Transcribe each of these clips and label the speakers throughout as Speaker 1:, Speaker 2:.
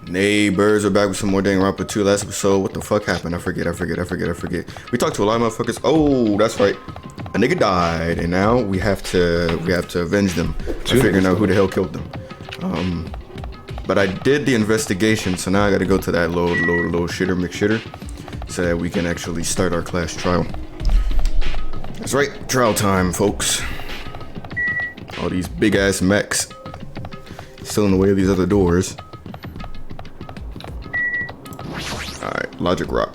Speaker 1: Neighbors, we're back with some more Danganronpa 2. Last episode, what the fuck happened? I forget. We talked to a lot of motherfuckers. Oh, that's right. A nigga died, and now we have to avenge them. Figuring out who the hell killed them. But I did the investigation, so now I gotta go to that little shitter McShitter so that we can actually start our class trial. That's right, trial time, folks. All these big ass mechs still in the way of these other doors. Alright, Logic Rock.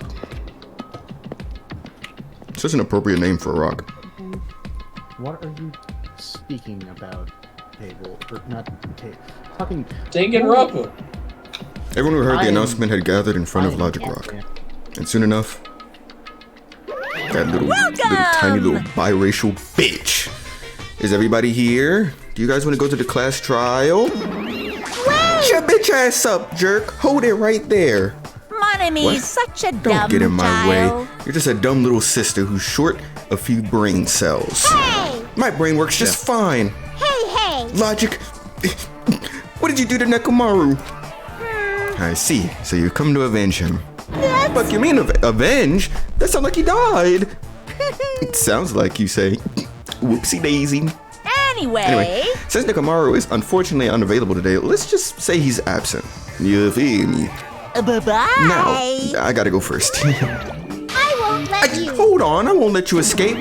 Speaker 1: Such an appropriate name for a rock.
Speaker 2: What are you speaking about, Table? Or not Table. Talking.
Speaker 3: Danganronpa.
Speaker 1: Everyone who heard the announcement had gathered in front of Logic Rock. And soon enough, that little tiny little biracial bitch. Is everybody here? Do you guys want to go to the class trial? Wait! Your bitch ass up, jerk. Hold it right there.
Speaker 4: Monomy's such a dumb
Speaker 1: Don't get in my
Speaker 4: child.
Speaker 1: way. You're just a dumb little sister who's short a few brain cells.
Speaker 4: Hey!
Speaker 1: My brain works just fine.
Speaker 4: Hey!
Speaker 1: Logic. What did you do to Nekomaru? I see. So you come to avenge him. Fuck you mean avenge? That sounds like he died. It sounds like you say. Whoopsie daisy.
Speaker 4: Anyway,
Speaker 1: Since Nekomaru is unfortunately unavailable today, let's just say he's absent. You feel me?
Speaker 4: bye-bye.
Speaker 1: Now, I gotta go first.
Speaker 4: I won't let you.
Speaker 1: Hold on, I won't let you escape.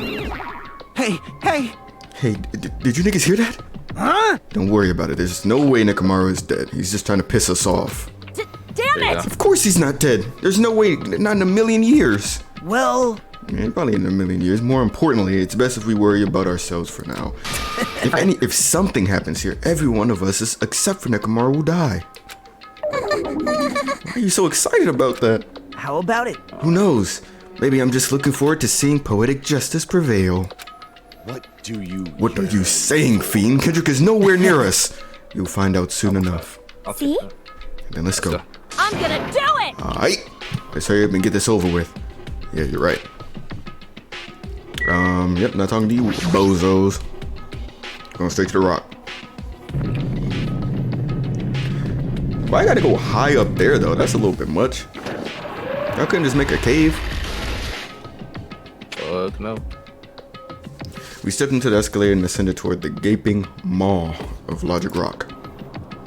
Speaker 5: Hey!
Speaker 1: Hey, did you niggas hear that?
Speaker 5: Huh?
Speaker 1: Don't worry about it. There's no way Nekomaru is dead. He's just trying to piss us off.
Speaker 4: Damn it!
Speaker 1: Of course he's not dead. There's no way, not in a million years.
Speaker 5: Well...
Speaker 1: Yeah, probably in a million years. More importantly, it's best if we worry about ourselves for now. If something happens here, every one of us, except for Nekomaru, will die. Why are you so excited about that?
Speaker 5: How about it?
Speaker 1: Who knows? Maybe I'm just looking forward to seeing poetic justice prevail.
Speaker 6: What
Speaker 1: What are you saying, fiend? Kendrick is nowhere near us. You'll find out soon enough.
Speaker 4: See?
Speaker 1: Then let's go.
Speaker 4: I'm gonna do it!
Speaker 1: Alright. Let's hurry up and get this over with. Yeah, you're right. Yep, not talking to you, bozos. Going straight to the rock. Why I gotta go high up there, though? That's a little bit much. I couldn't just make a cave.
Speaker 3: Fuck no.
Speaker 1: We stepped into the escalator and ascended toward the gaping maw of Logic Rock.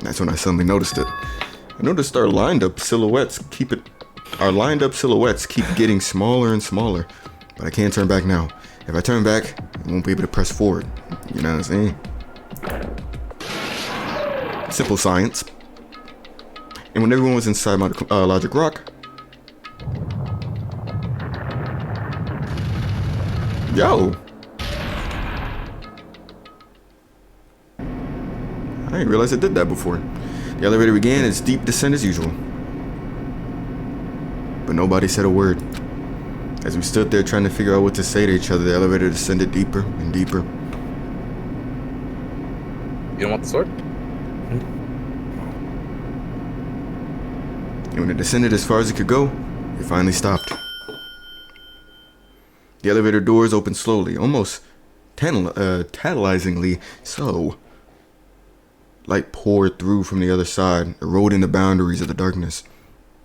Speaker 1: That's when I suddenly noticed it. I noticed our lined up silhouettes keep getting smaller and smaller. But I can't turn back now. If I turn back, I won't be able to press forward. You know what I'm saying? Simple science. And when everyone was inside my Logic Rock, yo! I didn't realize it did that before. The elevator began its deep descent as usual. But nobody said a word. As we stood there trying to figure out what to say to each other, the elevator descended deeper and deeper.
Speaker 3: You don't want the sword?
Speaker 1: And when it descended as far as it could go, it finally stopped. The elevator doors opened slowly, almost tantalizingly so. Light poured through from the other side, eroding the boundaries of the darkness.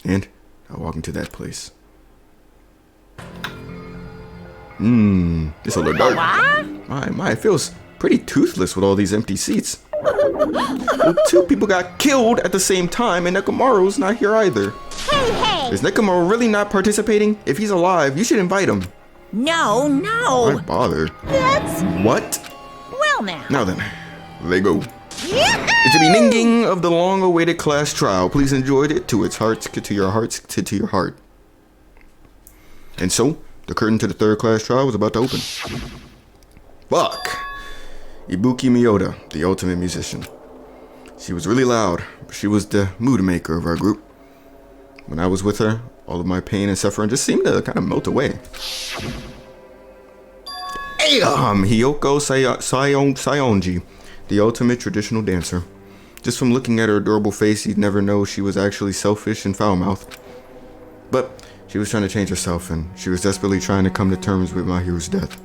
Speaker 1: And I walked into that place. It's a little dark. My, it feels pretty toothless with all these empty seats. Well, two people got killed at the same time, and Nekomaru's not here either.
Speaker 4: Hey!
Speaker 1: Is Nekomaru really not participating? If he's alive, you should invite him.
Speaker 4: No!
Speaker 1: Why bother?
Speaker 4: That's...
Speaker 1: What?
Speaker 4: Well now.
Speaker 1: Now then, let go. It's the beginning of the long-awaited class trial. Please enjoy it to its hearts, to your hearts, to your heart. And so, the curtain to the third class trial was about to open. Fuck. Ibuki Miyota, the ultimate musician. She was really loud, but she was the mood maker of our group. When I was with her, all of my pain and suffering just seemed to kind of melt away. Hiyoko Sayonji, the ultimate traditional dancer. Just from looking at her adorable face, you'd never know she was actually selfish and foul-mouthed. But she was trying to change herself, and she was desperately trying to come to terms with my hero's death.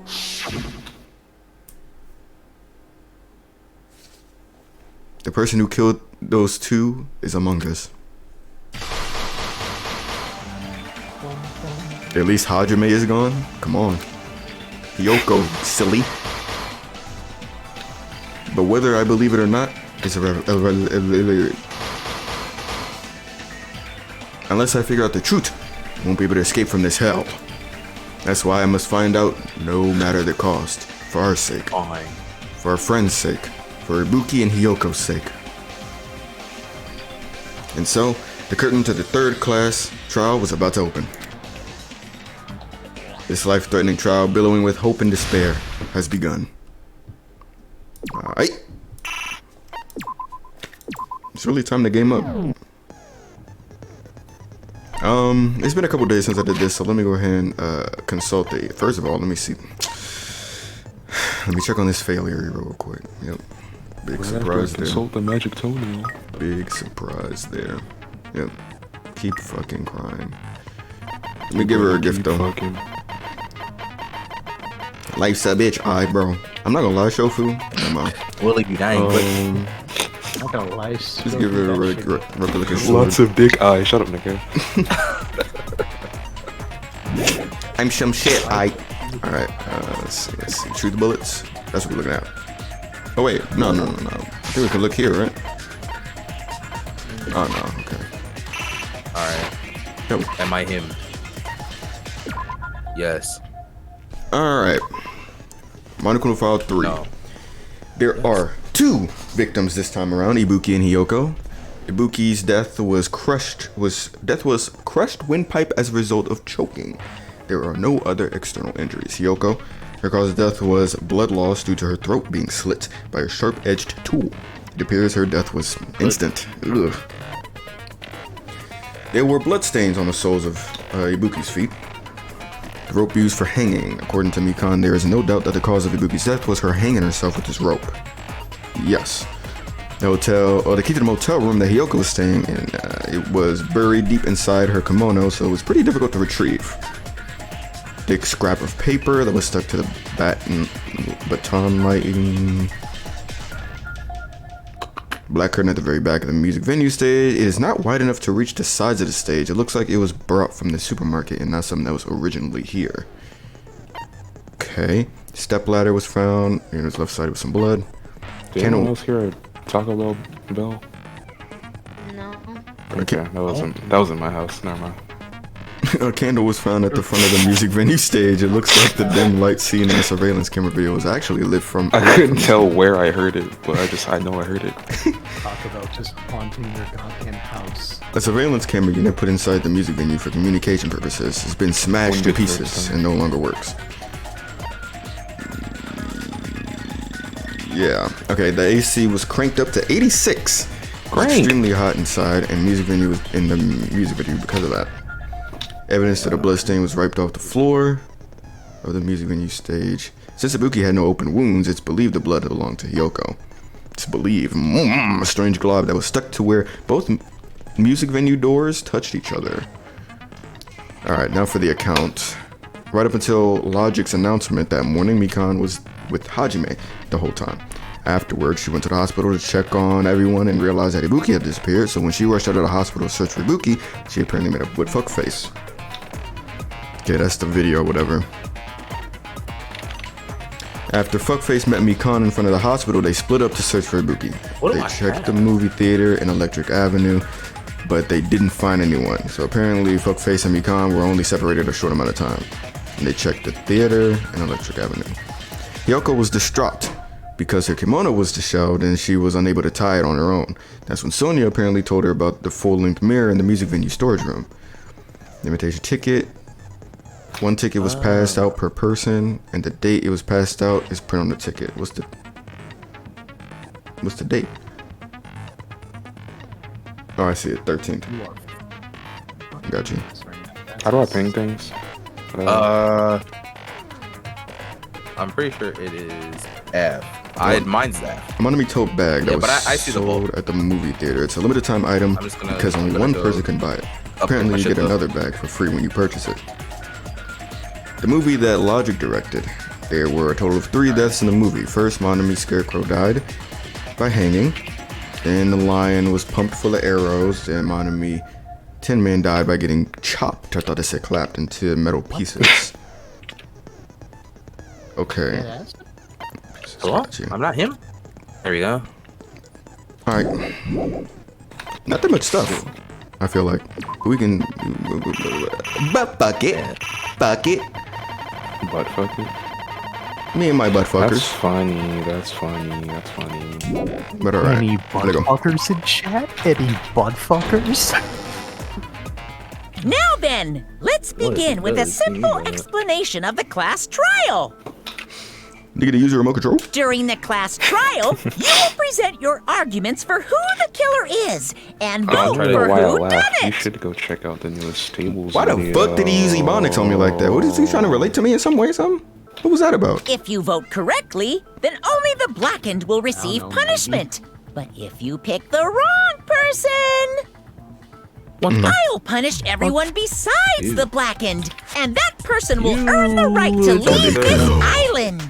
Speaker 1: The person who killed those two is among us. At least Hajime is gone? Come on. Hiyoko, silly. But whether I believe it or not is irrelevant. Unless I figure out the truth, I won't be able to escape from this hell. That's why I must find out, no matter the cost. For our sake.
Speaker 3: Fine.
Speaker 1: For our friend's sake. For Ibuki and Hiyoko's sake. And so, the curtain to the third class trial was about to open. This life-threatening trial, billowing with hope and despair, has begun. Alright. It's really time to game up. It's been a couple days since I did this, so let me go ahead and consult the. First of all, let me see. Let me check on this failure real quick. Yep. Big surprise there.
Speaker 6: Consult the magic toenail.
Speaker 1: Big surprise there. Yep. Keep fucking crying. Let me give her a gift though. Life's a bitch. Alright, bro. I'm not gonna lie, Shofu. Come on.
Speaker 3: Will he be dying?
Speaker 2: I'm not gonna lie.
Speaker 1: Just give her a replica sword.
Speaker 6: Lots of dick eye. Shut up, nigga.
Speaker 1: I'm some shit. Alright, let's see. Shoot the bullets. That's what we're looking at. Oh wait, no. I think we can look here, right? Oh no, okay.
Speaker 3: Alright.
Speaker 1: Yep.
Speaker 3: Am I him? Yes.
Speaker 1: Alright. Monocle File 3.
Speaker 3: No.
Speaker 1: There are 2 victims this time around, Ibuki and Hiyoko. Ibuki's death was crushed windpipe as a result of choking. There are no other external injuries. Hiyoko, her cause of death was blood loss due to her throat being slit by a sharp-edged tool. It appears her death was instant. Ugh. There were bloodstains on the soles of Ibuki's feet. The rope used for hanging. According to Mikan, there is no doubt that the cause of Ibuki's death was her hanging herself with this rope. Yes. The key to the motel room that Hiyoko was staying in, it was buried deep inside her kimono, so it was pretty difficult to retrieve. Thick scrap of paper that was stuck to the baton lighting. Black curtain at the very back of the music venue stage. It is not wide enough to reach the sides of the stage. It looks like it was brought from the supermarket and not something that was originally here. Okay. Step ladder was found. In his left side with some blood.
Speaker 6: Did anyone else hear a Taco Bell?
Speaker 4: No.
Speaker 6: Okay, that was in my house. Never mind.
Speaker 1: A candle was found at the front of the music venue stage. It looks like the dim light seen in the surveillance camera video was actually lit from.
Speaker 6: I couldn't tell where I heard it, but I know I heard it.
Speaker 2: Talk about just haunting your goddamn house.
Speaker 1: A surveillance camera unit put inside the music venue for communication purposes has been smashed to pieces and no longer works. Yeah. Okay. The AC was cranked up to 86. It was extremely hot inside, and music venue was in the music venue because of that. Evidence that a bloodstain was wiped off the floor of the music venue stage. Since Ibuki had no open wounds, it's believed the blood belonged to Hiyoko. It's believed. A strange glob that was stuck to where both music venue doors touched each other. Alright, now for the account. Right up until Logic's announcement that morning, Mikan was with Hajime the whole time. Afterwards, she went to the hospital to check on everyone and realized that Ibuki had disappeared, so when she rushed out of the hospital to search for Ibuki, she apparently met up with Fuckface. Okay, that's the video or whatever. After Fuckface met Mikan in front of the hospital, they split up to search for Ibuki. They checked the movie theater in Electric Avenue, but they didn't find anyone. So apparently Fuckface and Mikan were only separated a short amount of time. And they checked the theater in Electric Avenue. Hiyoko was distraught because her kimono was disheveled and she was unable to tie it on her own. That's when Sonia apparently told her about the full-length mirror in the music venue storage room. The invitation ticket. 1 ticket was passed out per person, and the date it was passed out is printed on the ticket. What's the date? Oh, I see it. 13th. Got you.
Speaker 6: How do I ping things?
Speaker 3: I'm pretty sure it is F. Mine's F.
Speaker 1: A Monami tote bag that
Speaker 3: Yeah,
Speaker 1: was
Speaker 3: but I see the
Speaker 1: sold at the movie theater. It's a limited time item because only one person can buy it. Apparently, you get another bag for free when you purchase it. The movie that Logic directed. There were a total of 3 deaths in the movie. First, Monami Scarecrow died by hanging. And the lion was pumped full of arrows. It reminded me, 10 men died by getting chopped. I thought it said clapped into metal pieces. Okay.
Speaker 2: Yes.
Speaker 3: Hello?
Speaker 1: Got you.
Speaker 3: I'm not him. There we go.
Speaker 1: Alright. Not that much stuff, I feel like. We can... But fuck it. Fuck it.
Speaker 6: Butt fuck it.
Speaker 1: Me and my butt
Speaker 6: That's
Speaker 1: fuckers.
Speaker 6: funny. That's funny. That's funny.
Speaker 1: But alright.
Speaker 2: Any butt
Speaker 1: Let go.
Speaker 2: fuckers in chat? Any butt fuckers?
Speaker 7: Now then, let's begin with a simple explanation of the class trial.
Speaker 1: You get to use your remote control?
Speaker 7: During the class trial, you will present your arguments for who the killer is and
Speaker 6: I'll
Speaker 7: vote
Speaker 6: tell you
Speaker 7: for
Speaker 6: why I
Speaker 7: who done
Speaker 6: laughed. You
Speaker 7: it.
Speaker 6: should go check out the newest Tablez
Speaker 1: Why the
Speaker 6: video.
Speaker 1: fuck did he use Ebonics on me like that? What is he trying to relate to me in some way or something? What was that about?
Speaker 7: If you vote correctly, then only the blackened will receive
Speaker 2: know,
Speaker 7: punishment. But if you pick the wrong person, I'll punish everyone besides the blackened, and that person will earn the right to leave this island.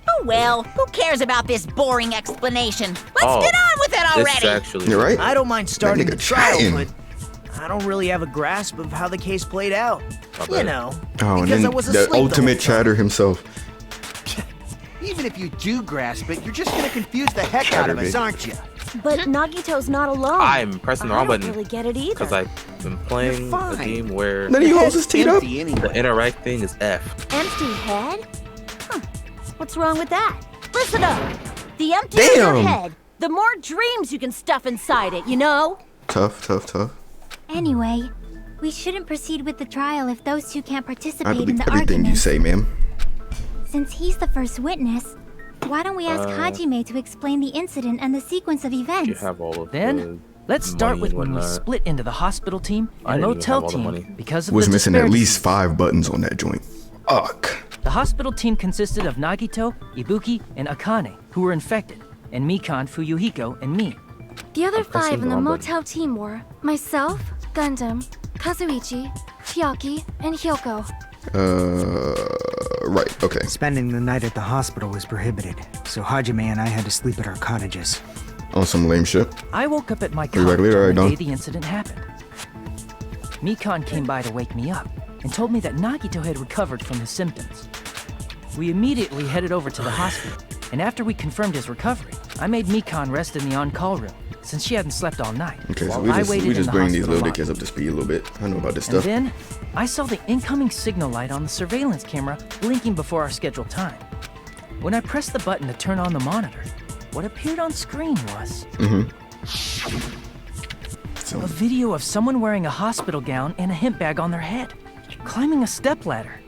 Speaker 7: Oh well, who cares about this boring explanation? Let's get on with it
Speaker 3: This
Speaker 7: already.
Speaker 3: actually.
Speaker 1: You're right.
Speaker 8: I don't mind starting
Speaker 1: nigga
Speaker 8: the trial,
Speaker 1: chatting.
Speaker 8: but I don't really have a grasp of how the case played out. You know,
Speaker 1: Oh, and
Speaker 8: because
Speaker 1: then
Speaker 8: I was
Speaker 1: the
Speaker 8: asleep
Speaker 1: ultimate
Speaker 8: the whole time.
Speaker 1: chatter himself.
Speaker 9: Even if you do grasp it, you're just gonna confuse the heck out of us, aren't you?
Speaker 10: But Nagito's not alone.
Speaker 3: I'm pressing the wrong
Speaker 10: I don't
Speaker 3: button
Speaker 10: really get it either.
Speaker 3: because I've been playing a
Speaker 9: fine.
Speaker 3: game where
Speaker 1: Then he holds his teeth up.
Speaker 9: Empty anyway.
Speaker 3: the interact thing is F.
Speaker 10: Empty head? Huh. What's wrong with that? Listen up. The emptier your
Speaker 1: Damn.
Speaker 10: head, the more dreams you can stuff inside it, you know?
Speaker 1: Tough, tough, tough.
Speaker 11: Anyway, we shouldn't proceed with the trial if those two can't
Speaker 1: I
Speaker 11: participate in
Speaker 1: believe
Speaker 11: the
Speaker 1: everything you
Speaker 11: argument.
Speaker 1: say, ma'am.
Speaker 11: Since he's the first witness, why don't we ask Hajime to explain the incident and the sequence of
Speaker 3: You
Speaker 11: events?
Speaker 3: have all of
Speaker 12: Then,
Speaker 3: the
Speaker 12: let's start
Speaker 3: money
Speaker 12: with
Speaker 3: and
Speaker 12: when we
Speaker 3: whatnot.
Speaker 12: split into the hospital team
Speaker 3: I
Speaker 12: and
Speaker 3: didn't even
Speaker 12: motel
Speaker 3: have all the
Speaker 12: team
Speaker 3: money.
Speaker 12: because of
Speaker 1: Was
Speaker 12: the
Speaker 1: missing at
Speaker 12: disparities.
Speaker 1: least 5 buttons on that joint. Fuck.
Speaker 12: The hospital team consisted of Nagito, Ibuki, and Akane, who were infected, and Mikan, Fuyuhiko, and me.
Speaker 10: The other
Speaker 3: pressing
Speaker 10: 5
Speaker 3: the
Speaker 10: in the
Speaker 3: wrong button.
Speaker 10: motel team were myself, Gundam, Kazuichi, Chiaki, and Hyoko.
Speaker 1: Right, okay.
Speaker 8: Spending the night at the hospital was prohibited, so Hajime and I had to sleep at our cottages.
Speaker 1: On some lame shit.
Speaker 12: I woke up at my
Speaker 1: you
Speaker 12: cottage
Speaker 1: regular,
Speaker 12: on
Speaker 1: alright,
Speaker 12: the
Speaker 1: Don?
Speaker 12: day the incident happened. Mikan came by to wake me up and told me that Nagito had recovered from his symptoms. We immediately headed over to the hospital, and after we confirmed his recovery, I made Mikan rest in the on-call room, since she hadn't slept all night.
Speaker 1: Okay, so
Speaker 12: while
Speaker 1: we
Speaker 12: I
Speaker 1: just,
Speaker 12: waited
Speaker 1: we
Speaker 12: in
Speaker 1: just
Speaker 12: the
Speaker 1: bring these
Speaker 12: hospital
Speaker 1: little dickheads
Speaker 12: lobby.
Speaker 1: up to speed a little bit. I know about this
Speaker 12: And
Speaker 1: stuff.
Speaker 12: then, I saw the incoming signal light on the surveillance camera blinking before our scheduled time. When I pressed the button to turn on the monitor, what appeared on screen was a video of someone wearing a hospital gown and a hemp bag on their head, climbing a stepladder.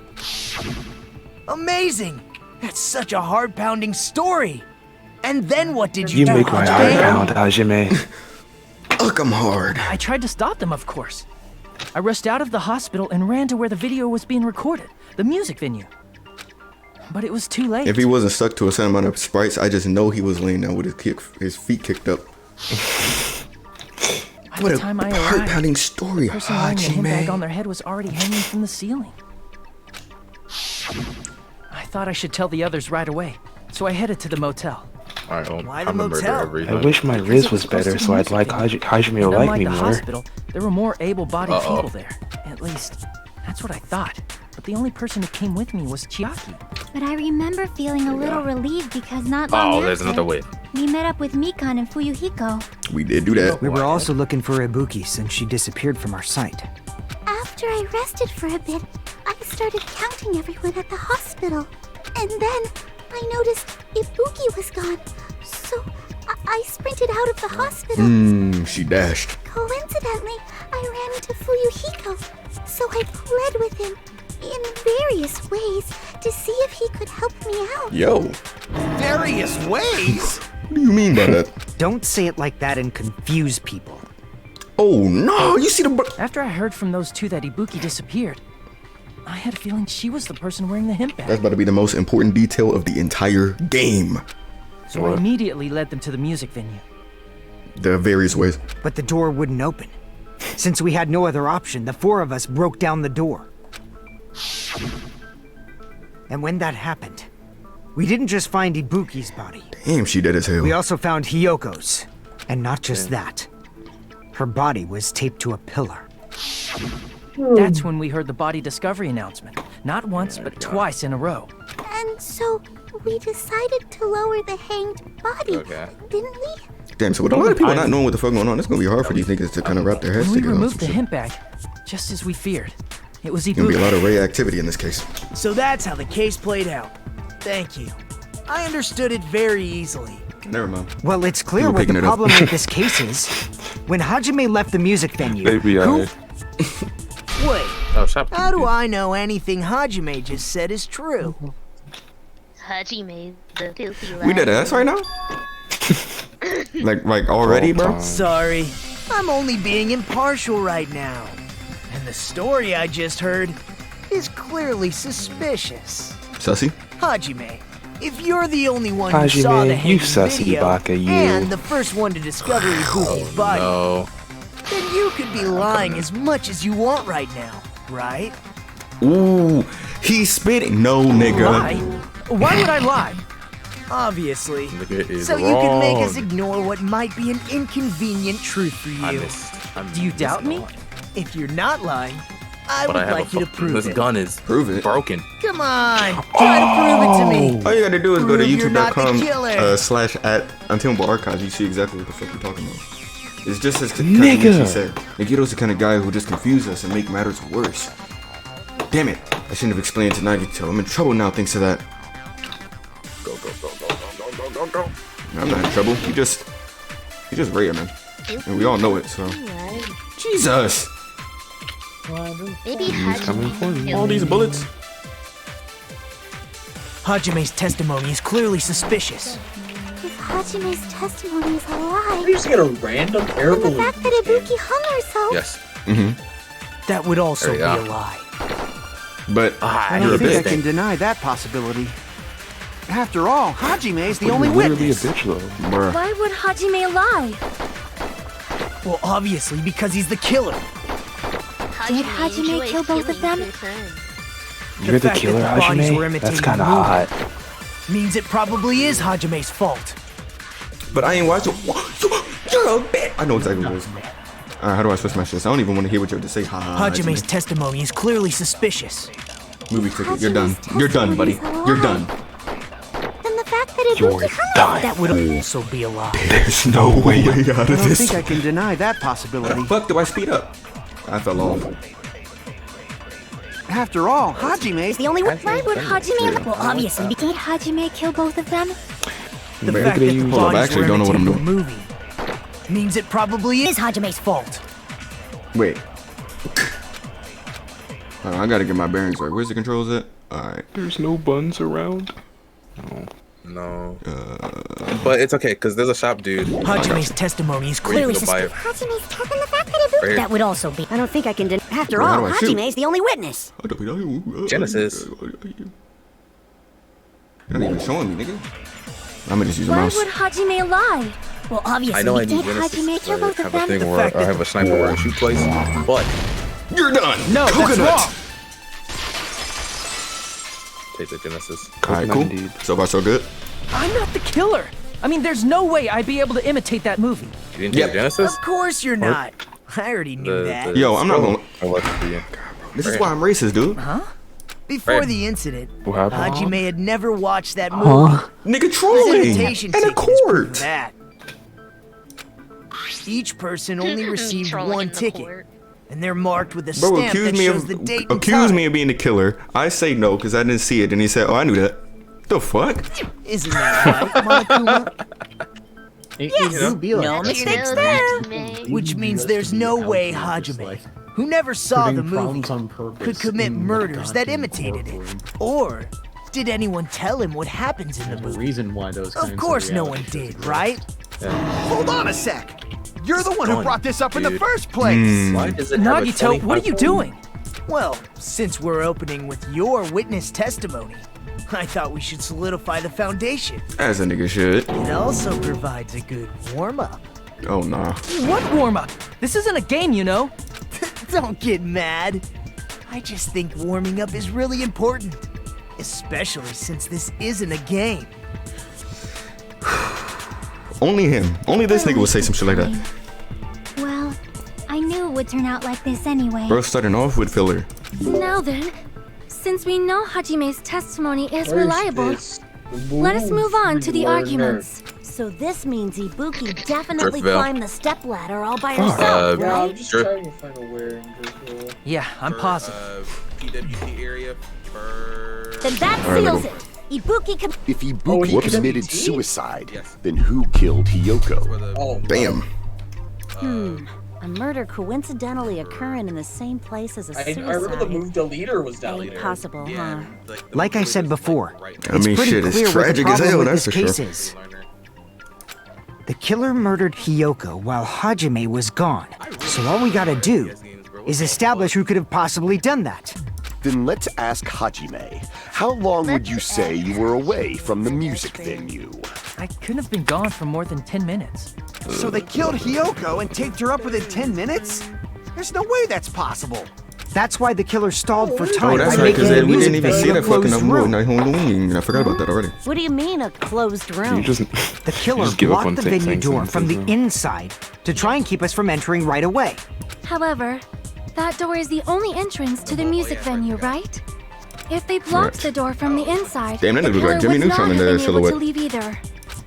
Speaker 8: Amazing! That's such a heart-pounding story. And then what did you,
Speaker 6: You
Speaker 8: do?
Speaker 6: make my heart pound, Hajime.
Speaker 1: Fuck, I'm hard.
Speaker 12: I tried to stop them, of course. I rushed out of the hospital and ran to where the video was being recorded, the music venue. But it was too late.
Speaker 1: If he wasn't stuck to a certain amount of sprites, I just know he was laying down with his feet kicked up.
Speaker 12: By
Speaker 1: What
Speaker 12: the
Speaker 1: a
Speaker 12: time I arrived,
Speaker 1: heart-pounding story,
Speaker 12: the person wearing the hemp bag on
Speaker 1: Hajime.
Speaker 12: their head was already hanging from the ceiling. I thought I should tell the others right away, so I headed to the motel.
Speaker 3: Alright, well,
Speaker 8: Why the
Speaker 3: I'm a murderer
Speaker 8: motel?
Speaker 3: every
Speaker 6: I
Speaker 3: time.
Speaker 6: wish my
Speaker 12: Because
Speaker 6: Riz
Speaker 12: it
Speaker 6: was
Speaker 12: close to
Speaker 6: better,
Speaker 12: the
Speaker 6: so I'd
Speaker 12: music
Speaker 6: like
Speaker 12: venue.
Speaker 6: Hajime to
Speaker 12: And
Speaker 6: like
Speaker 12: unlike
Speaker 6: me
Speaker 12: the
Speaker 6: more.
Speaker 12: hospital, there were more able-bodied
Speaker 3: Uh-oh.
Speaker 12: people there. At least, that's what I thought. But the only person who came with me was Chiaki.
Speaker 11: But I remember feeling a little relieved because not long
Speaker 3: Oh, there's
Speaker 11: after,
Speaker 3: another wave.
Speaker 11: we met up with Mikan and Fuyuhiko.
Speaker 1: We did do that.
Speaker 8: We were also looking for Ibuki since she disappeared from our sight.
Speaker 11: After I rested for a bit, I started counting everyone at the hospital. And then I noticed Ibuki was gone. So I sprinted out of the hospital.
Speaker 1: She dashed.
Speaker 11: Coincidentally, I ran into Fuyuhiko. So I pled with him in various ways to see if he could help me out.
Speaker 1: Yo,
Speaker 9: Various ways?
Speaker 1: what do you mean by that?
Speaker 8: Don't say it like that and confuse people.
Speaker 1: Oh no, you see the
Speaker 12: After I heard from those two that Ibuki disappeared, I had a feeling she was the person wearing the hemp bag.
Speaker 1: That's about to be the most important detail of the entire game.
Speaker 12: So I immediately led them to the music venue.
Speaker 1: The various ways.
Speaker 8: But the door wouldn't open. Since we had no other option, the 4 of us broke down the door. And when that happened, we didn't just find Ibuki's body.
Speaker 1: Damn, she dead as hell.
Speaker 8: We also found Hyoko's And not just that. Her body was taped to a pillar.
Speaker 12: That's when we heard the body discovery announcement. Not once, but twice in a row.
Speaker 11: And so we decided to lower the hanged body, didn't we?
Speaker 1: Damn, so with a lot of people not knowing what the fuck going on, it's gonna be hard for these niggas to kind of wrap their heads
Speaker 12: We
Speaker 1: together.
Speaker 12: removed the hemp bag, just as we feared. It was
Speaker 1: Gonna be a
Speaker 12: Ibuki.
Speaker 1: lot of reactivity in this case.
Speaker 5: So that's how the case played out. Thank you. I understood it very easily.
Speaker 1: Never mind.
Speaker 8: Well, it's clear
Speaker 1: People
Speaker 8: what
Speaker 1: picking
Speaker 8: the
Speaker 1: it up.
Speaker 8: problem with this case is. When Hajime left the music venue,
Speaker 6: Baby,
Speaker 8: who...
Speaker 5: Wait,
Speaker 3: Oh, shop.
Speaker 5: how do I know anything Hajime just said is true?
Speaker 4: Hajime, the filthy
Speaker 1: We did ass right now? like already, bro?
Speaker 5: Sorry, I'm only being impartial right now. And the story I just heard is clearly suspicious.
Speaker 1: Sussy?
Speaker 5: Hajime, if you're the only one who saw the
Speaker 6: Hajime, you
Speaker 5: hanging
Speaker 6: sussy
Speaker 5: video
Speaker 6: baka, you.
Speaker 5: and the first one to discover Ibuki's body,
Speaker 3: No.
Speaker 5: then you could be lying as much as you want right now, right?
Speaker 1: Ooh, he's spitting. No, nigga.
Speaker 5: Lie? Why would I lie? Obviously.
Speaker 3: Nigga is
Speaker 5: So you can make us
Speaker 3: wrong.
Speaker 5: ignore what might be an inconvenient truth for you.
Speaker 12: Do you doubt me?
Speaker 5: If you're not lying, I
Speaker 3: But
Speaker 5: would
Speaker 3: I have
Speaker 5: like you to prove
Speaker 3: this
Speaker 5: it.
Speaker 3: gun is broken.
Speaker 5: Come on, try to prove it to me.
Speaker 1: All you gotta do is go to
Speaker 5: Prove you're not the
Speaker 1: youtube.com
Speaker 5: killer.
Speaker 1: slash at Untamable Archives. You see exactly what the fuck we're talking about. It's just as
Speaker 6: Nigga.
Speaker 1: she said. Nagito's the kind of guy who just confuse us and make matters worse. Damn it. I shouldn't have explained to Nagito. I'm in trouble now thanks to that. Go. I'm not in trouble. You just rare, man. And we all know it, so. Jesus!
Speaker 4: Maybe
Speaker 6: He's coming for you.
Speaker 1: All these bullets.
Speaker 5: Hajime's testimony is clearly suspicious.
Speaker 11: If Hajime's testimony is a lie,
Speaker 13: You just get a random air
Speaker 11: then the
Speaker 13: balloon.
Speaker 11: fact that Ibuki hung herself,
Speaker 3: Yes.
Speaker 5: That would also
Speaker 3: There
Speaker 5: be
Speaker 3: you
Speaker 5: a
Speaker 3: go.
Speaker 5: lie.
Speaker 1: But
Speaker 9: I
Speaker 1: you're
Speaker 9: don't
Speaker 1: a
Speaker 9: think I
Speaker 1: bitch.
Speaker 9: can deny that possibility. After all, Hajime's the only
Speaker 6: You're literally a
Speaker 9: witness.
Speaker 6: bitch, though.
Speaker 1: Bruh.
Speaker 10: Why would Hajime lie?
Speaker 5: Well, obviously because he's the killer.
Speaker 10: Did Hajime kill both of them?
Speaker 6: You're the
Speaker 5: fact
Speaker 6: killer,
Speaker 5: that the bodies were
Speaker 6: Hajime? That's
Speaker 5: imitating
Speaker 6: kind of
Speaker 5: the
Speaker 6: hot.
Speaker 5: Means it probably is Hajime's fault.
Speaker 1: But I ain't watching. You're a bitch. I know exactly what it is. How do I switch my shit? I don't even want to hear what you have to say.
Speaker 5: Hajime's testimony is clearly suspicious.
Speaker 1: Movie ticket. You're done. You're done, buddy. You're done.
Speaker 11: then the fact that
Speaker 6: You're
Speaker 11: Ibuki hung
Speaker 6: done.
Speaker 5: That would also be a lie.
Speaker 1: There's no way out
Speaker 9: I
Speaker 1: of
Speaker 9: don't
Speaker 1: this.
Speaker 9: think I can deny that possibility.
Speaker 1: Fuck, do I speed up? I fell off.
Speaker 9: After all, Hajime's
Speaker 11: the only witness.
Speaker 10: Why would Hajime... Well, obviously, did Hajime kill both of them?
Speaker 5: The
Speaker 1: Man,
Speaker 5: fact that the
Speaker 1: hold up, I
Speaker 5: bodies
Speaker 1: actually
Speaker 5: were
Speaker 1: don't know what I'm
Speaker 5: imitating
Speaker 1: doing.
Speaker 5: the movie means it probably is Hajime's fault.
Speaker 1: Wait. I gotta get my bearings right. Where's the controls at? Alright.
Speaker 6: There's no buns around.
Speaker 3: No. But it's okay, because there's a shop dude.
Speaker 5: Hajime's testimony is
Speaker 3: Where you
Speaker 5: clearly
Speaker 3: can go buy
Speaker 5: suspicious.
Speaker 3: it.
Speaker 11: Hajime's and the fact that Ibuki.
Speaker 3: Right here.
Speaker 11: That would also be. I don't think I can deny. After
Speaker 1: Well, how
Speaker 11: all,
Speaker 1: do I shoot?
Speaker 11: Hajime's the only witness.
Speaker 3: Genesis.
Speaker 1: You're not even showing me, nigga. I'm gonna just use a
Speaker 10: Why
Speaker 1: mouse.
Speaker 10: would Hajime lie?
Speaker 11: Well, obviously,
Speaker 3: I know I
Speaker 11: did
Speaker 3: need Genesis.
Speaker 11: Hajime kill both
Speaker 3: I
Speaker 11: of
Speaker 3: have a
Speaker 11: them?
Speaker 3: thing
Speaker 5: The
Speaker 3: where
Speaker 5: fact
Speaker 3: I
Speaker 5: that
Speaker 3: have a sniper where I shoot twice. But
Speaker 1: You're done.
Speaker 5: No, that's
Speaker 1: Coconut.
Speaker 5: wrong.
Speaker 3: take the Genesis.
Speaker 1: Alright, cool.
Speaker 6: Indeed.
Speaker 1: So far, so good.
Speaker 12: I'm not the killer. I mean, there's no way I'd be able to imitate that movie.
Speaker 3: You didn't take the Genesis?
Speaker 5: Of course you're not. I already knew that.
Speaker 1: Yo, I'm not gonna.
Speaker 3: I watched it for you.
Speaker 1: This is why I'm racist, dude.
Speaker 5: Before
Speaker 3: Right.
Speaker 5: the incident,
Speaker 6: What happened?
Speaker 5: Hajime had never watched that movie.
Speaker 1: Nigga
Speaker 5: His
Speaker 1: trolling.
Speaker 5: invitation
Speaker 1: And a
Speaker 5: ticket is proof of
Speaker 1: court.
Speaker 5: that. Each person only received
Speaker 4: Trolling
Speaker 5: one
Speaker 4: in the
Speaker 5: ticket,
Speaker 4: court.
Speaker 5: and they're marked with a
Speaker 1: Bro,
Speaker 5: stamp
Speaker 1: accuse
Speaker 5: that
Speaker 1: me
Speaker 5: shows
Speaker 1: of
Speaker 5: the date and
Speaker 1: accuse
Speaker 5: time.
Speaker 1: me of being the killer. I say no because I didn't see it, and he said, "Oh, I knew that." The fuck?
Speaker 5: Isn't that right, Monokuma?
Speaker 2: It do be like
Speaker 7: No
Speaker 2: that.
Speaker 7: mistakes there.
Speaker 5: Which means there's no way Hajime, who never saw the movie, could commit murders that imitated it. Or did anyone tell him what happens in the
Speaker 2: The
Speaker 5: movie?
Speaker 2: reason why those kinds
Speaker 5: Of course no one
Speaker 2: reality
Speaker 5: did,
Speaker 2: shows
Speaker 5: right?
Speaker 9: Hold on a sec. You're the one who
Speaker 3: Done,
Speaker 9: brought this up in the
Speaker 3: dude.
Speaker 9: first place.
Speaker 13: Why does it have a
Speaker 12: Nagito, what are you
Speaker 13: 25
Speaker 12: doing?
Speaker 5: Well, since we're opening with your witness testimony, I thought we should solidify the foundation.
Speaker 1: As a nigga should.
Speaker 5: It also provides a good warm-up.
Speaker 1: Oh nah.
Speaker 12: What warm-up? This isn't a game, you know.
Speaker 5: Don't get mad. I just think warming up is really important, especially since this isn't a game.
Speaker 1: Only him. Only this nigga would say some shit like that.
Speaker 11: Well, I knew it would turn out like this anyway.
Speaker 1: Bro, starting off with filler.
Speaker 10: Now then, since we know Hajime's testimony is reliable, let us move on to the arguments.
Speaker 14: So this means Ibuki definitely
Speaker 3: Driftveil.
Speaker 14: climbed the stepladder all by herself,
Speaker 13: Yeah, I'm
Speaker 14: right?
Speaker 13: just trying to find out where in Driftveil.
Speaker 12: Yeah, I'm positive.
Speaker 3: PWT area for...
Speaker 14: Then that
Speaker 1: All right,
Speaker 14: seals
Speaker 1: let
Speaker 14: it. Ibuki can.
Speaker 15: If Ibuki
Speaker 13: Whoops.
Speaker 15: committed suicide, then who killed Hiyoko?
Speaker 13: Oh,
Speaker 1: Bam.
Speaker 14: A murder coincidentally occurring in the same place as a
Speaker 13: I
Speaker 14: suicide.
Speaker 13: remember the move deleter was down
Speaker 14: Ain't
Speaker 13: there.
Speaker 14: possible, huh?
Speaker 8: Like I said before,
Speaker 1: I
Speaker 8: it's
Speaker 1: mean,
Speaker 8: pretty
Speaker 1: shit, it's
Speaker 8: clear what the
Speaker 1: tragic as
Speaker 8: problem
Speaker 1: hell,
Speaker 8: with
Speaker 1: that's
Speaker 8: this
Speaker 1: for
Speaker 8: case
Speaker 1: sure.
Speaker 8: is. The killer murdered Hiyoko while Hajime was gone. So all we gotta do is establish who could have possibly done that.
Speaker 15: Then let's ask Hajime. How long would you say you were away from the music venue?
Speaker 12: I couldn't have been gone for more than 10 minutes.
Speaker 9: So they killed Hiyoko and taped her up within 10 minutes? There's no way that's possible.
Speaker 8: That's why the killer stalled for time
Speaker 1: Oh, that's
Speaker 8: by
Speaker 1: right, because
Speaker 8: making the
Speaker 1: we didn't
Speaker 8: music
Speaker 1: even see
Speaker 8: venue a
Speaker 1: that fucking
Speaker 8: closed room.
Speaker 1: I forgot about that already.
Speaker 14: What do you mean a closed room?
Speaker 6: You just,
Speaker 8: The killer
Speaker 6: just give up on
Speaker 8: blocked the venue
Speaker 6: saying
Speaker 8: door from the
Speaker 6: something.
Speaker 8: inside to try and keep us from entering right away.
Speaker 10: However, that door is the only entrance to the music venue, right? If they blocked the door from the inside,
Speaker 1: Damn, that
Speaker 10: the
Speaker 1: nigga look
Speaker 10: killer
Speaker 1: like Jimmy
Speaker 10: would
Speaker 1: Neutron
Speaker 10: not
Speaker 1: in
Speaker 10: have
Speaker 1: the
Speaker 10: been able to
Speaker 1: silhouette.
Speaker 10: leave either.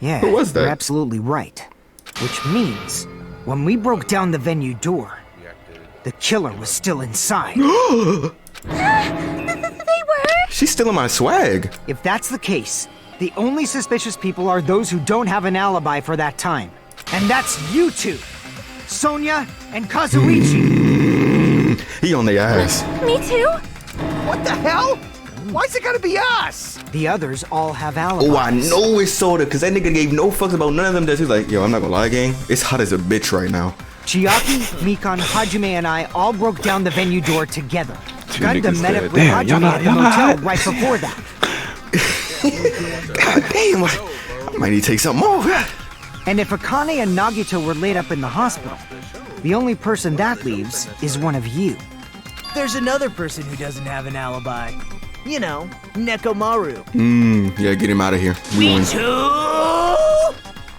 Speaker 8: Yeah,
Speaker 1: Who was that?
Speaker 8: you're absolutely right. Which means, when we broke down the venue door, the killer was still inside.
Speaker 10: They were?
Speaker 1: She's stealing my swag.
Speaker 8: If that's the case, the only suspicious people are those who don't have an alibi for that time. And that's you two, Sonia and Kazuichi.
Speaker 1: He on the ass.
Speaker 10: Me too?
Speaker 9: What the hell? Why's it gotta be us?
Speaker 8: The others all have alibis.
Speaker 1: Oh, I know it's Soda, because that nigga gave no fucks about none of them. He's like, yo, I'm not gonna lie, gang. It's hot as a bitch right now.
Speaker 8: Chiaki, Mikan, Hajime, and I all broke down the venue door together.
Speaker 6: Two
Speaker 8: Gundam
Speaker 6: niggas
Speaker 8: met
Speaker 6: dead.
Speaker 8: up with
Speaker 6: Damn, y'all
Speaker 8: Hajime
Speaker 6: not-
Speaker 8: at the
Speaker 6: y'all not
Speaker 8: motel
Speaker 6: hot.
Speaker 8: right before that.
Speaker 1: God damn, I might need to take something off.
Speaker 8: And if Akane and Nagito were laid up in the hospital, the only person that leaves is one of you.
Speaker 5: There's another person who doesn't have an alibi. You know, Nekomaru.
Speaker 1: Yeah, get him out of here. We win.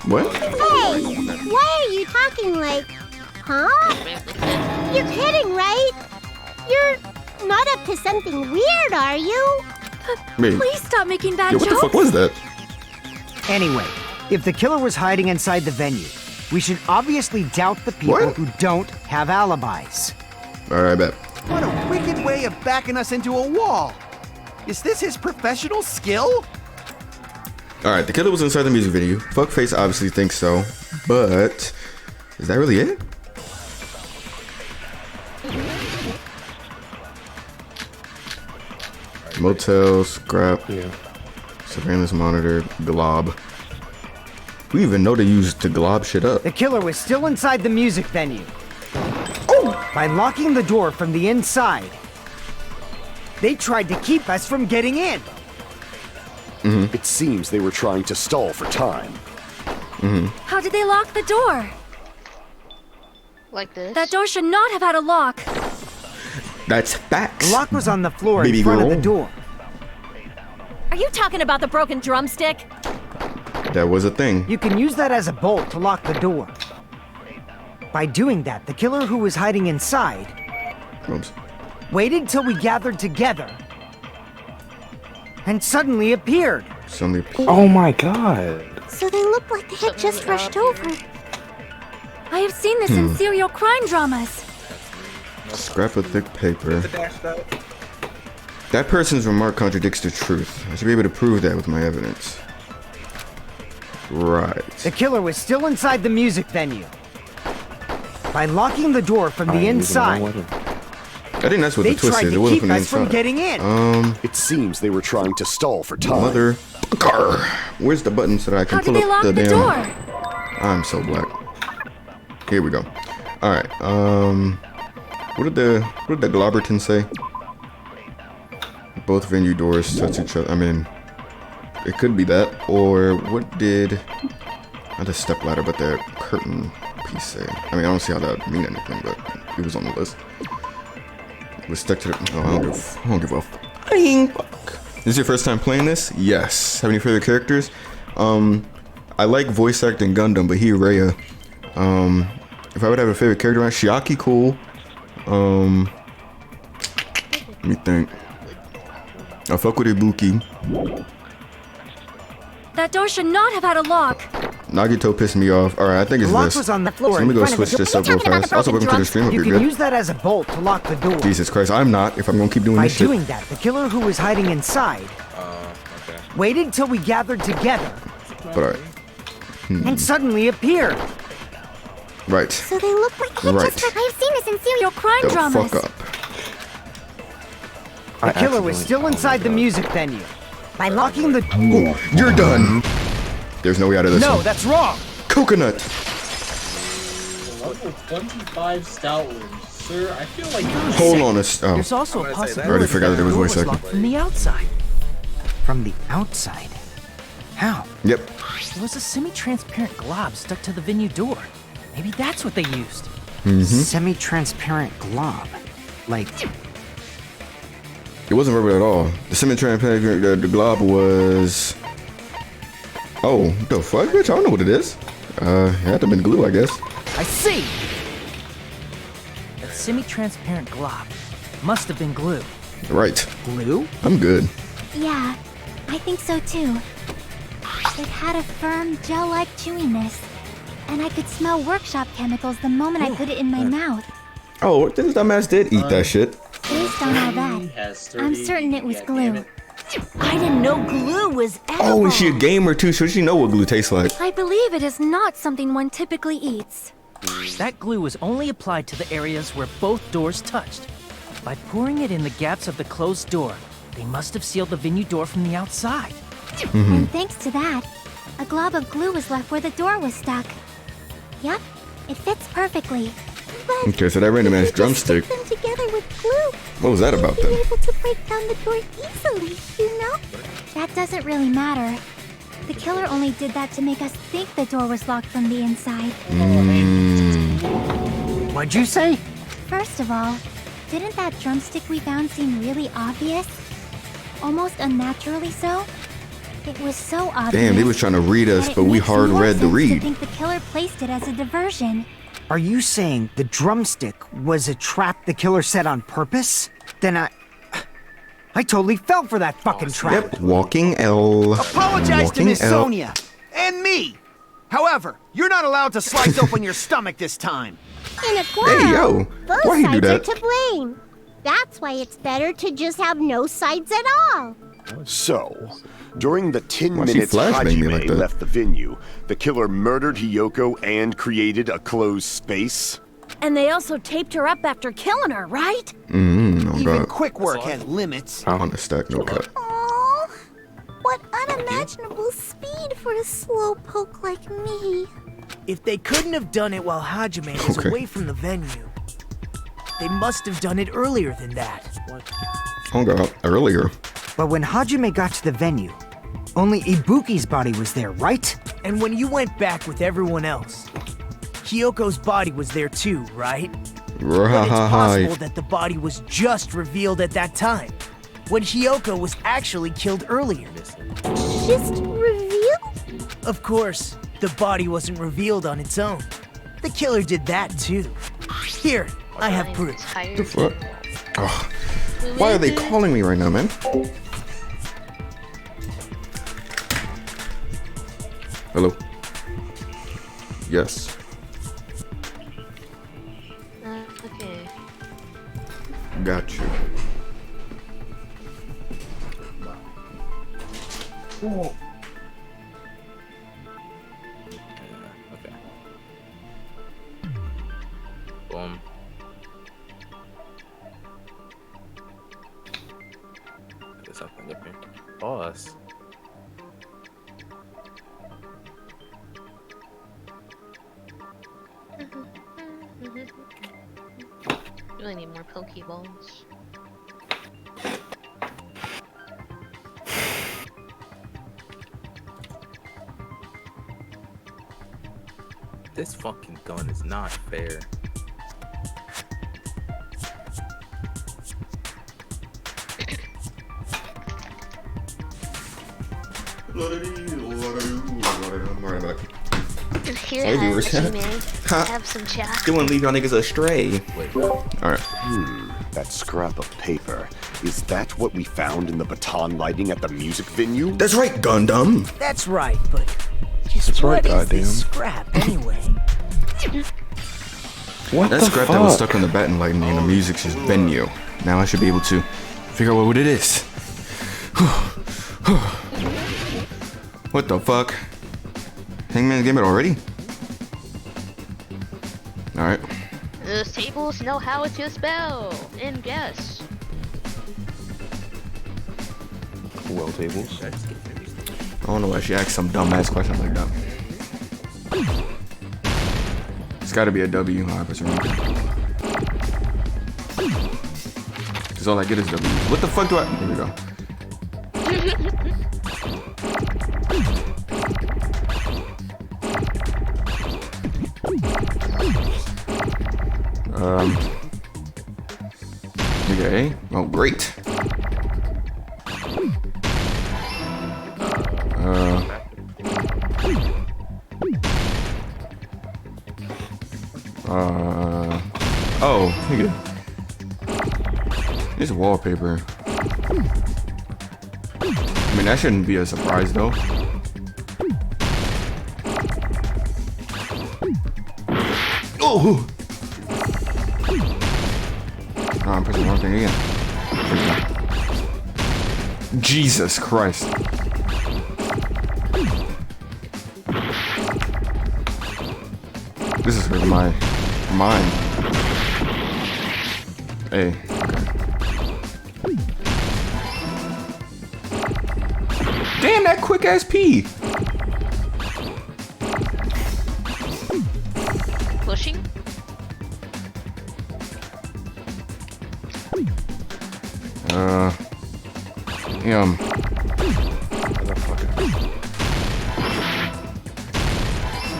Speaker 1: What?
Speaker 11: Hey, why are you talking like, huh? You're kidding, right? You're not up to something weird, are you?
Speaker 1: Wait.
Speaker 10: Please stop making bad
Speaker 1: Yo, what the
Speaker 10: jokes.
Speaker 1: fuck was that?
Speaker 8: Anyway, if the killer was hiding inside the venue, we should obviously doubt the people
Speaker 1: What?
Speaker 8: who don't have alibis.
Speaker 1: All right, bet.
Speaker 9: What a wicked way of backing us into a wall. Is this his professional skill?
Speaker 1: All right, the killer was inside the music video. Fuckface obviously thinks so, but is that really it? Motel, scrap, surveillance monitor, glob. We even know they used to glob shit up.
Speaker 8: The killer was still inside the music venue. By locking the door from the inside, they tried to keep us from getting in.
Speaker 15: It seems they were trying to stall for time.
Speaker 10: How did they lock the door?
Speaker 4: Like this?
Speaker 10: That door should not have had a lock.
Speaker 1: That's facts.
Speaker 8: The lock was on the floor
Speaker 1: Baby
Speaker 8: in front of
Speaker 1: girl.
Speaker 8: the door.
Speaker 14: Are you talking about the broken drumstick?
Speaker 1: That was a thing.
Speaker 8: You can use that as a bolt to lock the door. By doing that, the killer who was hiding inside
Speaker 1: Oops.
Speaker 8: waited till we gathered together and suddenly appeared.
Speaker 1: Suddenly.
Speaker 6: Oh my god.
Speaker 11: So they look like they had just rushed over.
Speaker 10: I have seen this in serial crime dramas.
Speaker 1: Scrap of thick paper. That person's remark contradicts the truth. I should be able to prove that with my evidence. Right.
Speaker 8: The killer was still inside the music venue. By locking the door from the inside,
Speaker 1: I think that's what
Speaker 8: they
Speaker 1: the twist
Speaker 8: tried
Speaker 1: is. It
Speaker 8: to
Speaker 1: wasn't
Speaker 8: keep
Speaker 1: from the
Speaker 8: us from
Speaker 1: inside.
Speaker 8: getting in.
Speaker 15: It seems they were trying to stall for time.
Speaker 1: Motherfucker. Where's the button so that I can
Speaker 10: How
Speaker 1: pull
Speaker 10: did they
Speaker 1: up
Speaker 10: lock
Speaker 1: the
Speaker 10: the
Speaker 1: damn...
Speaker 10: door?
Speaker 1: I'm so black. Here we go. All right. What did the Globberton say? Both venue doors touch each other. I mean, it could be that, or what did not the stepladder, but the curtain piece say? I mean, I don't see how that would mean anything, but it was on the list. It was stuck to the. Oh, I don't give a fuck. This is your first time playing this? Yes. Have any favorite characters? I like voice acting Gundam, but he Rhea. If I would have a favorite character, Shiaki cool. Let me think. I fuck with Ibuki.
Speaker 10: That door should not have had a lock.
Speaker 1: Nagito pissed me off. Alright, I think it's
Speaker 8: The lock
Speaker 1: this.
Speaker 8: was on the floor.
Speaker 1: So let me go
Speaker 8: in front of
Speaker 1: switch
Speaker 8: the
Speaker 1: this
Speaker 8: door.
Speaker 1: up real fast. Also, welcome to the stream. Hope
Speaker 8: You
Speaker 1: you're
Speaker 8: can
Speaker 1: good.
Speaker 8: use that as a bolt to lock the door.
Speaker 1: Jesus Christ, I'm not. If I'm gonna keep doing
Speaker 8: By
Speaker 1: this shit.
Speaker 8: doing that, the killer who was hiding inside waited till we gathered together
Speaker 1: But alright.
Speaker 8: and suddenly appeared.
Speaker 1: Right.
Speaker 11: So they look like hitches.
Speaker 1: Right.
Speaker 11: I've seen this in serial crime
Speaker 1: The
Speaker 11: dramas.
Speaker 1: fuck up.
Speaker 8: The killer was still inside the music venue. By locking the door.
Speaker 1: You're done. There's no way out of this
Speaker 8: No,
Speaker 1: one.
Speaker 8: that's wrong.
Speaker 1: Coconut.
Speaker 13: Level 25 stout wounds. Sir, I feel like you're
Speaker 1: Hold on a oh.
Speaker 12: There's also a
Speaker 1: I
Speaker 12: possibility
Speaker 1: already forgot that there was
Speaker 12: the door
Speaker 1: voice acting.
Speaker 12: locked from the outside.
Speaker 8: From the outside? How?
Speaker 1: Yep.
Speaker 12: There was a semi-transparent glob stuck to the venue door. Maybe that's what they used.
Speaker 8: Semi-transparent glob. Like,
Speaker 1: It wasn't rubber at all. The semi-transparent, the glob was. Oh, the fuck, bitch? I don't know what it is. It had to have been glue, I guess.
Speaker 12: I see! That semi-transparent glob must have been glue.
Speaker 1: Right.
Speaker 8: Glue?
Speaker 1: I'm good.
Speaker 11: Yeah, I think so too. It had a firm, gel-like chewiness. And I could smell workshop chemicals the moment I put it in my mouth.
Speaker 1: Oh, this dumbass did eat that shit.
Speaker 11: Based on all that, I'm certain it was glue.
Speaker 14: I didn't know glue was edible.
Speaker 1: Oh, and she a gamer too, so she know what glue tastes like.
Speaker 10: I believe it is not something one typically eats.
Speaker 12: That glue was only applied to the areas where both doors touched. By pouring it in the gaps of the closed door, they must have sealed the venue door from the outside.
Speaker 11: And thanks to that, a glob of glue was left where the door was stuck. Yep, it fits perfectly. But
Speaker 1: Okay, so that random ass
Speaker 11: you just
Speaker 1: drumstick.
Speaker 11: stick them together with glue.
Speaker 1: What was that about
Speaker 11: You'd
Speaker 1: then?
Speaker 11: be able to break down the door easily, you know? That doesn't really matter. The killer only did that to make us think the door was locked from the inside.
Speaker 8: What'd you say?
Speaker 11: First of all, didn't that drumstick we found seem really obvious? Almost unnaturally so? It was so obvious.
Speaker 1: Damn, they was trying to read us,
Speaker 11: that it
Speaker 1: but we
Speaker 11: makes
Speaker 1: hard
Speaker 11: more
Speaker 1: read the
Speaker 11: sense
Speaker 1: read.
Speaker 11: to think the killer placed it as a diversion.
Speaker 8: Are you saying the drumstick was a trap the killer set on purpose? Then I totally fell for that fucking trap.
Speaker 1: Yep, walking L.
Speaker 9: Apologize to
Speaker 1: Walking
Speaker 9: Miss
Speaker 1: L.
Speaker 9: Sonia and me. However, you're not allowed to slice open your stomach this time.
Speaker 11: In a quarrel,
Speaker 1: Hey, yo,
Speaker 11: both
Speaker 1: why he do
Speaker 11: sides are
Speaker 1: that?
Speaker 11: to blame. That's why it's better to just have no sides at all.
Speaker 15: So, during the 10
Speaker 1: Why she
Speaker 15: minutes
Speaker 1: flashbang me
Speaker 15: Hajime
Speaker 1: like that?
Speaker 15: left the venue, the killer murdered Hiyoko and created a closed space?
Speaker 14: And they also taped her up after killing her, right?
Speaker 1: Oh
Speaker 9: Even
Speaker 1: god.
Speaker 9: quick work has limits.
Speaker 1: On the stack, no cut.
Speaker 11: Oh, what unimaginable speed for a slowpoke like me.
Speaker 5: If they couldn't have done it while Hajime was
Speaker 1: Okay.
Speaker 5: away from the venue, they must have done it earlier than that.
Speaker 1: Oh god, earlier.
Speaker 8: But when Hajime got to the venue, only Ibuki's body was there, right?
Speaker 5: And when you went back with everyone else, Hyoko's body was there too, right? But it's possible that the body was just revealed at that time, when Hiyoko was actually killed earlier.
Speaker 11: Just reveal?
Speaker 5: Of course, the body wasn't revealed on its own. The killer did that too. Here, I have proof.
Speaker 1: The fuck? Oh. Why are they calling me right now, man? Hello? Yes.
Speaker 4: Okay.
Speaker 1: Got you.
Speaker 3: Okay. Boom. There's something different. Pause.
Speaker 4: Really need more Pokeballs.
Speaker 3: This fucking gun is not fair.
Speaker 1: I'm worried about it.
Speaker 4: Here,
Speaker 1: Sorry, viewers.
Speaker 4: have some chat.
Speaker 1: Don't want to leave y'all niggas astray. Alright.
Speaker 15: That scrap of paper. Is that what we found in the baton lighting at the music venue?
Speaker 1: That's right, Gundam.
Speaker 5: That's right, but just
Speaker 6: That's right,
Speaker 5: what is
Speaker 6: goddamn.
Speaker 5: this scrap anyway?
Speaker 6: What
Speaker 1: That
Speaker 6: the
Speaker 1: scrap
Speaker 6: fuck?
Speaker 1: that was stuck on the baton lighting in the music's venue. Now I should be able to figure out what it is. What the fuck? Hangman's game it already? Alright.
Speaker 4: The tables know how to spell and guess.
Speaker 6: Well, tables.
Speaker 1: I don't know why she asked some dumbass questions like that. It's gotta be a W, 100%. Cause all I get is W. What the fuck do I? Here we go. Okay. Oh, great. Oh, here. It's wallpaper. I mean, that shouldn't be a surprise, though. Oh! Oh, I'm pressing the wrong thing again. Jesus Christ. This is hurting my mind. Hey, okay. Damn, that quick ass pee.
Speaker 4: Pushing?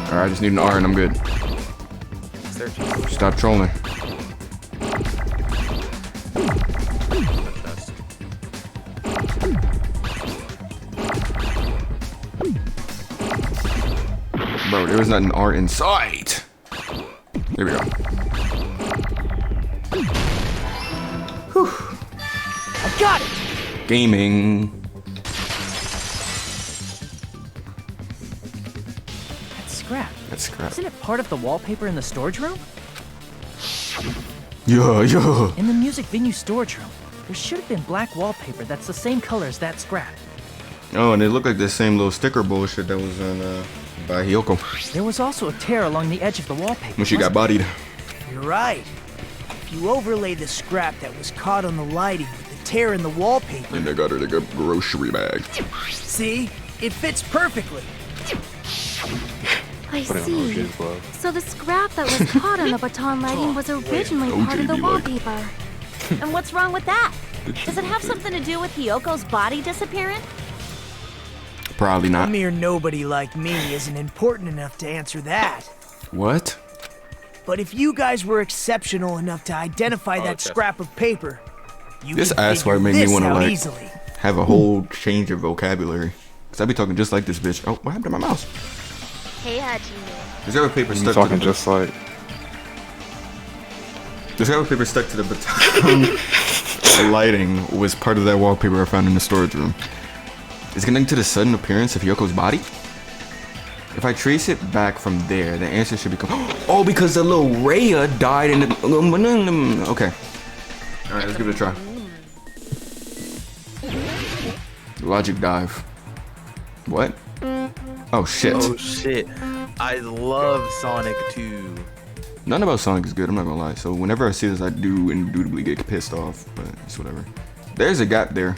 Speaker 1: Alright, I just need an R and I'm good. Stop trolling. Bro, there was not an R in sight. There we go. Whew.
Speaker 5: I got it!
Speaker 1: Gaming.
Speaker 12: That's scrap.
Speaker 1: That's scrap.
Speaker 12: Isn't it part of the wallpaper in the storage room?
Speaker 1: Yeah.
Speaker 12: In the music venue storage room, there should have been black wallpaper that's the same color as that scrap.
Speaker 1: Oh, and it looked like the same little sticker bullshit that was on by Hiyoko
Speaker 12: There was also a tear along the edge of the wallpaper.
Speaker 1: when she got bodied.
Speaker 5: You're right. If you overlay the scrap that was caught on the lighting with the tear in the wallpaper...
Speaker 1: And they got her like a grocery bag.
Speaker 5: See? It fits perfectly.
Speaker 10: I see. So the scrap that was caught on the baton lighting was originally part of the wallpaper.
Speaker 14: And what's wrong with that? Does it have something to do with Hiyoko's body disappearing?
Speaker 1: Probably
Speaker 5: A
Speaker 1: not.
Speaker 5: mere nobody like me isn't important enough to answer that.
Speaker 1: What?
Speaker 5: But if you guys were exceptional enough to identify that scrap of paper, you
Speaker 1: This
Speaker 5: could
Speaker 1: ass
Speaker 5: figure
Speaker 1: made me
Speaker 5: this
Speaker 1: want to
Speaker 5: out
Speaker 1: like
Speaker 5: easily.
Speaker 1: have a whole change of vocabulary. Cause I be talking just like this bitch. Oh, what happened to my mouse?
Speaker 4: Hey, Hajime.
Speaker 1: This other paper
Speaker 6: I'm
Speaker 1: stuck
Speaker 6: talking
Speaker 1: to the
Speaker 6: just like.
Speaker 1: This other paper stuck to the baton. The lighting was part of that wallpaper I found in the storage room. Is it connected to the sudden appearance of Yoko's body? If I trace it back from there, the answer should become oh, because the little Rhea died in the okay. Alright, let's give it a try. Logic dive. What? Oh shit.
Speaker 3: Oh shit. I love Sonic 2.
Speaker 1: Nothing about Sonic is good, I'm not gonna lie. So whenever I see this, I do indubitably get pissed off, but it's whatever. There's a gap there.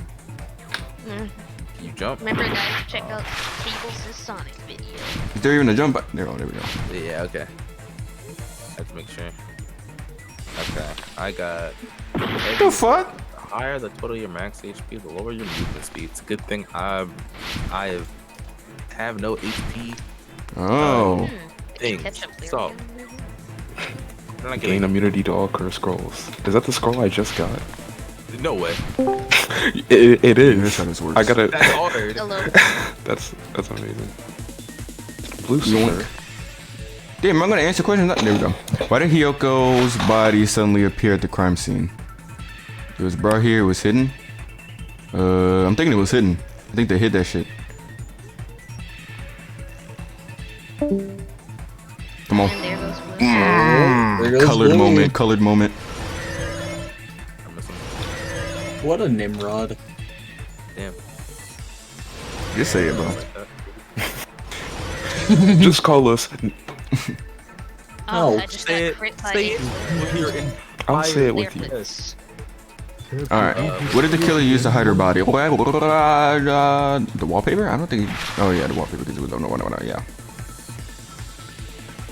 Speaker 3: You jump?
Speaker 4: Remember, guys, check out Tablez' Sonic video.
Speaker 1: Is there even a jump button? There, oh, there we go.
Speaker 3: Yeah, okay. Have to make sure. Okay, I got.
Speaker 1: What the fuck?
Speaker 3: The higher the total your max HP, the lower your movement speed. It's a good thing I have no HP.
Speaker 1: Oh.
Speaker 3: Thing. So.
Speaker 6: Gain immunity to all curse scrolls. Is that the scroll I just got?
Speaker 3: No way.
Speaker 6: It is.
Speaker 1: That's how this works.
Speaker 6: I got it.
Speaker 3: That's hard.
Speaker 6: That's amazing. Lucifer.
Speaker 1: Damn, I'm gonna answer questions. There we go. Why did Hyoko's body suddenly appear at the crime scene? It was brought here. It was hidden. I'm thinking it was hidden. I think they hid that shit. Come on. Colored moment. Colored moment.
Speaker 13: What a Nimrod.
Speaker 3: Damn.
Speaker 1: Just say it, bro.
Speaker 6: Just call us.
Speaker 3: Oh,
Speaker 4: say it.
Speaker 6: I'll say it with you.
Speaker 1: Alright. What did the killer use to hide her body? The wallpaper? I don't think. Oh, yeah, the wallpaper because it was. No, yeah.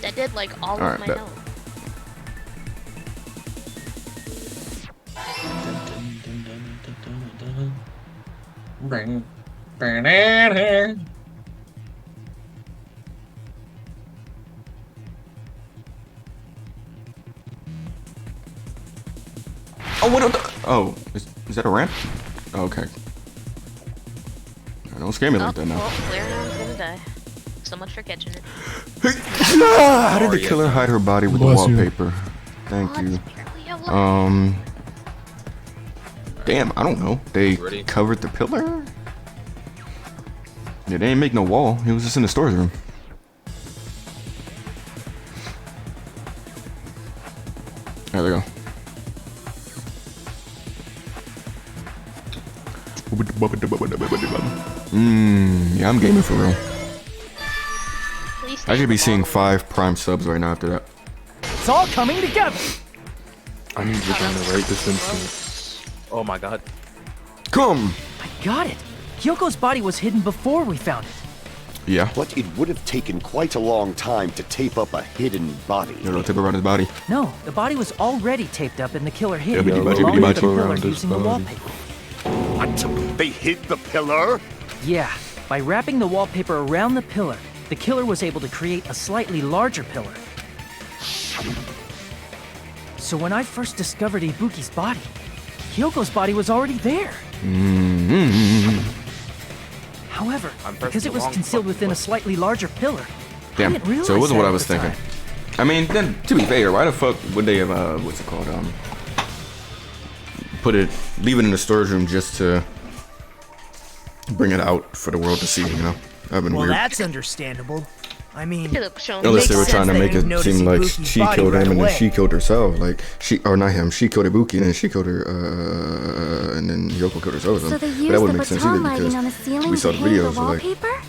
Speaker 4: That did like all of
Speaker 1: Alright,
Speaker 4: my
Speaker 1: bet.
Speaker 4: health.
Speaker 1: Oh, what the? Oh, is that a ramp? Oh, okay. Don't scare me like that now.
Speaker 4: Well, Claire's gonna die. So much for catching it.
Speaker 1: How did the killer hide her body with the wallpaper? Thank you. Damn, I don't know. They covered the pillar? Yeah, they didn't make no wall. He was just in the storage room. There we go. Yeah, I'm gaming for real. I should be seeing 5 Prime subs right now after that.
Speaker 5: It's all coming together.
Speaker 6: I need Vagina right this instant.
Speaker 3: Oh my god.
Speaker 1: Come!
Speaker 5: I got it. Hyoko's body was hidden before we found it.
Speaker 1: Yeah.
Speaker 15: But it would have taken quite a long time to tape up a hidden body.
Speaker 1: No, tape around his body.
Speaker 5: No, the body was already taped up and the killer hid
Speaker 1: Yeah,
Speaker 5: it
Speaker 1: but
Speaker 5: along with the pillar
Speaker 6: around his
Speaker 5: using the
Speaker 6: body.
Speaker 5: wallpaper.
Speaker 15: What? They hid the pillar?
Speaker 5: Yeah, by wrapping the wallpaper around the pillar, the killer was able to create a slightly larger pillar. So when I first discovered Ibuki's body, Hyoko's body was already there. However, because it was concealed within a slightly larger pillar, I
Speaker 1: Damn.
Speaker 5: didn't realize
Speaker 1: So it wasn't
Speaker 5: that
Speaker 1: what I
Speaker 5: at
Speaker 1: was
Speaker 5: the
Speaker 1: thinking.
Speaker 5: time.
Speaker 1: I mean, then to be fair, why the fuck would they have what's it called? Leave it in the storage room just to bring it out for the world to see, you know? That'd been
Speaker 5: Well,
Speaker 1: weird.
Speaker 5: that's understandable. I mean,
Speaker 1: Unless they were trying to make it seem like she killed him and then she killed herself. Like, not him, she killed Ibuki and then she killed her, and then Yoko killed herself.
Speaker 10: So they
Speaker 1: But that
Speaker 10: used the
Speaker 1: wouldn't make sense
Speaker 10: baton
Speaker 1: either
Speaker 10: lighting on the
Speaker 1: because
Speaker 10: ceiling
Speaker 1: we saw
Speaker 10: to
Speaker 1: the
Speaker 10: hang the
Speaker 1: videos. Like,
Speaker 10: wallpaper?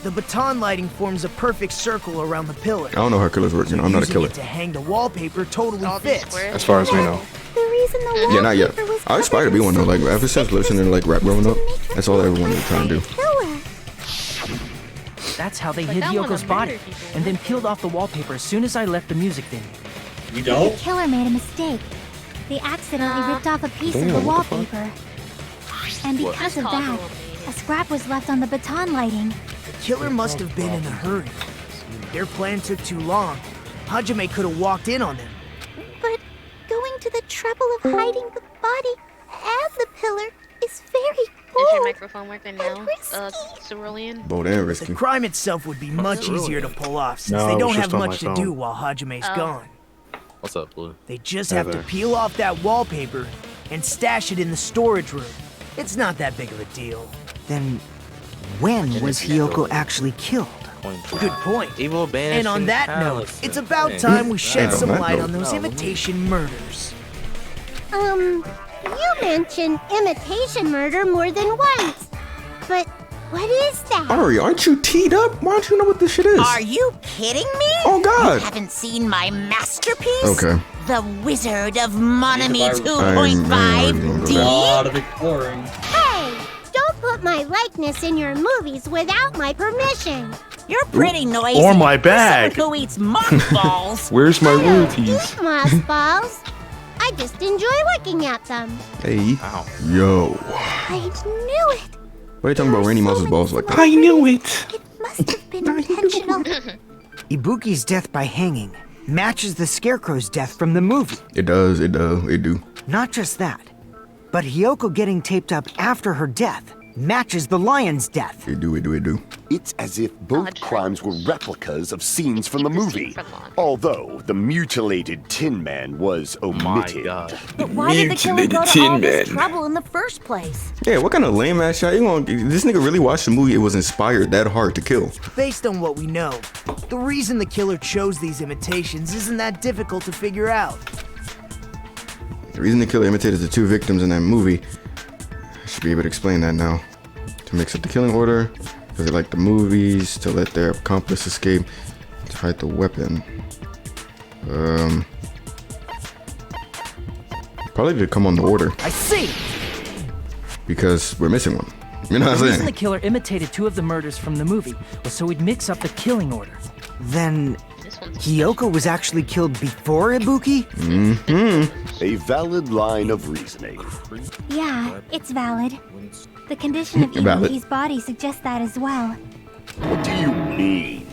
Speaker 5: the baton lighting forms a perfect circle around the pillar.
Speaker 1: I don't know how killers work, you know, I'm not a
Speaker 5: Using
Speaker 1: killer.
Speaker 5: it to hang the wallpaper totally fits.
Speaker 6: As far as we know.
Speaker 11: The reason the wallpaper
Speaker 1: Yeah, not yet.
Speaker 11: was
Speaker 1: I aspire to be one though. Like, ever since listening to like rap growing up, that's all I ever wanted to try and do.
Speaker 11: pillar.
Speaker 5: That's how they
Speaker 4: Like
Speaker 5: hid
Speaker 4: that one
Speaker 5: Hyoko's
Speaker 4: on
Speaker 5: body,
Speaker 4: Murder People.
Speaker 5: and then peeled off the wallpaper as soon as I left the music venue.
Speaker 13: You
Speaker 11: The
Speaker 13: don't?
Speaker 11: killer made a mistake. They accidentally ripped off a piece of
Speaker 6: Damn,
Speaker 11: the
Speaker 6: what the fuck?
Speaker 11: wallpaper. And because of that, a scrap was left on the baton lighting.
Speaker 5: The killer must have been in a hurry. Their plan took too long. Hajime could have walked in on them.
Speaker 11: But going to the trouble of hiding the body and the pillar is very
Speaker 4: Is your
Speaker 11: bold.
Speaker 4: microphone working now, Cerulean?
Speaker 1: Bold and
Speaker 5: The
Speaker 1: risky.
Speaker 5: crime itself would be much easier to pull off since
Speaker 6: No,
Speaker 5: they
Speaker 6: it
Speaker 5: don't
Speaker 6: was
Speaker 5: have
Speaker 6: just on
Speaker 5: much
Speaker 6: my
Speaker 5: to
Speaker 6: phone.
Speaker 5: do while Hajime's gone.
Speaker 3: What's up, Blue?
Speaker 5: They just have to peel off that wallpaper and stash it in the storage room. It's not that big of a deal.
Speaker 8: Then, when was Hiyoko actually killed?
Speaker 5: Good point.
Speaker 3: Evil
Speaker 5: And on that note, it's about time we shed some light on those imitation murders.
Speaker 11: You mentioned imitation murder more than once. But what is that?
Speaker 1: Ari, aren't you teed up? Why don't you know what this shit is?
Speaker 7: Are you kidding me?
Speaker 1: Oh, God.
Speaker 7: You haven't seen my masterpiece?
Speaker 1: Okay.
Speaker 7: The Wizard of Monami
Speaker 1: I'm
Speaker 7: 2.5D?
Speaker 13: God, it's boring.
Speaker 11: Hey, don't put my likeness in your movies without my permission.
Speaker 7: You're pretty noisy.
Speaker 6: Or my
Speaker 7: for
Speaker 6: bag.
Speaker 7: someone who eats mothballs.
Speaker 6: Where's my
Speaker 11: I don't
Speaker 6: royalties?
Speaker 11: eat mothballs. I just enjoy looking at them.
Speaker 1: Hey. Yo.
Speaker 11: I knew it.
Speaker 1: Why are you talking about Randy Mouse's balls like that?
Speaker 6: I knew it.
Speaker 11: It must have been intentional.
Speaker 8: Ibuki's death by hanging matches the Scarecrow's death from the movie.
Speaker 1: It do.
Speaker 8: Not just that, but Hiyoko getting taped up after her death matches the lion's death.
Speaker 1: It do.
Speaker 15: It's as if both crimes were replicas of scenes from the movie, although the mutilated Tin Man was omitted.
Speaker 14: But why did the killer go to all this trouble in the first place?
Speaker 1: Yeah, what kind of lame ass shot? This nigga really watched the movie. It was inspired that hard to kill.
Speaker 5: Based on what we know, the reason the killer chose these imitations isn't that difficult to figure out.
Speaker 1: The reason the killer imitated the 2 victims in that movie, I should be able to explain that now. To mix up the killing order, because they like the movies, to let their accomplice escape, to hide the weapon. Probably to come on the order.
Speaker 5: I see!
Speaker 1: Because we're missing one. You know what I'm
Speaker 12: The reason
Speaker 1: saying?
Speaker 12: the killer imitated 2 of the murders from the movie was so he'd mix up the killing order.
Speaker 8: Then Hiyoko was actually killed before Ibuki?
Speaker 15: Mm-hmm. A valid line of reasoning.
Speaker 11: Yeah, it's valid. The condition of
Speaker 1: Valid.
Speaker 11: Ibuki's body suggests that as well.
Speaker 15: What do you mean?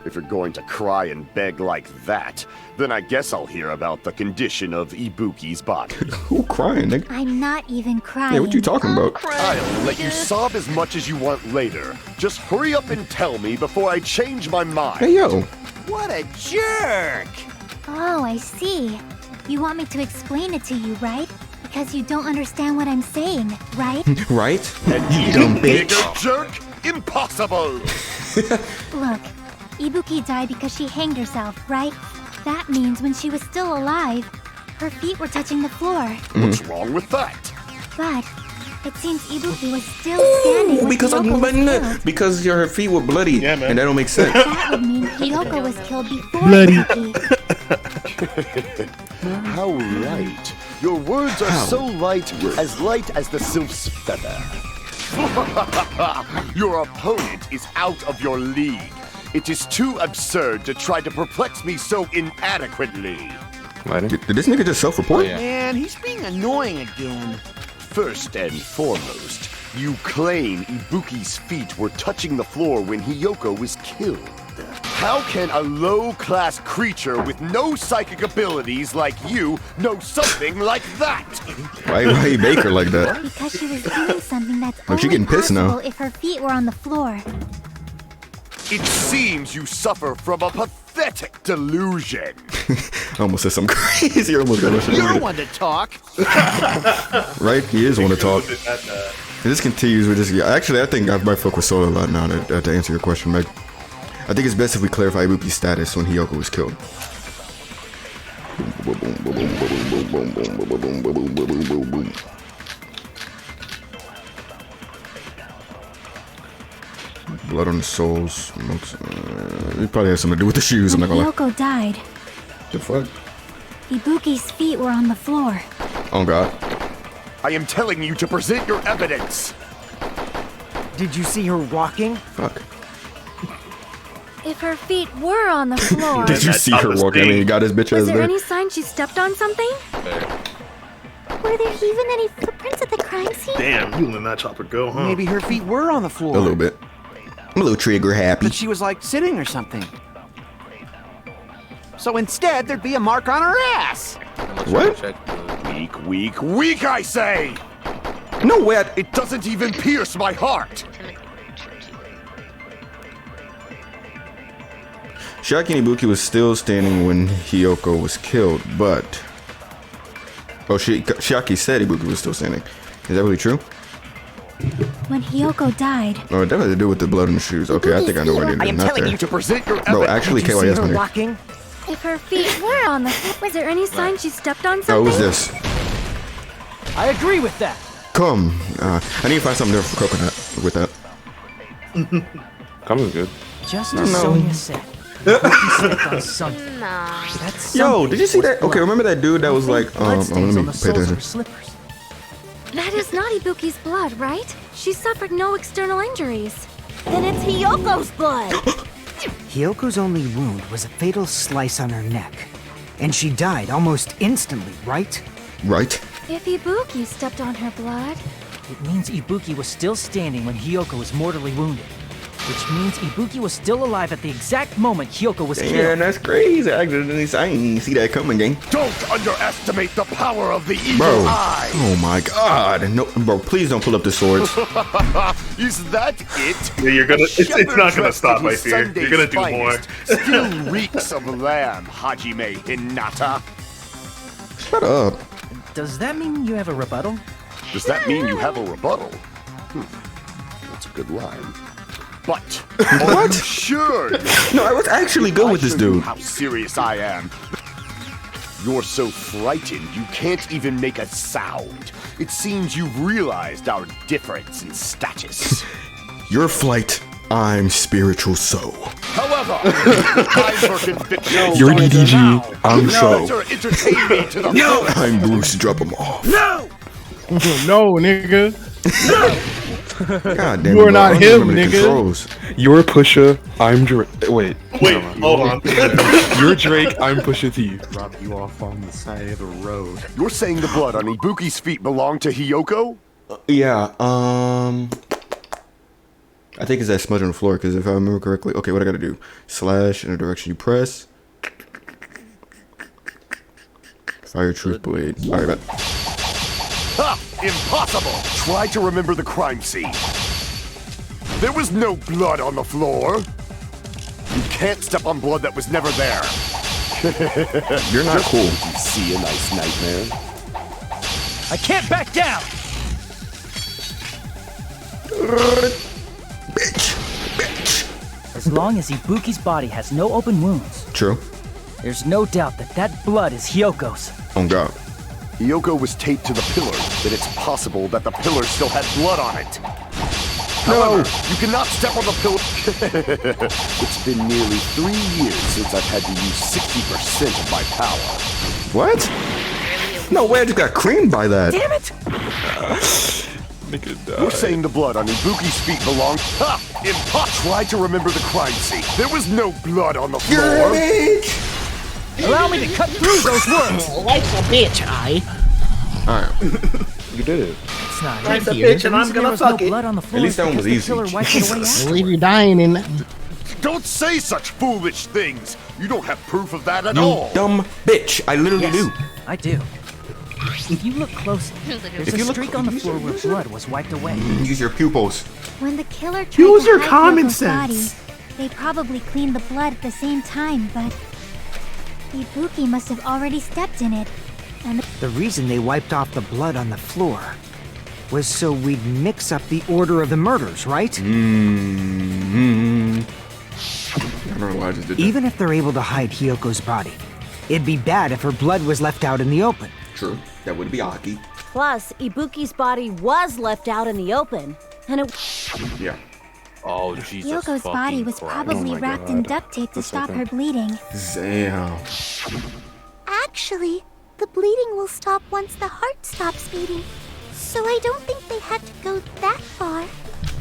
Speaker 15: If you're going to cry and beg like that, then I guess I'll hear about the condition of Ibuki's body.
Speaker 1: Who crying, nigga?
Speaker 11: I'm not even crying.
Speaker 1: Yeah, what you talking about?
Speaker 15: I'll let you sob as much as you want later. Just hurry up and tell me before I change my mind.
Speaker 1: Hey, yo.
Speaker 9: What a jerk!
Speaker 11: Oh, I see. You want me to explain it to you, right? Because you don't understand what I'm saying, right?
Speaker 1: Right?
Speaker 15: And
Speaker 1: you dumb bitch.
Speaker 15: bigger jerk? Impossible!
Speaker 11: Look, Ibuki died because she hanged herself, right? That means when she was still alive, her feet were touching the floor.
Speaker 15: What's wrong with that?
Speaker 11: But it seems Ibuki was still standing when
Speaker 1: Because
Speaker 11: Hiyoko was killed.
Speaker 1: because her feet were bloody, and that don't make sense.
Speaker 11: That would mean Hiyoko was killed before Ibuki.
Speaker 15: How light. Your words are so light as the sylph's feather. Your opponent is out of your league. It is too absurd to try to perplex me so inadequately.
Speaker 1: Did this nigga just self-report?
Speaker 9: Man, he's being annoying again.
Speaker 15: First and foremost, you claim Ibuki's feet were touching the floor when Hiyoko was killed. How can a low-class creature with no psychic abilities like you know something like that?
Speaker 1: Why you bake her like that?
Speaker 11: Because she was doing something that's
Speaker 1: Look, she
Speaker 11: only
Speaker 1: getting pissed now.
Speaker 11: possible if her feet were on the floor.
Speaker 15: It seems you suffer from a pathetic delusion.
Speaker 1: I almost said something crazy. I almost got that shit.
Speaker 9: You're one to talk.
Speaker 1: Right? He is one to talk. If this continues with this. Actually, I think I might fuck with Solo a lot now to answer your question, Meg. I think it's best if we clarify Ibuki's status when Hiyoko was killed. Blood on the soles. It probably has something to do with the shoes. I'm not
Speaker 11: When
Speaker 1: gonna lie.
Speaker 11: Hiyoko died,
Speaker 1: The fuck?
Speaker 11: Ibuki's feet were on the floor.
Speaker 1: Oh god.
Speaker 15: I am telling you to present your evidence.
Speaker 8: Did you see her walking?
Speaker 1: Fuck.
Speaker 10: If her feet were on the floor,
Speaker 1: Did you see her walking? I mean, he got his bitch
Speaker 10: was
Speaker 1: ass
Speaker 10: there
Speaker 1: there.
Speaker 10: any sign she stepped on something?
Speaker 11: Were there even any footprints at the crime scene?
Speaker 16: Damn, you let that chopper go, huh?
Speaker 9: Maybe her feet were on the floor.
Speaker 1: A little bit. I'm a little trigger happy.
Speaker 9: But she was like sitting or something. So instead, there'd be a mark on her ass.
Speaker 1: What?
Speaker 15: Weak, I say!
Speaker 1: No way.
Speaker 15: It doesn't even pierce my heart.
Speaker 1: Shiaki and Ibuki was still standing when Hiyoko was killed, but... Oh, Shiaki said Ibuki was still standing. Is that really true?
Speaker 11: When Hiyoko died,
Speaker 1: Oh, it definitely had to do with the blood on the shoes. Okay, I think I know where it
Speaker 15: I
Speaker 1: is.
Speaker 15: am
Speaker 1: Not
Speaker 15: telling
Speaker 1: there.
Speaker 15: you to present your
Speaker 1: Bro,
Speaker 15: evidence.
Speaker 1: actually,
Speaker 8: Did you see
Speaker 1: KYS
Speaker 8: her
Speaker 1: money.
Speaker 8: walking?
Speaker 10: If her feet were on the floor, was there any sign she stepped on
Speaker 1: Oh,
Speaker 10: something?
Speaker 1: who's this?
Speaker 12: I agree with that.
Speaker 1: Come. I need to find something different for coconut with that.
Speaker 6: Come is good.
Speaker 12: Just
Speaker 1: No,
Speaker 12: as
Speaker 1: no.
Speaker 12: Sonya said. Ibuki stepped on something.
Speaker 4: Nah.
Speaker 12: That's
Speaker 1: Yo,
Speaker 12: something
Speaker 1: did you see
Speaker 12: was
Speaker 1: that? Okay,
Speaker 12: blood.
Speaker 1: remember that dude that was like, let
Speaker 12: Bloodstains
Speaker 1: me
Speaker 12: on the
Speaker 1: pay
Speaker 12: soles of her
Speaker 1: attention.
Speaker 12: slippers.
Speaker 10: That is not Ibuki's blood, right? She suffered no external injuries.
Speaker 14: Then it's Hiyoko's blood.
Speaker 8: Hiyoko's only wound was a fatal slice on her neck. And she died almost instantly, right?
Speaker 1: Right?
Speaker 10: If Ibuki stepped on her blood,
Speaker 12: It means Ibuki was still standing when Hiyoko was mortally wounded. Which means Ibuki was still alive at the exact moment Hyoko was
Speaker 1: Damn,
Speaker 12: killed.
Speaker 1: that's crazy. I ain't see that coming, gang.
Speaker 15: Don't underestimate the power of the evil
Speaker 1: Bro,
Speaker 15: eye.
Speaker 1: oh my god. No, bro, please don't pull up the swords.
Speaker 15: Is that it?
Speaker 16: Yeah, you're gonna. It's not gonna
Speaker 15: Dressed
Speaker 16: stop
Speaker 15: in
Speaker 16: right
Speaker 15: his
Speaker 16: here. You're gonna do
Speaker 15: Sunday's
Speaker 16: more.
Speaker 15: finest Still reeks of lamb, Hajime Hinata.
Speaker 1: Shut up.
Speaker 12: Does that mean you have a rebuttal?
Speaker 15: Does that mean you have a rebuttal? That's a good line. But are you sure?
Speaker 1: No, I was actually good with this
Speaker 15: I show you
Speaker 1: dude.
Speaker 15: How serious I am. You're so frightened you can't even make a sound. It seems you've realized our difference in status.
Speaker 1: Your flight, I'm spiritual soul.
Speaker 15: However, I'm for conviction.
Speaker 6: You're DDG, I'm so.
Speaker 15: Entertain me to the
Speaker 1: I'm Bruce, drop him off.
Speaker 15: No!
Speaker 17: No, nigga.
Speaker 1: God damn
Speaker 17: You
Speaker 1: it,
Speaker 17: are
Speaker 1: bro.
Speaker 17: not
Speaker 1: I don't
Speaker 17: him,
Speaker 1: remember the
Speaker 17: nigga.
Speaker 1: Controls.
Speaker 6: You're Pusha, I'm Drake. Wait,
Speaker 16: Hold on.
Speaker 6: You're Drake, I'm Pusha T.
Speaker 2: Drop you off on the side of the road.
Speaker 15: You're saying the blood on Ibuki's feet belonged to Hyoko?
Speaker 1: Yeah, I think it's that smudge on the floor, because if I remember correctly, okay, what I gotta do? Slash in the direction you press. Fire truth blade. Alright, bet.
Speaker 15: Ha! Impossible! Try to remember the crime scene. There was no blood on the floor. You can't step on blood that was never there.
Speaker 1: You're not
Speaker 15: Just
Speaker 1: cool.
Speaker 15: did you see a nice nightmare?
Speaker 12: I can't back down! As long as Ibuki's body has no open wounds,
Speaker 1: True.
Speaker 12: there's no doubt that that blood is Hyoko's.
Speaker 1: On God.
Speaker 15: Hyoko was taped to the pillar, then it's possible that the pillar still had blood on it. However, you cannot step on the pillar. It's been nearly 3 years since I've had to use 60% of my power.
Speaker 1: What? No way, I just got creamed by that.
Speaker 12: Damn it!
Speaker 15: You're saying the blood on Ibuki's feet belonged. Ha! Impossible! Try to remember the crime scene. There was no blood on the floor.
Speaker 12: Allow me to cut through those words!
Speaker 9: Life's a bitch,
Speaker 1: Alright.
Speaker 6: You did it.
Speaker 12: It's not
Speaker 9: Life's a
Speaker 12: here.
Speaker 9: bitch
Speaker 12: The
Speaker 9: and I'm
Speaker 12: reason there
Speaker 9: gonna
Speaker 12: was
Speaker 9: fuck
Speaker 12: no
Speaker 9: it.
Speaker 12: blood on the floor
Speaker 1: At least that
Speaker 12: is
Speaker 1: one was
Speaker 12: because
Speaker 1: easy.
Speaker 12: the killer wiped it away
Speaker 9: I
Speaker 12: after.
Speaker 9: believe you're dying in that.
Speaker 15: Don't say such foolish things. You don't have proof of that at
Speaker 1: You
Speaker 15: all.
Speaker 1: dumb bitch. I literally do.
Speaker 12: I do. If you look closely, there's a streak on the floor where blood was wiped away.
Speaker 1: Use your pupils.
Speaker 11: When the killer tried
Speaker 2: Use
Speaker 11: to
Speaker 2: your
Speaker 11: hide
Speaker 2: common
Speaker 11: Yoko's body,
Speaker 2: sense.
Speaker 11: they probably cleaned the blood at the same time, but Ibuki must have already stepped in it. And
Speaker 8: The reason they wiped off the blood on the floor was so we'd mix up the order of the murders, right?
Speaker 1: Mm-hmm. I don't know why I just did that.
Speaker 8: Even if they're able to hide Hyoko's body, it'd be bad if her blood was left out in the open.
Speaker 1: True. That would be Aki.
Speaker 14: Plus, Ibuki's body was left out in the open, and it
Speaker 1: Yeah.
Speaker 3: Oh, Jesus.
Speaker 11: Yoko's body was
Speaker 3: Christ.
Speaker 11: probably
Speaker 6: Oh my
Speaker 11: wrapped in
Speaker 6: God.
Speaker 11: duct tape to
Speaker 6: That's
Speaker 11: stop
Speaker 6: okay.
Speaker 11: her bleeding.
Speaker 1: Damn.
Speaker 11: Actually, the bleeding will stop once the heart stops beating. So I don't think they had to go that far.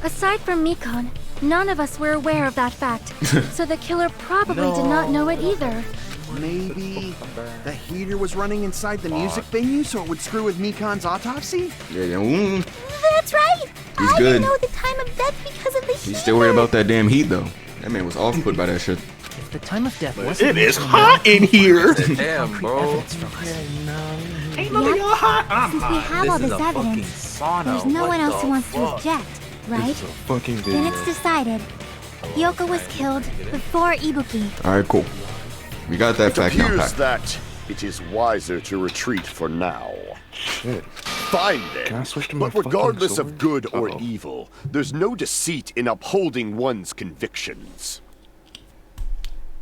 Speaker 10: Aside from Mikon, none of us were aware of that fact. So the killer probably did not know it either.
Speaker 9: Maybe the heater was running inside the music venue so it would screw with Mikon's autopsy?
Speaker 1: Yeah.
Speaker 11: That's right!
Speaker 1: He's
Speaker 11: I
Speaker 1: good.
Speaker 11: didn't know the time of death because of the heat.
Speaker 1: He's still worried about that damn heat, though. That man was off put by that shit.
Speaker 12: If the time of death was
Speaker 2: It is hot in here.
Speaker 3: Damn, bro.
Speaker 2: Ain't none of y'all hot. I'm
Speaker 11: Since we
Speaker 2: hot.
Speaker 11: have all this evidence, there's no one else who wants to object, right?
Speaker 6: It's a fucking video.
Speaker 11: Then it's decided. Hyoko was killed before Ibuki.
Speaker 1: Alright, cool. We got that
Speaker 15: It
Speaker 1: fact now,
Speaker 15: appears
Speaker 1: Pac.
Speaker 15: that it is wiser to retreat for now.
Speaker 6: Shit.
Speaker 15: Fine then.
Speaker 6: Can I switch to my
Speaker 15: But regardless
Speaker 6: fucking
Speaker 15: of good or
Speaker 6: sword?
Speaker 15: evil, there's no deceit in upholding one's convictions.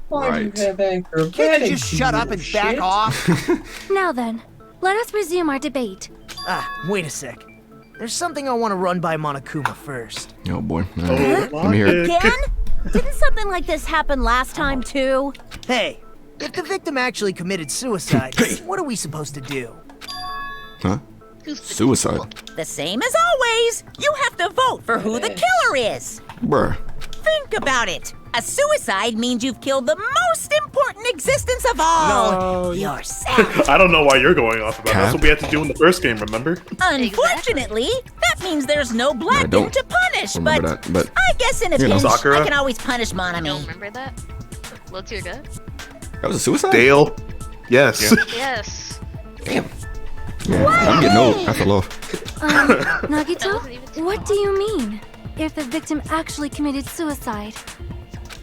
Speaker 13: Why do
Speaker 1: Right.
Speaker 13: you have acrobatics?
Speaker 9: Can't you just shut up and back
Speaker 13: shit?
Speaker 9: off?
Speaker 10: Now then, let us resume our debate.
Speaker 5: Wait a sec. There's something I want to run by Monokuma first.
Speaker 1: Oh boy. Let me hear it.
Speaker 14: again? Didn't something like this happen last time too?
Speaker 5: Hey, if the victim actually committed suicide, what are we supposed to do?
Speaker 1: Huh? Suicide.
Speaker 7: The same as always. You have to vote for who the killer is.
Speaker 1: Bruh.
Speaker 7: Think about it. A suicide means you've killed the most important existence of all. Yourself.
Speaker 16: I don't know why you're going off about it. That's
Speaker 1: Cap?
Speaker 16: what we had to do in the first game, remember?
Speaker 7: Unfortunately, that means there's no
Speaker 1: I
Speaker 7: blackened
Speaker 1: don't.
Speaker 7: to punish, but,
Speaker 1: remember that, but
Speaker 7: I guess in a
Speaker 1: you know.
Speaker 7: pinch,
Speaker 16: Sakura?
Speaker 7: I can always punish Monami.
Speaker 4: Don't remember that? What's your gut?
Speaker 1: that was a suicide.
Speaker 16: Dale. Yes.
Speaker 4: Yes.
Speaker 1: Damn. Yeah, I'm getting old. I fell off.
Speaker 10: Nagito, what do you mean? If the victim actually committed suicide?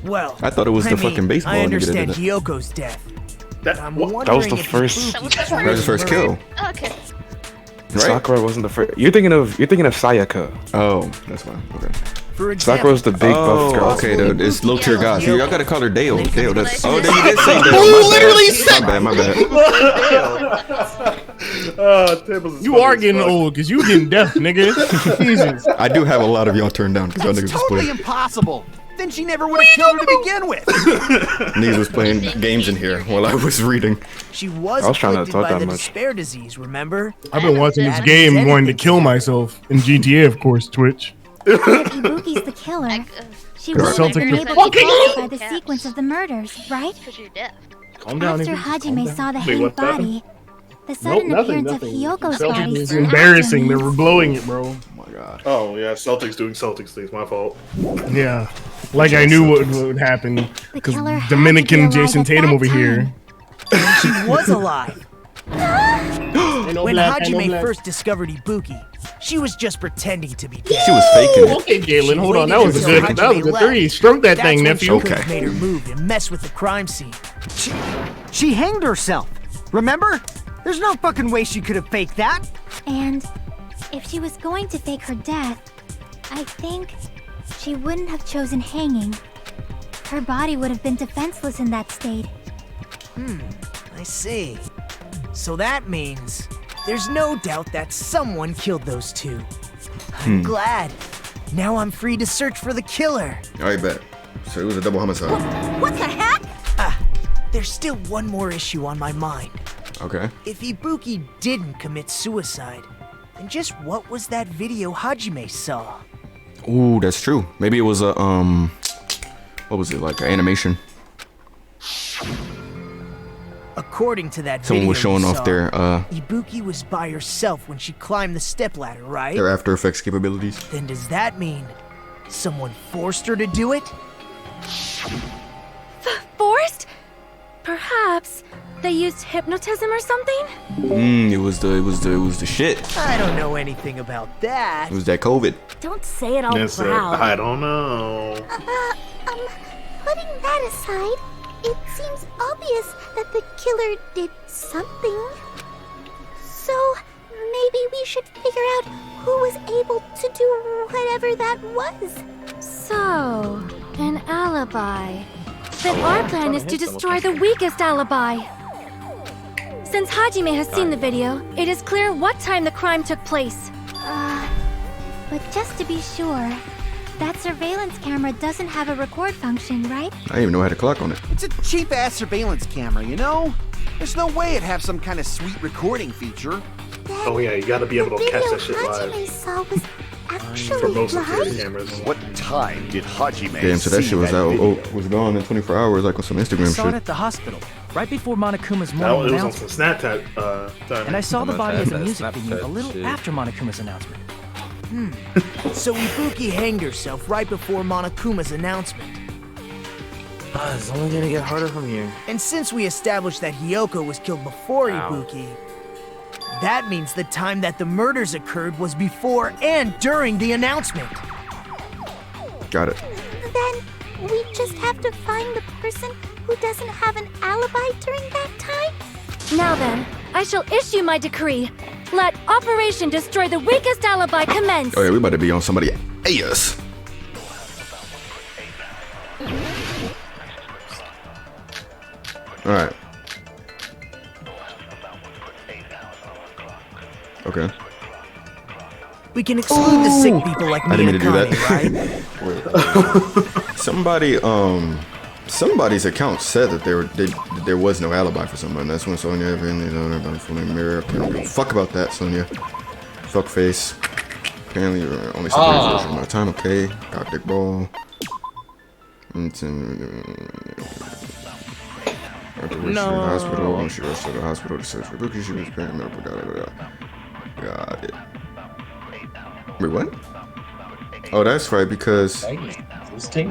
Speaker 5: Well,
Speaker 1: I thought it was the
Speaker 5: mean,
Speaker 1: fucking baseball.
Speaker 5: I
Speaker 1: nigga that
Speaker 5: understand
Speaker 1: did it.
Speaker 5: Hyoko's death. I'm
Speaker 6: That was
Speaker 5: wondering
Speaker 6: the
Speaker 5: if
Speaker 6: first.
Speaker 5: Ibuki
Speaker 1: That was the first kill.
Speaker 4: Okay.
Speaker 1: Right?
Speaker 6: Sakura wasn't the first. You're thinking of Sayaka.
Speaker 1: Oh, that's fine. Okay.
Speaker 5: For example,
Speaker 6: Sakura's the big buff girl.
Speaker 1: Okay, dude, it's low tier guy. See, y'all gotta call her Dale. Dale, that's. Oh, then you did say Dale.
Speaker 17: Who
Speaker 1: My
Speaker 17: literally
Speaker 1: bad.
Speaker 17: said-
Speaker 1: My bad.
Speaker 16: Tablez is
Speaker 17: You
Speaker 16: funny
Speaker 17: are
Speaker 16: as
Speaker 17: getting
Speaker 16: fuck.
Speaker 17: old because you getting deaf, nigga. Jesus.
Speaker 1: I do have a lot of y'all turned down because y'all
Speaker 9: That's
Speaker 1: niggas was
Speaker 9: totally
Speaker 1: playing.
Speaker 9: impossible. Then she never would have killed her to begin with.
Speaker 1: Niggas was playing games in here while I was reading.
Speaker 5: she was
Speaker 6: I was trying to
Speaker 5: afflicted
Speaker 6: talk
Speaker 5: by
Speaker 6: that
Speaker 5: the
Speaker 6: much.
Speaker 5: despair disease, remember?
Speaker 17: I've been watching this
Speaker 5: That
Speaker 17: game
Speaker 5: means
Speaker 17: wanting to
Speaker 5: anything
Speaker 17: kill
Speaker 5: can
Speaker 17: myself in GTA, of course, Twitch.
Speaker 11: If Ibuki's the killer, she
Speaker 17: Good.
Speaker 11: wouldn't have been
Speaker 17: Celtic
Speaker 11: able
Speaker 17: just-
Speaker 11: to classify the sequence of the murders, right?
Speaker 4: Because you're deaf.
Speaker 17: Calm down,
Speaker 11: After
Speaker 17: nigga. Calm
Speaker 11: Hajime
Speaker 17: down.
Speaker 11: saw the
Speaker 16: Wait,
Speaker 11: hanged
Speaker 16: what happened?
Speaker 11: body, the sudden
Speaker 17: nothing,
Speaker 11: appearance of Hyoko's
Speaker 17: Celtics
Speaker 11: body
Speaker 17: is
Speaker 11: spurred
Speaker 17: embarrassing. They
Speaker 11: after
Speaker 17: were blowing it, bro.
Speaker 1: Oh my god.
Speaker 16: Oh yeah, Celtics doing Celtics things. My fault.
Speaker 17: Yeah. Like I knew what would happen. Because
Speaker 11: killer had to
Speaker 17: Dominican
Speaker 11: be alive
Speaker 17: Jason
Speaker 11: at that
Speaker 17: Tatum over
Speaker 11: time.
Speaker 17: here.
Speaker 5: She was alive. When
Speaker 17: black, ain't no
Speaker 5: Hajime
Speaker 17: black.
Speaker 5: first discovered Ibuki, she was just pretending to be dead.
Speaker 1: She was faking it.
Speaker 17: Okay, Galen, hold on.
Speaker 5: She
Speaker 17: That was a
Speaker 5: waited
Speaker 17: good.
Speaker 5: until
Speaker 17: That was a good
Speaker 5: Hajime
Speaker 17: three.
Speaker 5: left.
Speaker 17: Stroke that
Speaker 5: That's
Speaker 17: thing,
Speaker 5: when
Speaker 17: nephew.
Speaker 5: She could
Speaker 1: Okay.
Speaker 5: have made her move and mess with the crime scene.
Speaker 8: She hanged herself. Remember? There's no fucking way she could have faked that.
Speaker 11: And if she was going to fake her death, I think she wouldn't have chosen hanging. Her body would have been defenseless in that state.
Speaker 5: I see. So that means there's no doubt that someone killed those two. I'm glad. Now I'm free to search for the killer.
Speaker 1: Alright, bet. So it was a double homicide.
Speaker 7: What the heck?
Speaker 5: There's still one more issue on my mind.
Speaker 1: Okay.
Speaker 5: If Ibuki didn't commit suicide, then just what was that video Hajime saw?
Speaker 1: Ooh, that's true. Maybe it was a what was it, like an animation?
Speaker 5: According to that
Speaker 1: Someone
Speaker 5: video
Speaker 1: was showing
Speaker 5: we
Speaker 1: off
Speaker 5: saw,
Speaker 1: their
Speaker 5: Ibuki was by herself when she climbed the stepladder, right?
Speaker 1: their After Effects capabilities.
Speaker 5: Then does that mean someone forced her to do it?
Speaker 10: Forced? Perhaps they used hypnotism or something?
Speaker 1: It was the shit.
Speaker 5: I don't know anything about that.
Speaker 1: It was that COVID.
Speaker 14: Don't say it all
Speaker 16: Yes,
Speaker 14: proud.
Speaker 16: I don't know.
Speaker 11: Putting that aside, it seems obvious that the killer did something. So maybe we should figure out who was able to do whatever that was.
Speaker 10: So, an alibi. Then our plan is to destroy the weakest alibi. Since Hajime has seen the video, it is clear what time the crime took place.
Speaker 11: But just to be sure, that surveillance camera doesn't have a record function, right?
Speaker 1: I didn't even know I had a clock on it.
Speaker 9: It's a cheap-ass surveillance camera, you know? There's no way it'd have some kind of sweet recording feature.
Speaker 16: Oh yeah, you gotta be able to catch that shit
Speaker 11: Hajime
Speaker 16: live.
Speaker 11: saw was actually
Speaker 16: For most security
Speaker 11: live?
Speaker 16: cameras.
Speaker 15: What time did Hajime
Speaker 1: Damn, so that
Speaker 15: see
Speaker 1: shit was out.
Speaker 15: video?
Speaker 1: Oh, was gone in 24 hours, like on some
Speaker 12: I
Speaker 1: Instagram
Speaker 12: saw it
Speaker 1: shit.
Speaker 12: at the hospital, right before Monokuma's
Speaker 16: That
Speaker 12: morning
Speaker 16: was on some
Speaker 12: announcement.
Speaker 16: Snapchat time.
Speaker 12: And I saw the
Speaker 3: I'm
Speaker 12: body
Speaker 3: gonna
Speaker 12: as a
Speaker 3: type that
Speaker 12: music video a
Speaker 3: Snapchat
Speaker 12: little
Speaker 3: shit.
Speaker 12: after Monokuma's announcement.
Speaker 5: So Ibuki hanged herself right before Monokuma's announcement.
Speaker 3: It's only gonna get harder from here.
Speaker 5: And since we established that Hyoko was killed before
Speaker 3: Ow.
Speaker 5: Ibuki, that means the time that the murders occurred was before and during the announcement.
Speaker 1: Got it.
Speaker 11: Then we just have to find the person who doesn't have an alibi during that time?
Speaker 10: Now then, I shall issue my decree. Let Operation Destroy the Weakest Alibi commence.
Speaker 1: Oh yeah, we about to be on somebody ass. All right. Okay.
Speaker 5: We can exclude the sick people like
Speaker 1: I didn't mean to do
Speaker 5: Miyakane,
Speaker 1: that.
Speaker 5: right?
Speaker 1: Somebody's account said that there was no alibi for someone. That's when Sonya Evan, about the full name mirror. I don't give a fuck about that, Sonya. Fuck face. Apparently, you're only separated for a short amount of time. Okay. Cock dick ball. After which she was in the hospital, when she rushed to the hospital to search for Ibuki, she was apparently medical. Got it. Wait, what? Oh, that's right, because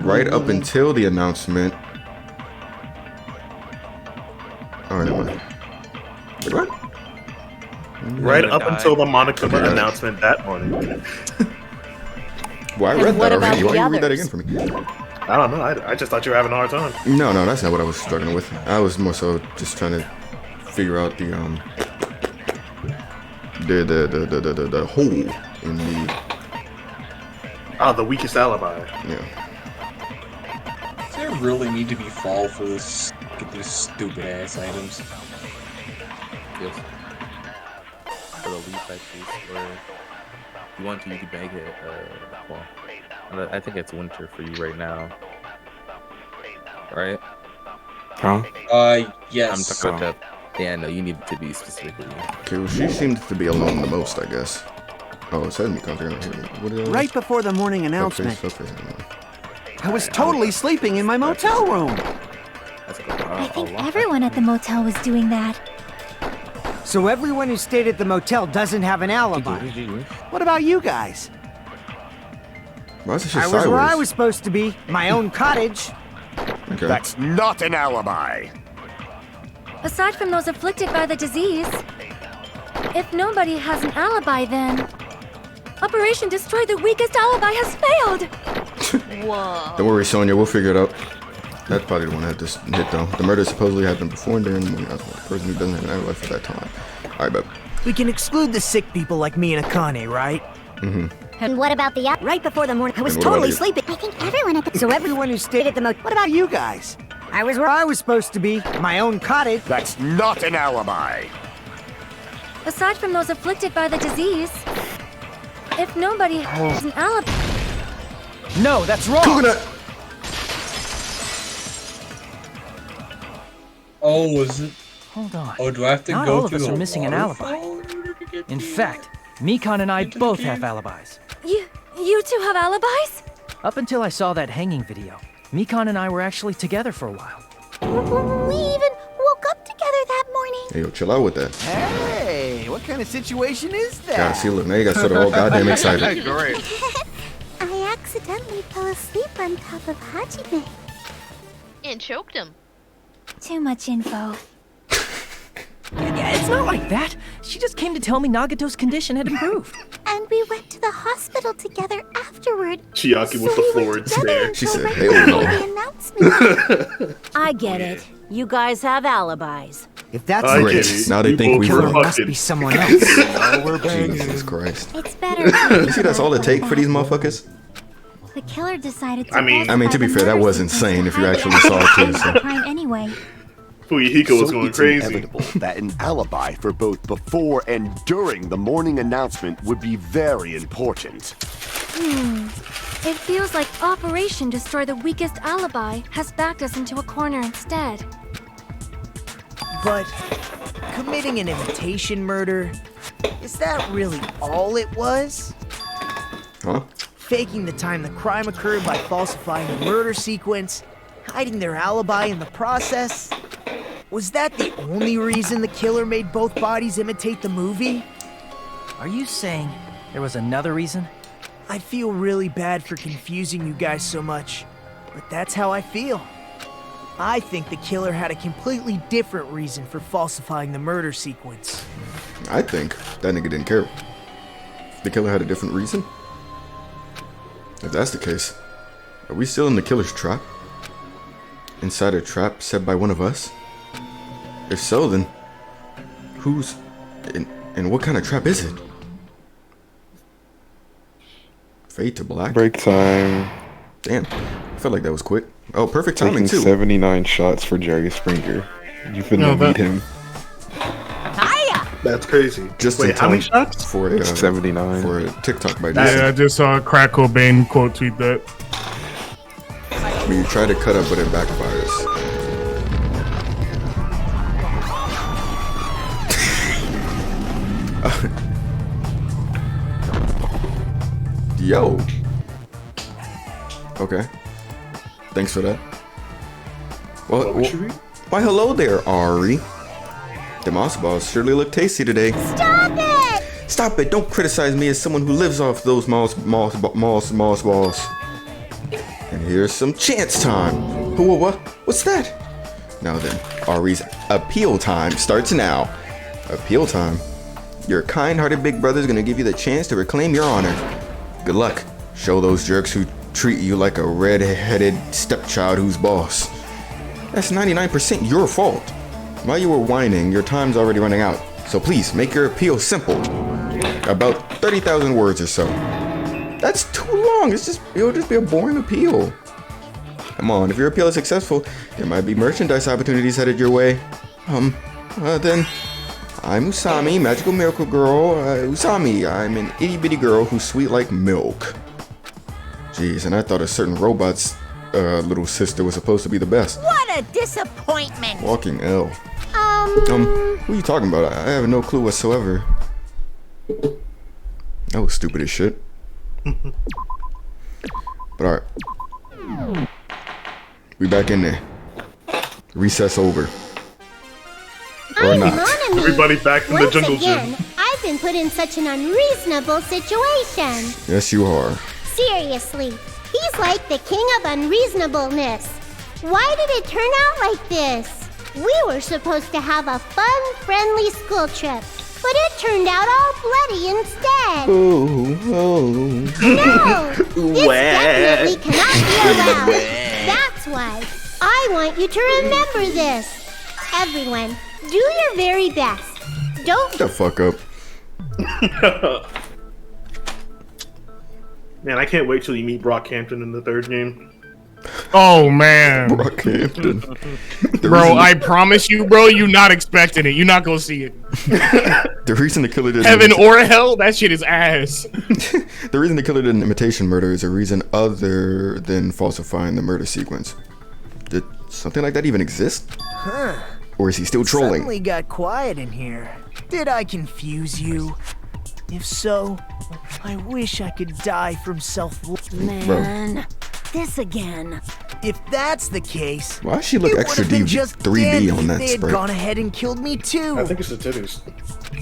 Speaker 1: right up until the announcement. All right, wait, what?
Speaker 16: Right up until the Monokuma announcement that morning.
Speaker 1: Well, I read that already. Why you read that again for me?
Speaker 16: I don't know. I just thought you were having a hard time.
Speaker 1: No, that's not what I was struggling with. I was more so just trying to figure out the hole in the.
Speaker 16: The weakest alibi.
Speaker 1: Yeah.
Speaker 13: Does there really need to be fall for this? Get these stupid ass items.
Speaker 3: Yes. For the leaf actually, or you want to, you can bag it. Well, I think it's winter for you right now, right?
Speaker 6: Huh?
Speaker 13: Yes.
Speaker 3: I'm talking about that. Yeah, no, you need it to be specifically.
Speaker 1: Okay, well, she seemed to be alone the most, I guess. Oh, it says me
Speaker 9: Right before the morning announcement, I was totally sleeping in my motel room.
Speaker 10: I think everyone at the motel was doing that.
Speaker 8: So everyone who stayed at the motel doesn't have an alibi. What about you guys?
Speaker 1: Why is this shit
Speaker 8: I was where
Speaker 1: sideways?
Speaker 8: I was supposed to be, my own cottage.
Speaker 1: Okay.
Speaker 15: That's not an alibi.
Speaker 10: Aside from those afflicted by the disease, if nobody has an alibi, then Operation Destroy the Weakest Alibi has failed.
Speaker 4: Whoa.
Speaker 1: Don't worry, Sonya. We'll figure it out. That's probably the one that just hit though. The murder supposedly happened before and during the morning. That's the person who doesn't have an alibi for that time. All right, but
Speaker 5: We can exclude the sick people like me and Akane, right?
Speaker 11: And what about the
Speaker 8: Right before the morning, I was
Speaker 1: And what about
Speaker 8: totally
Speaker 1: you?
Speaker 8: sleeping.
Speaker 11: I think everyone at the
Speaker 8: So everyone who stayed at the motel. What about you guys? I was where I was supposed to be, my own cottage.
Speaker 15: That's not an alibi.
Speaker 10: Aside from those afflicted by the disease, if nobody has an alibi.
Speaker 5: No, that's wrong.
Speaker 1: Coconut.
Speaker 13: Oh, is it?
Speaker 12: Hold on.
Speaker 13: Oh, do I have to
Speaker 12: Not
Speaker 13: go
Speaker 12: all of
Speaker 13: through
Speaker 12: us
Speaker 13: the
Speaker 12: are missing an alibi. In fact, Mikan and I both have alibis.
Speaker 10: You two have alibis?
Speaker 12: Up until I saw that hanging video, Mikan and I were actually together for a while.
Speaker 11: We even woke up together that morning.
Speaker 1: Hey, yo, chill out with that.
Speaker 9: Hey, what kind of situation is that?
Speaker 1: God, see, look, now you got sort of all goddamn excited.
Speaker 9: Great.
Speaker 11: I accidentally fell asleep on top of Hajime.
Speaker 4: And choked him.
Speaker 10: Too much info.
Speaker 12: Yeah, it's not like that. She just came to tell me Nagato's condition had improved.
Speaker 11: And we went to the hospital together afterward.
Speaker 16: Chiaki with the florid stare.
Speaker 1: She said,
Speaker 11: Right
Speaker 1: hell
Speaker 11: before
Speaker 1: no.
Speaker 11: the announcement.
Speaker 14: I get it. You guys have alibis.
Speaker 8: If that's
Speaker 16: I
Speaker 1: Great.
Speaker 16: get it.
Speaker 1: Now they
Speaker 16: You
Speaker 1: think
Speaker 16: both
Speaker 1: we
Speaker 16: were
Speaker 1: wrong.
Speaker 8: must be
Speaker 16: fucking-
Speaker 8: someone else.
Speaker 1: Jesus Christ.
Speaker 10: It's better.
Speaker 1: You see, that's all it take for these motherfuckers?
Speaker 10: The killer decided to.
Speaker 1: I mean, to be fair, that was insane if you actually saw it too. So.
Speaker 10: Crime anyway.
Speaker 16: Fuyuhiko was
Speaker 15: So
Speaker 16: going
Speaker 15: it's
Speaker 16: crazy.
Speaker 15: inevitable that an alibi for both before and during the morning announcement would be very important.
Speaker 10: It feels like Operation Destroy the Weakest Alibi has backed us into a corner instead.
Speaker 5: But committing an imitation murder, is that really all it was?
Speaker 1: Huh?
Speaker 5: Faking the time the crime occurred by falsifying the murder sequence, hiding their alibi in the process? Was that the only reason the killer made both bodies imitate the movie?
Speaker 12: Are you saying there was another reason?
Speaker 5: I feel really bad for confusing you guys so much, but that's how I feel. I think the killer had a completely different reason for falsifying the murder sequence.
Speaker 1: I think that nigga didn't care. The killer had a different reason? If that's the case, are we still in the killer's trap? Inside a trap set by one of us? If so, then who's and what kind of trap is it? Fade to black.
Speaker 6: Break time.
Speaker 1: Damn, I felt like that was quick. Oh, perfect
Speaker 6: Taking
Speaker 1: timing too.
Speaker 6: 79 shots for Jerry Springer. You finna beat him.
Speaker 16: That's crazy.
Speaker 1: Just
Speaker 16: Wait,
Speaker 1: in
Speaker 16: how many
Speaker 1: time
Speaker 16: shots?
Speaker 1: for a
Speaker 6: 79
Speaker 1: for a TikTok by
Speaker 17: Yeah, I
Speaker 1: DC.
Speaker 17: just saw Crack Cobain quote tweet that.
Speaker 1: When you try to cut up, but it backfires. Yo. Okay. Thanks for that. Well, why hello there, Ari. The mouse balls surely look tasty today.
Speaker 11: Stop it!
Speaker 1: Stop it. Don't criticize me as someone who lives off those moss balls. And here's some chance time. What's that? Now then, Ari's appeal time starts now. Appeal time? Your kind-hearted big brother's gonna give you the chance to reclaim your honor. Good luck. Show those jerks who treat you like a red-headed stepchild who's boss. That's 99% your fault. While you were whining, your time's already running out. So please, make your appeal simple. About 30,000 words or so. That's too long. It'll just be a boring appeal. Come on, if your appeal is successful, there might be merchandise opportunities headed your way. Then, I'm Usami, magical miracle girl. Usami, I'm an itty-bitty girl who's sweet like milk. Jeez, and I thought a certain robot's little sister was supposed to be the best.
Speaker 7: What a disappointment!
Speaker 1: Walking L. What are you talking about? I have no clue whatsoever. That was stupid as shit. But alright. We back in there. Recess over. Or not.
Speaker 16: Everybody back in the jungle
Speaker 11: again,
Speaker 16: gym.
Speaker 11: I've been put in such an unreasonable situation.
Speaker 1: Yes, you are.
Speaker 11: Seriously, he's like the king of unreasonableness. Why did it turn out like this? We were supposed to have a fun, friendly school trip, but it turned out all bloody instead. No! This definitely cannot be allowed. That's why I want you to remember this. Everyone, do your very best. Don't...
Speaker 1: Shut the fuck up.
Speaker 16: Man, I can't wait till you meet Brockhampton in the third game.
Speaker 17: Oh man,
Speaker 1: Brockhampton.
Speaker 17: Bro, I promise you, bro, you're not expecting it. You're not gonna see it.
Speaker 1: The reason the killer did
Speaker 17: heaven or hell, that shit is ass.
Speaker 1: The reason the killer did an imitation murder is a reason other than falsifying the murder sequence. Did something like that even exist?
Speaker 5: Huh.
Speaker 1: Or is he still trolling?
Speaker 5: Suddenly got quiet in here. Did I confuse you? If so, I wish I could die from
Speaker 14: Man, this again.
Speaker 5: If that's the case,
Speaker 1: why does she look extra deep 3D on that
Speaker 5: they had
Speaker 1: sprite?
Speaker 5: gone ahead and killed me too.
Speaker 16: I think it's the titties.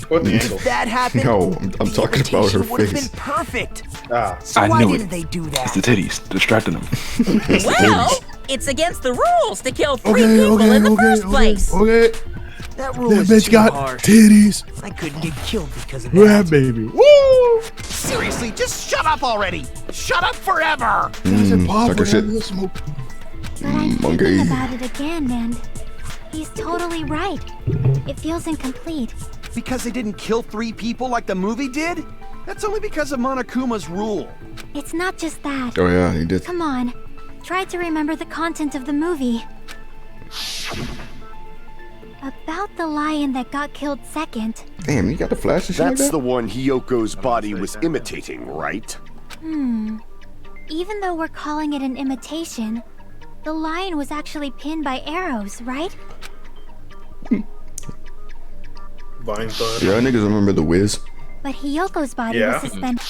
Speaker 16: Or the angle.
Speaker 5: If that happened,
Speaker 1: No, I'm talking about her
Speaker 5: would have
Speaker 1: face.
Speaker 5: been perfect.
Speaker 16: Ah.
Speaker 5: So
Speaker 6: I
Speaker 5: why
Speaker 6: knew
Speaker 5: didn't
Speaker 6: it.
Speaker 5: they do that?
Speaker 6: It's the titties distracting them.
Speaker 7: Well, it's against the rules to kill three people in the first place.
Speaker 17: Okay.
Speaker 5: That rule
Speaker 17: That
Speaker 5: is
Speaker 17: bitch
Speaker 5: too
Speaker 17: got
Speaker 5: harsh.
Speaker 17: titties.
Speaker 5: I couldn't get killed because of
Speaker 17: Yeah,
Speaker 5: that.
Speaker 17: baby. Woo!
Speaker 9: Seriously, just shut up already. Shut up forever.
Speaker 1: Talking shit.
Speaker 10: But I'm
Speaker 1: Monkey.
Speaker 10: thinking about it again, and he's totally right. It feels incomplete.
Speaker 9: Because they didn't kill 3 people like the movie did? That's only because of Monokuma's rule.
Speaker 10: It's not just that.
Speaker 1: Oh yeah, he did.
Speaker 10: Come on. Try to remember the content of the movie. About the lion that got killed second.
Speaker 1: Damn, you got the flash and shit like
Speaker 15: That's
Speaker 1: that?
Speaker 15: the one Hyoko's body was imitating, right?
Speaker 10: Even though we're calling it an imitation, the lion was actually pinned by arrows, right?
Speaker 16: Vine thought.
Speaker 1: Yeah, niggas remember the Wiz.
Speaker 10: But Hyoko's body
Speaker 16: Yeah.
Speaker 10: was suspended.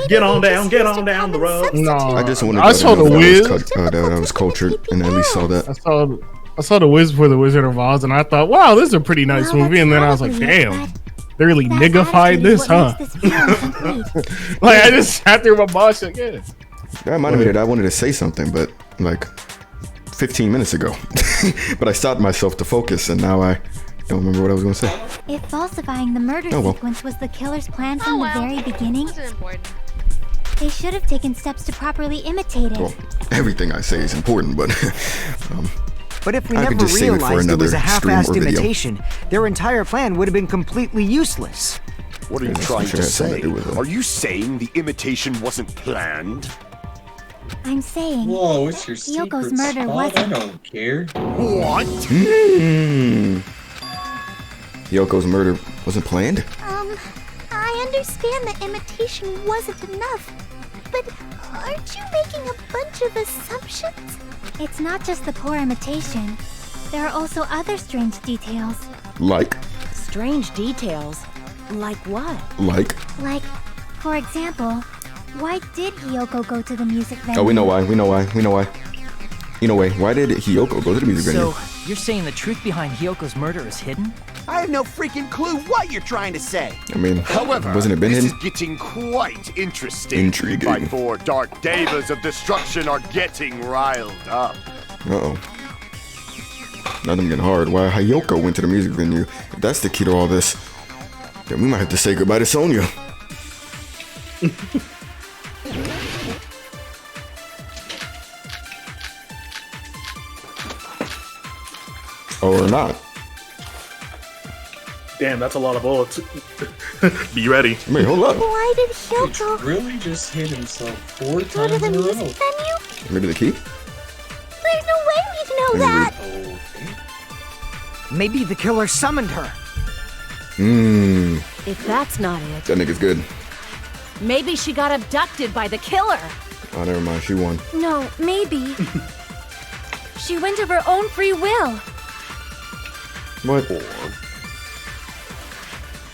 Speaker 16: Get on down the road.
Speaker 17: No,
Speaker 1: I just wanted
Speaker 17: I
Speaker 1: to
Speaker 17: saw
Speaker 1: know
Speaker 17: the
Speaker 1: that
Speaker 17: Wiz.
Speaker 1: that I was cultured and at least saw that.
Speaker 17: I saw the Wiz for the Wizard of Oz, and I thought, wow, this is a pretty nice movie. And then I was like, damn, they really niggified this, huh? Like I just sat there with my boss, like, yeah.
Speaker 1: That reminded me that I wanted to say something, but like 15 minutes ago. But I stopped myself to focus, and now I don't remember what I was going to say.
Speaker 10: If falsifying the murder
Speaker 1: Oh, well.
Speaker 10: sequence was the killer's plan from the very beginning,
Speaker 4: Wasn't important.
Speaker 10: they should have taken steps to properly imitate it.
Speaker 1: Well, everything I say is important, but
Speaker 8: But if we
Speaker 1: I could
Speaker 8: never
Speaker 1: just save it for
Speaker 8: realized it was a
Speaker 1: another stream
Speaker 8: half-assed
Speaker 1: or video.
Speaker 8: imitation, their entire plan would have been completely useless.
Speaker 15: What are you
Speaker 1: Yeah,
Speaker 15: trying
Speaker 1: sure
Speaker 15: to
Speaker 1: has something
Speaker 15: say?
Speaker 1: to do with it.
Speaker 15: Are you saying the imitation wasn't planned?
Speaker 10: I'm saying
Speaker 13: Whoa, it's your
Speaker 10: Hyoko's
Speaker 13: secret
Speaker 10: murder
Speaker 13: spot. I
Speaker 10: wasn't.
Speaker 13: don't care.
Speaker 9: What?
Speaker 1: Hyoko's murder wasn't planned?
Speaker 11: I understand that imitation wasn't enough, but aren't you making a bunch of assumptions?
Speaker 10: It's not just the poor imitation. There are also other strange details.
Speaker 1: Like,
Speaker 14: Strange details. Like what?
Speaker 1: like.
Speaker 10: Like, for example, why did Hyoko go to the music venue?
Speaker 1: Oh, we know why. We know why. We know why. You know why? Why did Hyoko go to the music venue?
Speaker 12: So, you're saying the truth behind Hyoko's murder is hidden?
Speaker 9: I have no freaking clue what you're trying to say.
Speaker 1: I mean,
Speaker 15: However,
Speaker 1: wasn't it been
Speaker 15: this
Speaker 1: hidden?
Speaker 15: is getting quite interesting.
Speaker 1: Intriguing.
Speaker 15: My four dark devas of destruction are getting riled up.
Speaker 1: Uh-oh. Now them getting hard. Why Hayoko went to the music venue? If that's the key to all this, then we might have to say goodbye to Sonya. Or not.
Speaker 16: Damn, that's a lot of bullets. Be ready.
Speaker 1: Wait, hold up.
Speaker 11: Why did Hyoko
Speaker 13: Really just hit himself 4
Speaker 11: go to
Speaker 13: times
Speaker 11: the
Speaker 13: in a row.
Speaker 11: music venue?
Speaker 1: Maybe the key?
Speaker 11: There's no way we'd know
Speaker 1: Maybe
Speaker 11: that.
Speaker 8: Maybe the killer summoned her.
Speaker 1: Mmm.
Speaker 14: If that's not it,
Speaker 1: That nigga's good.
Speaker 14: maybe she got abducted by the killer.
Speaker 1: Oh, never mind. She won.
Speaker 10: No, maybe. She went of her own free will.
Speaker 1: What?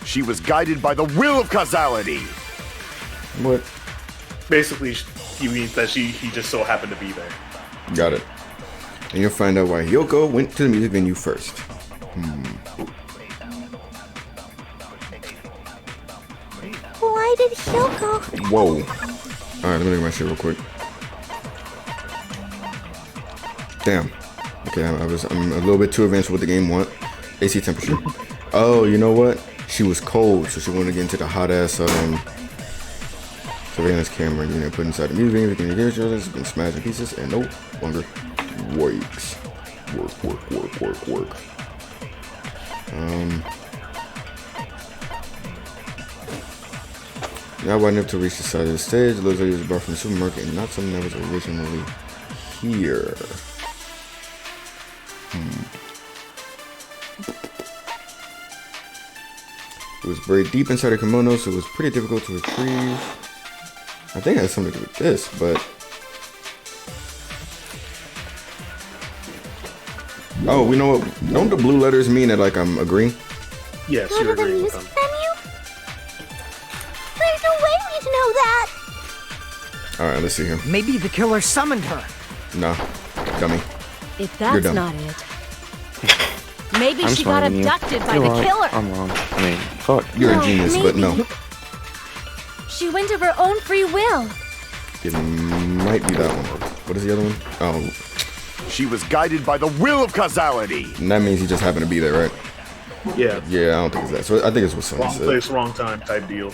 Speaker 15: She was guided by the will of causality.
Speaker 1: What?
Speaker 16: Basically, he means that he just so happened to be there.
Speaker 1: Got it. And you'll find out why Hyoko went to the music venue first.
Speaker 11: Why did Hyoko?
Speaker 1: Whoa. Alright, let me look at my shit real quick. Damn. Okay, I'm a little bit too advanced with the game. What? AC temperature. Oh, you know what? She was cold, so she wanted to get into the hot ass surveillance camera unit put inside the music venue. The communication has been smashed in pieces and no longer works. Work. Now winding up to reach the side of the stage, it looks like it was brought from the supermarket and not something that was originally here. It was buried deep inside her kimono, so it was pretty difficult to retrieve. I think it has something to do with this, but... Oh, we know what? Don't the blue letters mean that, like, I'm agreeing?
Speaker 16: Yes,
Speaker 11: Go
Speaker 16: you're
Speaker 11: to the
Speaker 16: agreeing with
Speaker 11: music
Speaker 16: him.
Speaker 11: venue? There's no way we'd know that.
Speaker 1: Alright, let's see here.
Speaker 8: Maybe the killer summoned her.
Speaker 1: Nah, dummy.
Speaker 14: If
Speaker 1: You're
Speaker 14: that's
Speaker 1: dumb.
Speaker 14: not it, maybe
Speaker 6: I'm
Speaker 14: she got
Speaker 6: smarter than you.
Speaker 14: abducted by
Speaker 6: You're
Speaker 14: the
Speaker 6: right.
Speaker 14: killer.
Speaker 6: I'm wrong. I mean, fuck.
Speaker 1: You're
Speaker 10: No,
Speaker 1: a genius, but no.
Speaker 10: She went of her own free will.
Speaker 1: It might be that one. What is the other one? Oh,
Speaker 15: She was guided by the will of causality.
Speaker 1: and that means he just happened to be there, right?
Speaker 16: Yeah.
Speaker 1: Yeah, I don't think it's that. So I think it's what Sonya
Speaker 16: Wrong
Speaker 1: said.
Speaker 16: place, wrong time type deal.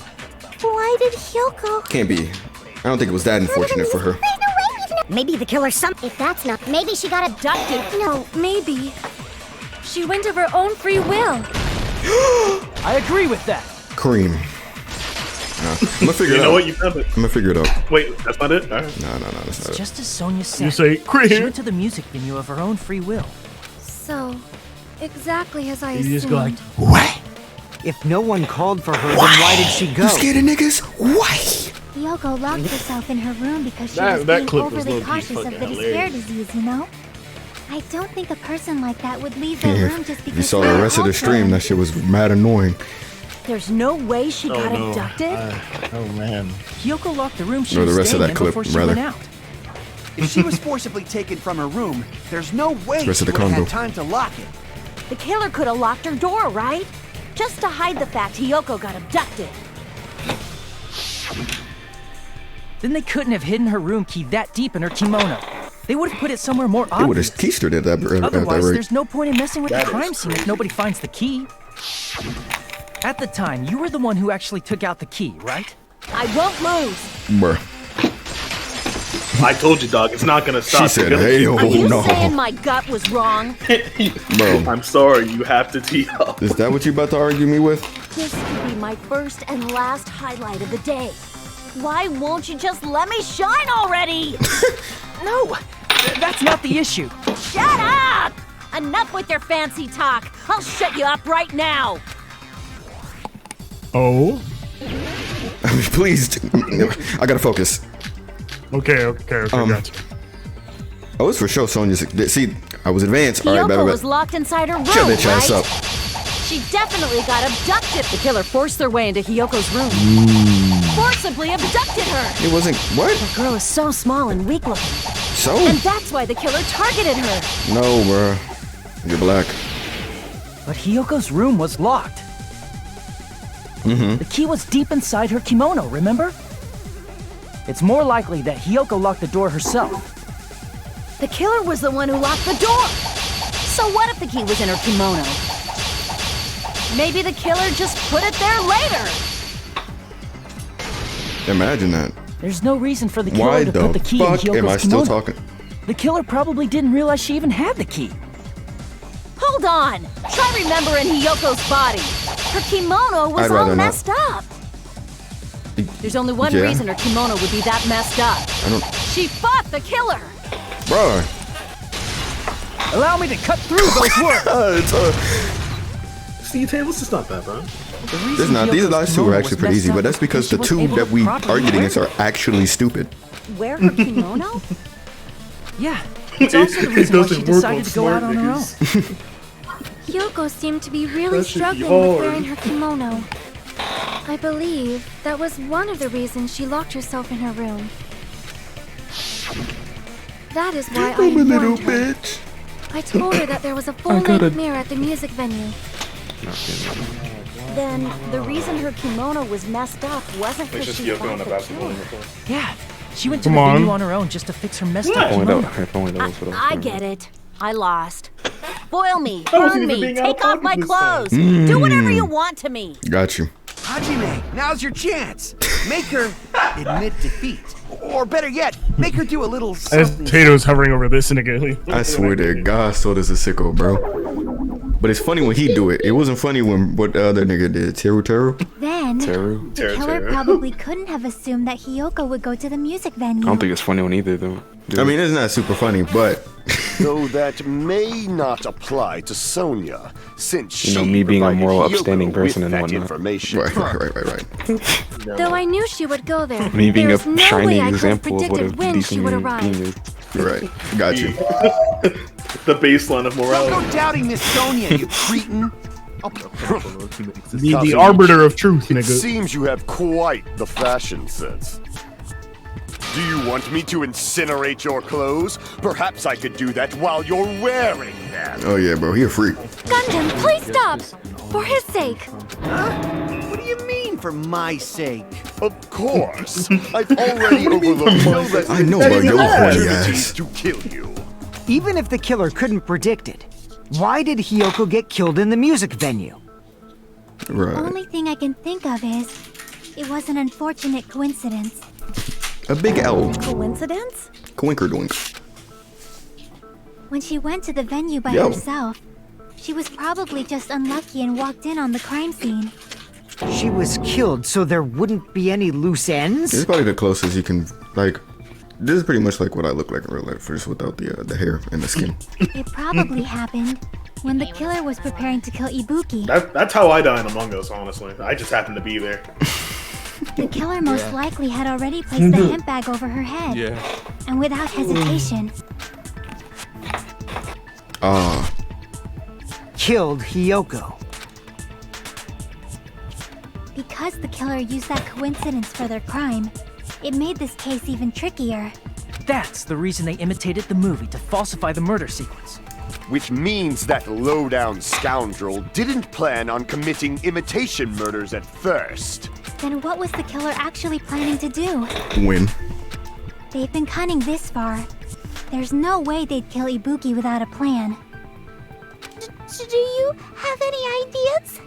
Speaker 11: Why did Hyoko?
Speaker 1: Can't be. I don't think it was that unfortunate for her.
Speaker 11: There's no way we'd know. Maybe the killer If that's not, maybe she got abducted.
Speaker 10: No, maybe. She went of her own free will.
Speaker 12: I agree with that.
Speaker 1: Cream. Nah, I'm gonna figure it
Speaker 16: You
Speaker 1: out.
Speaker 16: know what? You found it.
Speaker 1: I'm gonna figure it out.
Speaker 16: Wait, that's not it? All right.
Speaker 1: No, that's not it.
Speaker 12: Just as Sonya said.
Speaker 17: You say, "Cream."
Speaker 12: She went to the music venue of her own free will.
Speaker 10: So, exactly as I
Speaker 17: You
Speaker 10: assumed.
Speaker 17: just go like,
Speaker 8: What? If no one called for her, then why did she go?
Speaker 1: You scared of niggas? Why?
Speaker 11: Hyoko locked herself in her room because she
Speaker 17: That
Speaker 11: was being
Speaker 17: clip was
Speaker 11: overly
Speaker 17: low-key
Speaker 11: cautious of
Speaker 17: fucking
Speaker 11: the despair
Speaker 17: hilarious.
Speaker 11: disease, you know? I don't think a person like that would leave their room just because
Speaker 1: You saw
Speaker 11: they
Speaker 1: the
Speaker 11: were
Speaker 1: rest of the
Speaker 11: also-
Speaker 1: stream. That shit was mad annoying.
Speaker 14: There's no way she got
Speaker 17: no.
Speaker 14: abducted.
Speaker 17: oh man.
Speaker 12: Hyoko locked the room she
Speaker 1: Or
Speaker 12: was
Speaker 1: the rest of
Speaker 12: staying
Speaker 1: that
Speaker 12: in
Speaker 1: clip,
Speaker 12: before she
Speaker 1: rather.
Speaker 12: went out.
Speaker 9: If she was forcibly taken from her room, there's no way
Speaker 1: Rest
Speaker 9: she
Speaker 1: of the
Speaker 9: would have
Speaker 1: combo.
Speaker 9: had time to lock it.
Speaker 14: The killer could have locked her door, right? Just to hide the fact Hyoko got abducted.
Speaker 12: Then they couldn't have hidden her room key that deep in her kimono. They would have put it somewhere more
Speaker 1: They would
Speaker 12: obvious.
Speaker 1: have keistered it at that
Speaker 12: Otherwise,
Speaker 1: rate.
Speaker 12: there's no point in messing with
Speaker 16: That
Speaker 12: the
Speaker 16: is
Speaker 12: crime scene if nobody finds the key. At the time, you were the one who actually took out the key, right?
Speaker 14: I won't lose.
Speaker 1: Bruh.
Speaker 16: I told you, dog. It's not gonna stop.
Speaker 1: She said,
Speaker 16: You're gonna-
Speaker 1: "Hey, oh
Speaker 14: Are you
Speaker 1: no,
Speaker 14: saying my gut was wrong?
Speaker 1: bro."
Speaker 16: I'm sorry. You have to tee up.
Speaker 1: Is that what you about to argue me with?
Speaker 14: This could be my first and last highlight of the day. Why won't you just let me shine already?
Speaker 12: No, that's not the issue.
Speaker 14: Shut up! Enough with your fancy talk. I'll shut you up right now.
Speaker 17: Oh.
Speaker 1: Please, I gotta focus.
Speaker 17: Okay, gotcha.
Speaker 1: Oh, it's for sure. Sonya's. See, I was advanced. All right,
Speaker 14: Hyoko
Speaker 1: bad.
Speaker 14: was locked inside her room,
Speaker 1: Shut bitch ass
Speaker 14: right?
Speaker 1: up.
Speaker 14: She definitely got abducted. The killer forced their way into Hyoko's room. Forcibly abducted her.
Speaker 1: It wasn't what?
Speaker 14: The girl is so small and weak looking.
Speaker 1: So?
Speaker 14: And that's why the killer targeted her.
Speaker 1: No, bruh. You're black.
Speaker 12: But Hiyoko's room was locked. The key was deep inside her kimono, remember? It's more likely that Hiyoko locked the door herself.
Speaker 14: The killer was the one who locked the door. So what if the key was in her kimono? Maybe the killer just put it there later.
Speaker 1: Imagine that.
Speaker 12: There's no reason for the killer
Speaker 1: Why
Speaker 12: to
Speaker 1: the
Speaker 12: put the key in
Speaker 1: fuck
Speaker 12: Hyoko's
Speaker 1: am I still
Speaker 12: kimono.
Speaker 1: talking?
Speaker 12: The killer probably didn't realize she even had the key.
Speaker 14: Hold on. Try remembering Hiyoko's body. Her kimono was
Speaker 1: I'd
Speaker 14: all
Speaker 1: rather not.
Speaker 14: messed up. There's only one
Speaker 1: Yeah.
Speaker 14: reason her kimono would be that messed up.
Speaker 1: I don't,
Speaker 14: She fought the killer.
Speaker 1: bro.
Speaker 12: Allow me to cut through those words.
Speaker 16: See, Tablez, it's not that bad.
Speaker 1: There's not. These last two are actually pretty easy, but that's because the two that we argued against are actually stupid.
Speaker 14: Wear her kimono?
Speaker 12: Yeah, it's also the reason why she
Speaker 16: doesn't work
Speaker 12: decided
Speaker 16: on
Speaker 12: to go out on her own.
Speaker 16: smart
Speaker 10: Hyoko seemed to be really
Speaker 16: That should be
Speaker 10: struggling with
Speaker 16: hard.
Speaker 10: wearing her kimono. I believe that was one of the reasons she locked herself in her room. That is why I
Speaker 1: I'm a little
Speaker 10: informed her.
Speaker 1: bitch.
Speaker 10: I told her that there was a full-length mirror at the music venue.
Speaker 14: Then the reason her kimono was messed up wasn't because she fought the killer.
Speaker 12: Yeah, she went to
Speaker 17: Come
Speaker 12: the
Speaker 17: on.
Speaker 12: venue on her own just to fix her messed up
Speaker 6: If only
Speaker 12: kimono.
Speaker 6: if only that was what I was
Speaker 14: I
Speaker 6: doing.
Speaker 14: get it. I lost. Boil me,
Speaker 16: I wasn't
Speaker 14: burn
Speaker 16: even
Speaker 14: me,
Speaker 16: being out of
Speaker 14: take off
Speaker 16: pocket
Speaker 14: my
Speaker 16: this time.
Speaker 14: clothes. Do whatever you want to me.
Speaker 1: Got you.
Speaker 9: Hajime, now's your chance. Make her admit defeat. Or better yet, make her do a little
Speaker 17: As
Speaker 9: something.
Speaker 17: Tato's hovering over this nigga.
Speaker 1: I swear to God, so does a sicko, bro. But it's funny when he do it. It wasn't funny when what the other nigga did. Teru.
Speaker 10: Then,
Speaker 6: Teru?
Speaker 10: the killer probably couldn't have assumed that Hyoko would go to the music venue.
Speaker 6: I don't think it's funny on either though.
Speaker 1: I mean, it's not super funny, but
Speaker 15: Though that may not apply to Sonya, since
Speaker 6: You know,
Speaker 15: she
Speaker 6: me being a
Speaker 15: provided
Speaker 6: moral,
Speaker 15: Hyoko
Speaker 6: upstanding person
Speaker 15: with
Speaker 6: and
Speaker 15: that
Speaker 6: whatnot.
Speaker 15: information.
Speaker 1: right.
Speaker 10: Though I knew she would go there,
Speaker 6: Me being
Speaker 10: there's
Speaker 6: a
Speaker 10: no
Speaker 6: shining
Speaker 10: way I could have
Speaker 6: example of what a
Speaker 10: predicted when she
Speaker 6: decent
Speaker 10: would
Speaker 6: human being
Speaker 10: arrive.
Speaker 6: is.
Speaker 1: Right. Got you.
Speaker 16: The baseline of
Speaker 9: Don't
Speaker 16: morality.
Speaker 9: go doubting Miss Sonya, you cretin.
Speaker 17: The arbiter of truth,
Speaker 15: It
Speaker 17: nigga.
Speaker 15: seems you have quite the fashion sense. Do you want me to incinerate your clothes? Perhaps I could do that while you're wearing them.
Speaker 1: Oh yeah, bro. He a freak.
Speaker 10: Gundam, please stop! For his sake!
Speaker 9: What do you mean, for my sake?
Speaker 15: Of course. I've already overlooked no less
Speaker 1: I
Speaker 15: than
Speaker 1: know about
Speaker 15: 10
Speaker 1: your horny
Speaker 15: opportunities
Speaker 1: ass.
Speaker 15: to kill you.
Speaker 8: Even if the killer couldn't predict it, why did Hyoko get killed in the music venue?
Speaker 1: Right.
Speaker 10: Only thing I can think of is, it was an unfortunate coincidence.
Speaker 1: A big L.
Speaker 14: Coincidence?
Speaker 1: Coinkerdoink.
Speaker 10: When she went to the venue by
Speaker 1: Yo.
Speaker 10: herself, she was probably just unlucky and walked in on the crime scene.
Speaker 8: She was killed so there wouldn't be any loose
Speaker 1: This is
Speaker 8: ends?
Speaker 1: probably the closest you can like. This is pretty much like what I look like in real life, just without the hair and the skin.
Speaker 10: It probably happened when the killer was preparing to kill Ibuki.
Speaker 16: That's how I die in Among Us, honestly. I just happened to be there.
Speaker 10: The killer most likely had already placed the hemp bag over her head.
Speaker 3: Yeah.
Speaker 10: And without hesitation,
Speaker 1: Ah,
Speaker 8: Killed Hyoko.
Speaker 10: because the killer used that coincidence for their crime, it made this case even trickier.
Speaker 12: That's the reason they imitated the movie to falsify the murder sequence.
Speaker 15: Which means that low-down scoundrel didn't plan on committing imitation murders at first.
Speaker 10: Then what was the killer actually planning to do?
Speaker 1: win.
Speaker 10: They've been cunning this far. There's no way they'd kill Ibuki without a plan.
Speaker 11: Do you have any ideas?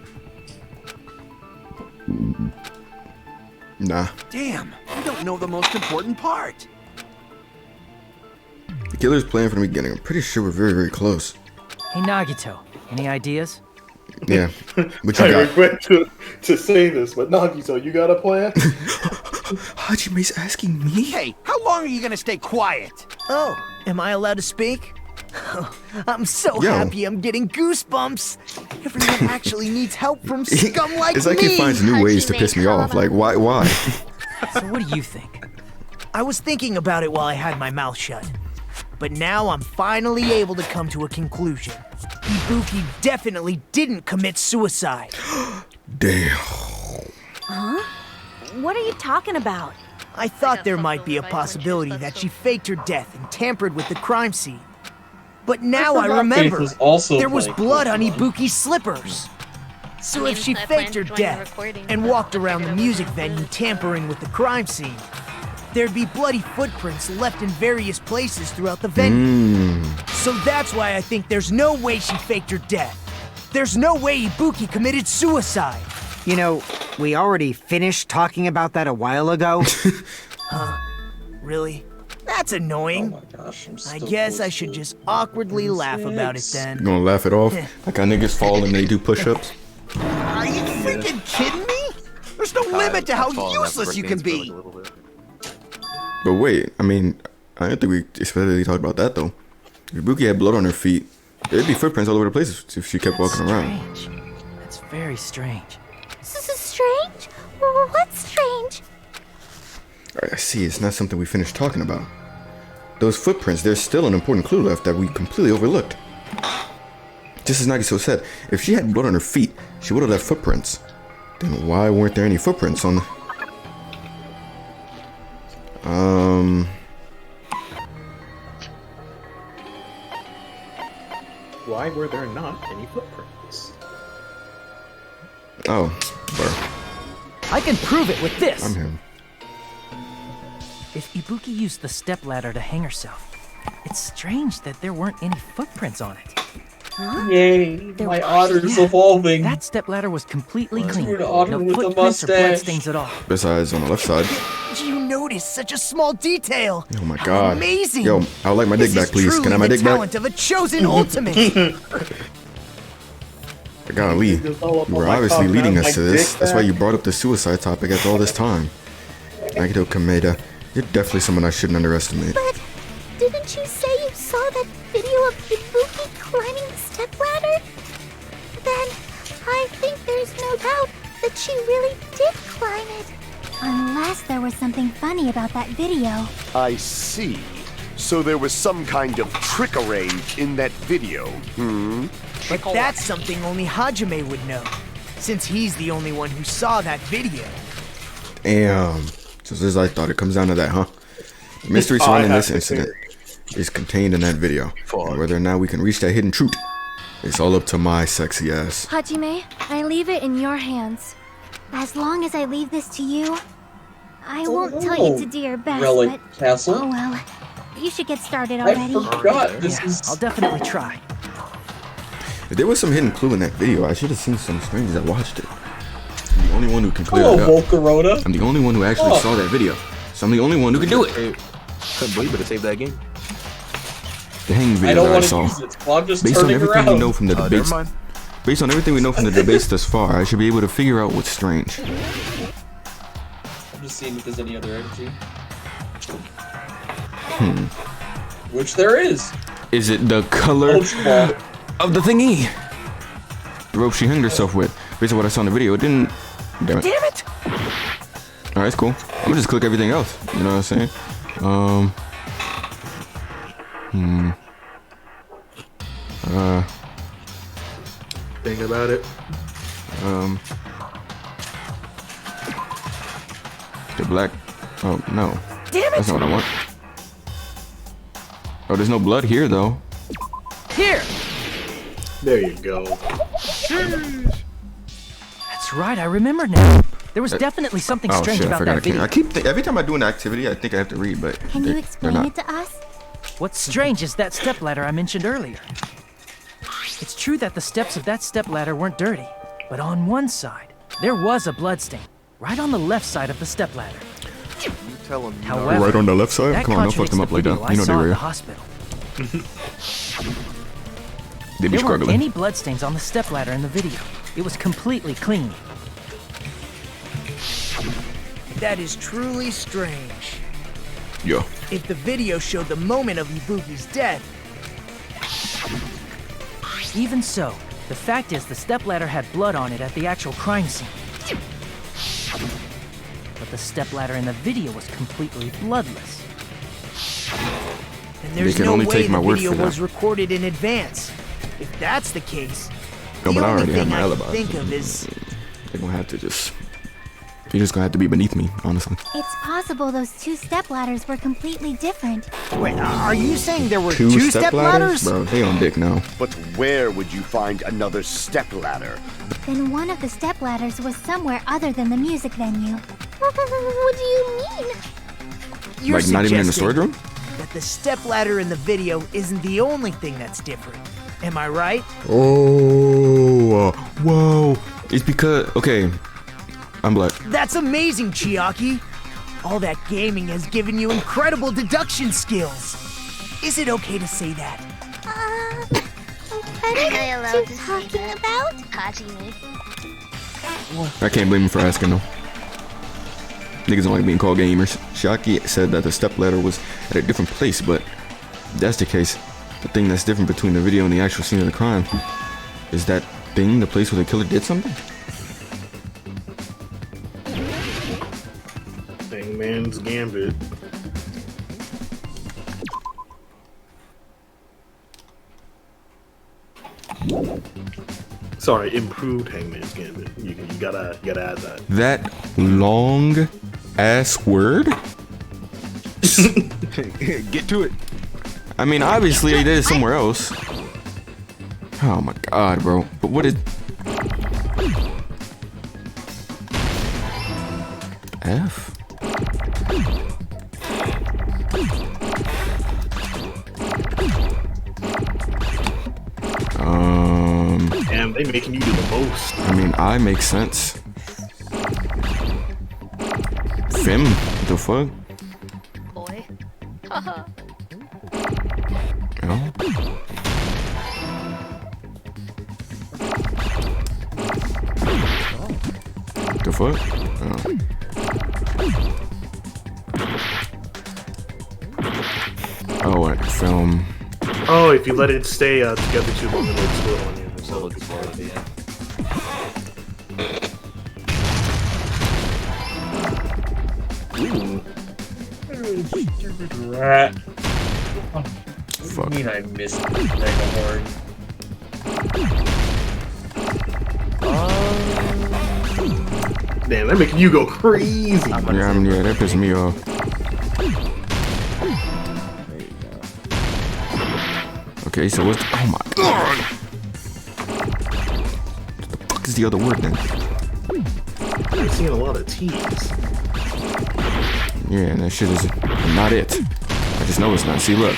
Speaker 1: Nah.
Speaker 9: Damn, you don't know the most important part.
Speaker 1: The killer's plan from the beginning. I'm pretty sure we're very, very close.
Speaker 12: Hey Nagito, any ideas?
Speaker 1: Yeah. What you
Speaker 16: I
Speaker 1: got?
Speaker 16: regret to say this, but Nagito, you got a plan?
Speaker 1: Hajime's asking me?
Speaker 9: Hey, how long are you gonna stay quiet?
Speaker 5: Oh, am I allowed to speak? I'm so
Speaker 1: Yo.
Speaker 5: happy I'm getting goosebumps. Everyone actually needs help from scum like
Speaker 1: It's like
Speaker 5: me.
Speaker 1: he finds new ways to piss me off. Like, why?
Speaker 12: So what do you think?
Speaker 5: I was thinking about it while I had my mouth shut. But now I'm finally able to come to a conclusion. Ibuki definitely didn't commit suicide.
Speaker 1: Damn.
Speaker 14: Huh? What are you talking about?
Speaker 5: I thought there might be a possibility that she faked her death and tampered with the crime scene. But now I
Speaker 13: forgot
Speaker 5: remember,
Speaker 13: Faith was also
Speaker 5: there was
Speaker 13: playing
Speaker 5: blood on
Speaker 13: Pokemon.
Speaker 5: Ibuki's slippers. So if she
Speaker 4: I plan
Speaker 5: faked
Speaker 4: to
Speaker 5: her
Speaker 4: join the
Speaker 5: death
Speaker 4: recording,
Speaker 5: and
Speaker 4: but
Speaker 5: walked
Speaker 4: I
Speaker 5: around the
Speaker 4: figured it
Speaker 5: music
Speaker 4: was
Speaker 5: venue
Speaker 4: good.
Speaker 5: tampering with the crime scene, there'd be bloody footprints left in various places throughout the venue. So that's why I think there's no way she faked her death. There's no way Ibuki committed suicide.
Speaker 8: You know, we already finished talking about that a while ago.
Speaker 5: Huh? Really? That's annoying.
Speaker 13: Oh my gosh, I'm
Speaker 5: I
Speaker 13: still
Speaker 5: guess
Speaker 13: close
Speaker 5: I should
Speaker 13: to
Speaker 5: just awkwardly laugh about it then.
Speaker 1: You gonna laugh it off? Like how niggas fall and they do push-ups?
Speaker 5: Are you freaking kidding me? There's no limit to how useless you can be.
Speaker 1: But wait, I mean, I don't think we explicitly talked about that though. If Ibuki had blood on her feet, there'd be footprints all over the place if she kept walking around.
Speaker 12: That's very strange.
Speaker 11: This is strange? What's strange?
Speaker 1: Alright, I see, it's not something we finished talking about. Those footprints, there's still an important clue left that we completely overlooked. Just as Nagito said, if she had blood on her feet, she would have left footprints. Then why weren't there any footprints on the...
Speaker 2: Why were there not any footprints?
Speaker 1: Oh, bro.
Speaker 5: I can prove it with this.
Speaker 1: I'm him.
Speaker 12: If Ibuki used the stepladder to hang herself, it's strange that there weren't any footprints on it.
Speaker 13: Yay, my otter's evolving.
Speaker 12: That stepladder was completely clean.
Speaker 13: An otter
Speaker 12: No
Speaker 13: with a
Speaker 12: footprints or
Speaker 13: mustache.
Speaker 12: bloodstains at all.
Speaker 1: Besides, on the left side.
Speaker 5: Did you notice such a small detail?
Speaker 1: Oh my god.
Speaker 5: Amazing.
Speaker 1: Yo, I would like my dick
Speaker 5: This
Speaker 1: back,
Speaker 5: is
Speaker 1: please. Can I have my
Speaker 5: truly
Speaker 1: dick
Speaker 5: the
Speaker 1: back?
Speaker 5: talent of a chosen ultimate.
Speaker 1: Golly, you were obviously leading us to this. That's why you brought up the suicide topic after all this time. Nagito Kameda, you're definitely someone I shouldn't underestimate.
Speaker 11: But didn't you say you saw that video of Ibuki climbing the stepladder? Then I think there's no doubt that she really did climb it.
Speaker 10: Unless there was something funny about that video.
Speaker 15: I see. So there was some kind of trickery in that video,
Speaker 5: But that's something only Hajime would know, since he's the only one who saw that video.
Speaker 1: Damn. Just as I thought, it comes down to that, huh? The mystery surrounding this incident is contained in that video. And whether or not we can reach that hidden truth, it's all up to my sexy ass.
Speaker 10: Hajime, I leave it in your hands. As long as I leave this to you, I won't tell you to do your best,
Speaker 13: Relic
Speaker 10: but
Speaker 13: Castle.
Speaker 10: oh well. You should get started
Speaker 13: I
Speaker 10: already.
Speaker 13: forgot this is.
Speaker 12: I'll definitely try.
Speaker 1: If there was some hidden clue in that video, I should have seen some strangers that watched it. I'm the only one who can clear
Speaker 13: Hello,
Speaker 1: it up.
Speaker 13: Volcarona.
Speaker 1: I'm the only one who actually saw that video. So I'm the only one who can do it.
Speaker 3: Couldn't believe it to save that game.
Speaker 1: The hanging
Speaker 13: I
Speaker 1: video
Speaker 13: don't
Speaker 1: that I
Speaker 13: want to
Speaker 1: saw.
Speaker 13: use it, so I'm just
Speaker 1: Based on
Speaker 13: turning
Speaker 1: everything
Speaker 13: around.
Speaker 1: we know from the debates, based on everything we know from the debates thus far, I should be able to figure out what's strange.
Speaker 13: I'm just seeing if there's any other energy. Which there is.
Speaker 1: Is it the color of the thingy? The rope she hanged herself with. Based on what I saw in the video, it didn't. Damn it.
Speaker 5: Damn it!
Speaker 1: Alright, it's cool. I'm gonna just click everything else. You know what I'm saying?
Speaker 16: Think about it.
Speaker 1: The black. Oh, no.
Speaker 5: Damn it!
Speaker 1: That's not what I want. Oh, there's no blood here, though.
Speaker 5: Here!
Speaker 16: There you go.
Speaker 12: That's right, I remember now. There was definitely something
Speaker 1: Oh
Speaker 12: strange
Speaker 1: shit, I
Speaker 12: about
Speaker 1: forgot.
Speaker 12: that video.
Speaker 1: I keep every time I do an activity, I think I have to read, but
Speaker 10: Can you
Speaker 1: they're
Speaker 10: explain
Speaker 1: not.
Speaker 10: it to us?
Speaker 12: What's strange is that stepladder I mentioned earlier. It's true that the steps of that stepladder weren't dirty, but on one side, there was a bloodstain, right on the left side of the stepladder.
Speaker 3: You tell him.
Speaker 12: However,
Speaker 1: Right on the left side?
Speaker 12: that
Speaker 1: Come on, don't fuck them up like that.
Speaker 12: contradicts
Speaker 1: You know
Speaker 12: the
Speaker 1: they
Speaker 12: video I
Speaker 1: real.
Speaker 12: saw at the hospital.
Speaker 1: They be
Speaker 12: There weren't
Speaker 1: struggling.
Speaker 12: any bloodstains on the stepladder in the video. It was completely clean.
Speaker 5: That is truly strange.
Speaker 1: Yo.
Speaker 5: If the video showed the moment of Ibuki's death,
Speaker 12: Even so, the fact is the stepladder had blood on it at the actual crime scene. But the stepladder in the video was completely bloodless.
Speaker 5: then there's
Speaker 1: can
Speaker 5: no
Speaker 1: only
Speaker 5: way
Speaker 1: take
Speaker 5: the
Speaker 1: my word
Speaker 5: video
Speaker 1: for that.
Speaker 5: was recorded in advance. If that's the case,
Speaker 1: No,
Speaker 5: the
Speaker 1: but I
Speaker 5: only
Speaker 1: already have
Speaker 5: thing
Speaker 1: my
Speaker 5: I
Speaker 1: alibi.
Speaker 5: can think of is
Speaker 1: They're gonna have to just You're just gonna have to be beneath me, honestly.
Speaker 11: It's possible those two stepladders were completely different.
Speaker 8: Wait, are you saying there were
Speaker 1: Two
Speaker 8: two
Speaker 1: step ladders? Bro, they on dick now.
Speaker 15: But where would you find another stepladder?
Speaker 11: Then one of the stepladders was somewhere other than the music venue. What do you mean?
Speaker 5: You're
Speaker 1: Like not even in the
Speaker 5: suggesting
Speaker 1: storage room?
Speaker 5: that the stepladder in the video isn't the only thing that's different. Am I right?
Speaker 1: Oh, whoa. It's because, okay, I'm black.
Speaker 5: That's amazing, Chiaki. All that gaming has given you incredible deduction skills. Is it okay to say that?
Speaker 11: What are you talking about?
Speaker 4: Hajime.
Speaker 1: I can't blame him for asking though. Niggas don't like being called gamers. Shaki said that the stepladder was at a different place, but if that's the case, the thing that's different between the video and the actual scene of the crime is that thing the place where the killer did something?
Speaker 16: Hangman's Gambit. Sorry, improved Hangman's Gambit. You gotta add that.
Speaker 1: That long ass word?
Speaker 15: Get to it.
Speaker 1: I mean, obviously they did it somewhere else. Oh my god, bro. But what is... F?
Speaker 16: Damn, they making you do the most.
Speaker 1: I mean, I make sense. Fem? What the fuck?
Speaker 4: Boy. Haha.
Speaker 1: Oh. The fuck? Oh. Oh, what? Film.
Speaker 16: Oh, if you let it stay together too long, it'll explode on you. So it's Ooh. Stupid rat.
Speaker 1: Fuck.
Speaker 13: I mean, I missed Mega Hard.
Speaker 16: Damn, they're making you go crazy.
Speaker 1: Yeah, that pissed me off. Okay, so what's the, oh my god! What the fuck is the other word then?
Speaker 16: I'm seeing a lot of T's.
Speaker 1: Yeah, and that shit is not it. I just know it's not. See, look,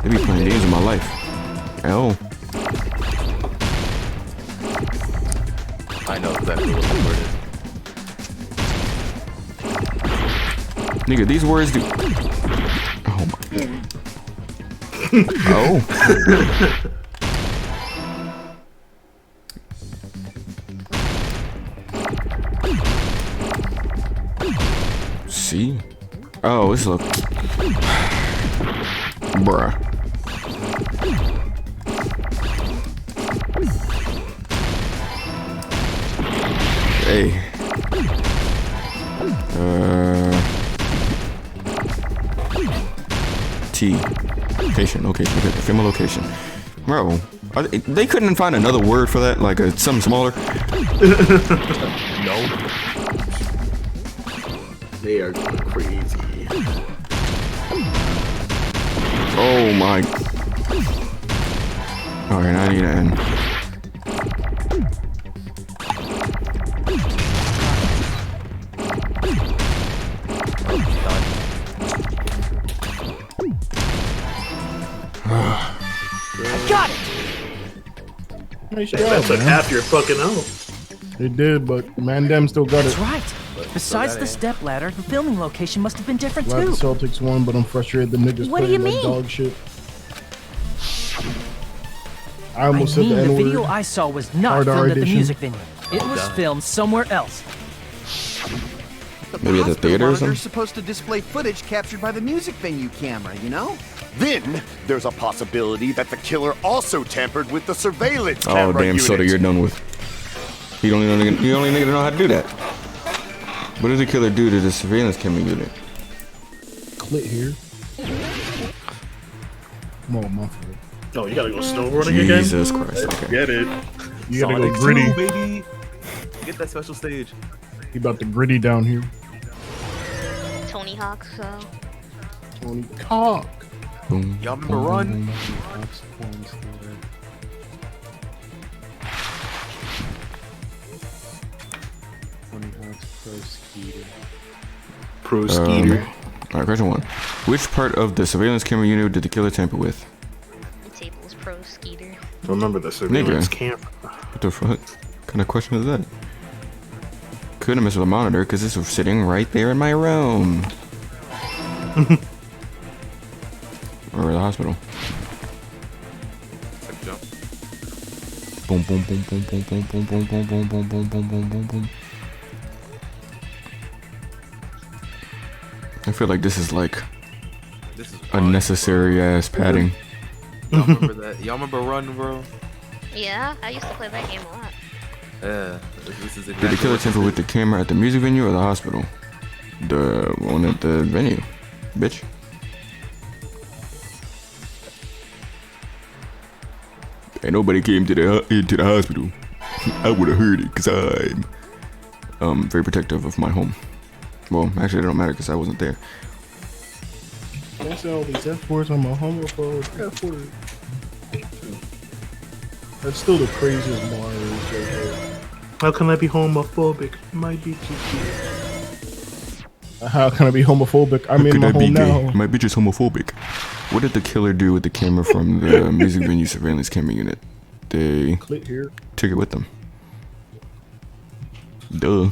Speaker 1: they be playing games with my life. L.
Speaker 3: I know exactly what the word is.
Speaker 1: Nigga, these words do. Oh my god. Oh. See? Oh, it's a bruh. Hey. T. Location, okay, film location. Bro, they couldn't find another word for that, like something smaller?
Speaker 16: No. They are going crazy.
Speaker 1: Oh my. Okay, now I need to end.
Speaker 5: I got it!
Speaker 17: Nice
Speaker 16: That
Speaker 17: job,
Speaker 16: took
Speaker 17: man.
Speaker 16: half your fucking own.
Speaker 17: It did, but Mandem still got
Speaker 12: That's
Speaker 17: it.
Speaker 12: right. Besides the stepladder, the filming location must have been different
Speaker 17: Glad the
Speaker 12: too.
Speaker 17: Celtics won, but I'm frustrated the niggas
Speaker 12: What do you
Speaker 17: playing like
Speaker 12: mean?
Speaker 17: dog shit. I
Speaker 12: I
Speaker 17: almost
Speaker 12: mean,
Speaker 17: said the
Speaker 12: the
Speaker 17: N-word.
Speaker 12: video I saw was not
Speaker 17: Hard
Speaker 12: filmed at the
Speaker 17: edition.
Speaker 12: music venue. It was filmed somewhere else.
Speaker 1: Maybe at the theater or
Speaker 9: They're
Speaker 1: something?
Speaker 9: supposed to display footage captured by the music venue camera, you know?
Speaker 15: Then there's a possibility that the killer also tampered with the surveillance
Speaker 1: Oh
Speaker 15: camera
Speaker 1: damn, Soda,
Speaker 15: unit.
Speaker 1: you're done with. You don't even you only nigga know how to do that. What did the killer do to the surveillance camera unit?
Speaker 17: Clit here. Come on, my fault.
Speaker 16: Oh, you gotta go snowboarding again?
Speaker 1: Jesus Christ, okay.
Speaker 16: Get it.
Speaker 17: You gotta
Speaker 3: Sonic
Speaker 17: go gritty.
Speaker 3: 2, baby. Get that special stage.
Speaker 17: He about to gritty down here.
Speaker 4: Tony Hawk, so.
Speaker 17: Tony Hawk.
Speaker 1: Boom.
Speaker 3: Y'all remember Run?
Speaker 2: Tony Hawk's Pro Skeeter.
Speaker 16: Pro Skeeter.
Speaker 1: All right, question 1. Which part of the surveillance camera unit did the killer tamper with?
Speaker 4: Tablez Pro Skeeter.
Speaker 16: Remember the surveillance
Speaker 1: Nigga.
Speaker 16: camera.
Speaker 1: What the fuck? What kind of question is that? Couldn't mess with a monitor because this was sitting right there in my room. Or the hospital. Boom, boom, boom, boom, boom, boom, boom, boom, boom, boom, boom, boom, boom, boom, boom, boom. I feel like this is like unnecessary ass padding.
Speaker 3: Y'all remember that? Y'all remember Run, bro?
Speaker 4: Yeah, I used to play that game a lot.
Speaker 3: Yeah. This is
Speaker 1: Did the killer tamper with the camera at the music venue or the hospital? The one at the venue, bitch. Ain't nobody came to the hospital. I would have heard it because I'm very protective of my home. Well, actually, it don't matter because I wasn't there.
Speaker 17: I say all these F words on my homophobe. F word. That's still the craziest bar is right there.
Speaker 16: How can I be homophobic? My bitch is gay.
Speaker 17: How can I be homophobic? I'm in my home now.
Speaker 1: My bitch is homophobic. What did the killer do with the camera from the music venue surveillance camera unit? They
Speaker 17: here.
Speaker 1: took it with them. Duh.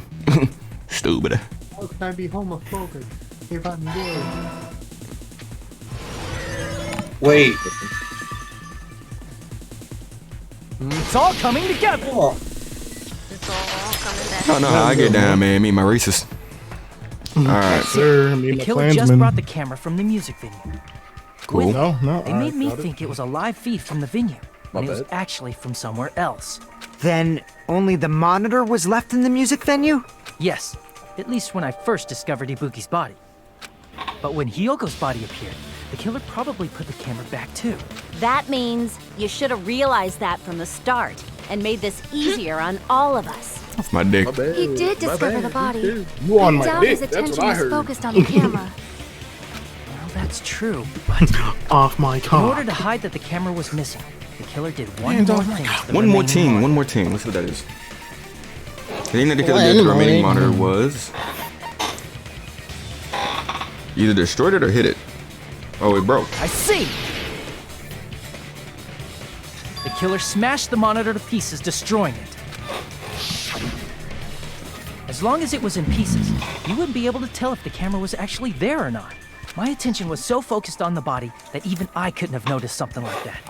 Speaker 1: Stupid.
Speaker 2: How can I be homophobic if I'm gay?
Speaker 13: Wait.
Speaker 5: It's all coming together.
Speaker 4: It's all coming back.
Speaker 1: No, I get down, man. Me and my racist. Alright.
Speaker 17: Sir, me and
Speaker 5: The
Speaker 17: my
Speaker 5: killer just
Speaker 17: Klansman.
Speaker 5: brought the camera from the music venue.
Speaker 1: Cool.
Speaker 5: With it,
Speaker 17: No,
Speaker 5: they
Speaker 17: I
Speaker 5: made me
Speaker 17: got it.
Speaker 5: think it was a live feed from the venue, when it was actually from somewhere else.
Speaker 8: Then only the monitor was left in the music venue?
Speaker 5: Yes, at least when I first discovered Ibuki's body. But when Hyoko's body appeared, the killer probably put the camera back too.
Speaker 14: That means you should have realized that from the start and made this easier on all of us.
Speaker 1: Off my dick.
Speaker 10: He did discover the body.
Speaker 17: You on
Speaker 10: I
Speaker 17: my
Speaker 10: doubt
Speaker 17: dick.
Speaker 10: his
Speaker 17: That's
Speaker 10: attention
Speaker 17: what I
Speaker 10: was
Speaker 17: heard.
Speaker 10: focused on the camera.
Speaker 5: Well, that's true, but
Speaker 16: Off my
Speaker 5: in
Speaker 16: car.
Speaker 5: order to hide that the camera was missing, the killer did one
Speaker 17: Hands
Speaker 5: more
Speaker 17: off my
Speaker 5: thing. to the
Speaker 1: One more
Speaker 5: remaining
Speaker 1: team.
Speaker 5: monitor.
Speaker 1: One more team. Let's see what that is. The thing that the killer did to the remaining monitor was either destroyed it or hit it. Oh, it broke.
Speaker 5: I see! The killer smashed the monitor to pieces, destroying it. As long as it was in pieces, you wouldn't be able to tell if the camera was actually there or not. My attention was so focused on the body that even I couldn't have noticed something like that.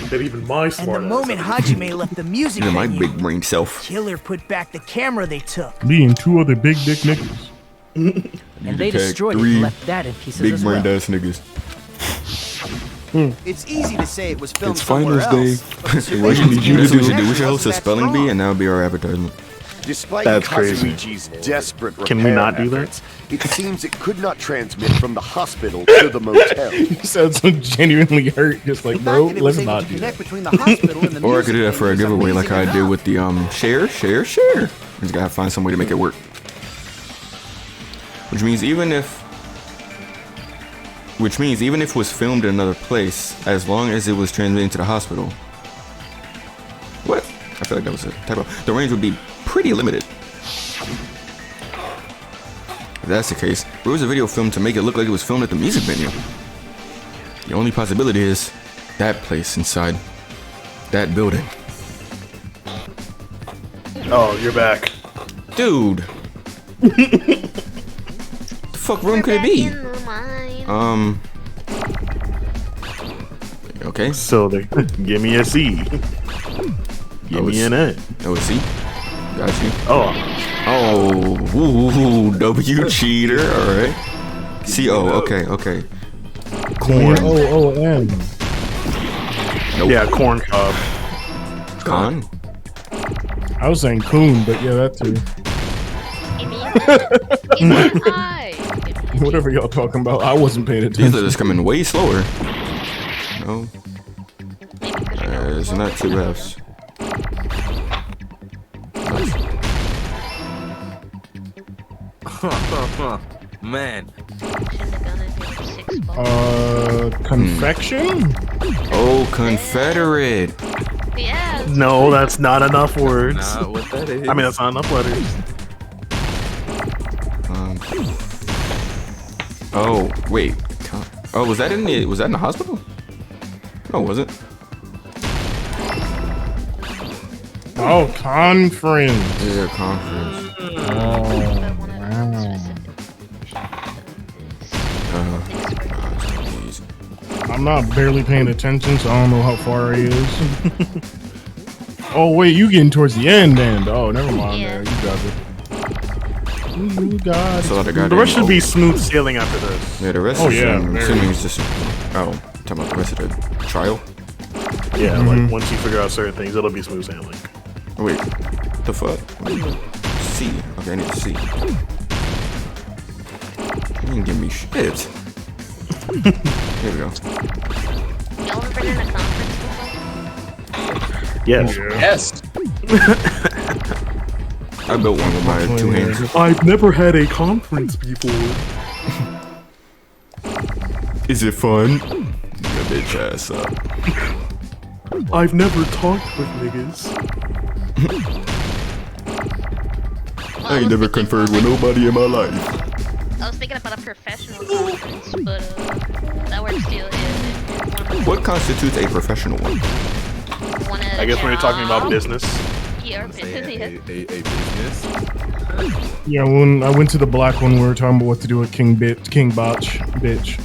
Speaker 16: That even my
Speaker 5: And
Speaker 16: smart
Speaker 5: the
Speaker 16: ass
Speaker 5: moment
Speaker 16: hasn't.
Speaker 5: Hajime left the music
Speaker 1: Look at my
Speaker 5: venue,
Speaker 1: big brain self.
Speaker 5: killer put back the camera they took.
Speaker 17: Me and two other big dick niggas.
Speaker 5: And they
Speaker 1: Tag
Speaker 5: destroyed it
Speaker 1: three
Speaker 5: and left that in pieces
Speaker 1: big
Speaker 5: as well.
Speaker 1: brain ass niggas.
Speaker 9: It's easy to say it was filmed
Speaker 1: It's
Speaker 9: somewhere
Speaker 1: finals day.
Speaker 9: else. but the
Speaker 1: What
Speaker 9: surveillance
Speaker 1: we
Speaker 9: camera
Speaker 1: should do? We
Speaker 9: connection
Speaker 1: should host a
Speaker 9: wasn't that
Speaker 1: spelling bee,
Speaker 9: strong.
Speaker 1: and that'll be our advertisement.
Speaker 15: Despite
Speaker 16: That's crazy.
Speaker 15: Kazuichi's desperate repair
Speaker 16: Can we not do that?
Speaker 15: efforts, it seems it could not transmit from the hospital to the motel.
Speaker 17: You sound so genuinely hurt, just like,
Speaker 9: The
Speaker 17: bro,
Speaker 9: fact that it was
Speaker 17: let's
Speaker 9: able
Speaker 17: not
Speaker 9: to
Speaker 17: do
Speaker 9: connect
Speaker 17: that.
Speaker 9: between the hospital and the
Speaker 1: Or I
Speaker 9: music
Speaker 1: could do that for a
Speaker 9: venue is
Speaker 1: giveaway like I
Speaker 9: amazing
Speaker 1: did
Speaker 9: enough.
Speaker 1: with the share. We just gotta find some way to make it work. Which means even if it was filmed in another place, as long as it was transmitting to the hospital. What? I feel like that was a typo. The range would be pretty limited. If that's the case, where was the video filmed to make it look like it was filmed at the music venue? The only possibility is that place inside that building.
Speaker 16: Oh, you're back.
Speaker 1: Dude. The fuck room could it be? Okay.
Speaker 16: So they give me a C. Give me an A.
Speaker 1: Oh, a C? Got you.
Speaker 16: Oh.
Speaker 1: Ooh, W cheater. All right. C-O, okay. Corn.
Speaker 17: O-O-N.
Speaker 1: Nope.
Speaker 16: Yeah, corn cob.
Speaker 1: Con?
Speaker 17: I was saying coon, but yeah, that too. Whatever y'all talking about, I wasn't paying
Speaker 1: These
Speaker 17: attention.
Speaker 1: letters coming way slower. No. It's not two F's.
Speaker 3: Man.
Speaker 17: Confection?
Speaker 1: Oh, Confederate.
Speaker 4: Yeah.
Speaker 16: No, that's not enough words.
Speaker 3: Not what that is.
Speaker 16: I mean, that's not enough letters.
Speaker 1: Oh, wait. Oh, was that in the hospital? No, was it?
Speaker 17: Oh, conference.
Speaker 1: Yeah, conference.
Speaker 17: I'm not barely paying attention, so I don't know how far he is. Oh wait, you getting towards the end, then? Oh, never mind.
Speaker 4: Yeah.
Speaker 17: There, you got it. You got it.
Speaker 16: The rest should be smooth sailing after this.
Speaker 1: Yeah, the rest is assuming it's just. Oh, talking about the rest of the trial.
Speaker 16: Yeah, like once you figure out certain things, it'll be smooth sailing.
Speaker 1: Oh, wait, the fuck? C. Okay, I need to see. You didn't give me shit. Here we go.
Speaker 4: Y'all ever been in a conference before?
Speaker 16: Yes.
Speaker 13: Yes.
Speaker 1: I built one with my 2 hands.
Speaker 16: I've never had a conference before.
Speaker 1: Is it fun? Yeah, bitch ass up.
Speaker 16: I've never talked with niggas.
Speaker 1: I ain't never conferred with nobody in my life.
Speaker 4: I was thinking about a professional conference, but that works too.
Speaker 1: What constitutes a professional one?
Speaker 16: I guess when you're talking about business.
Speaker 4: Yeah,
Speaker 3: A business.
Speaker 17: Yeah, when I went to the black one, we were talking about what to do with King Botch, bitch.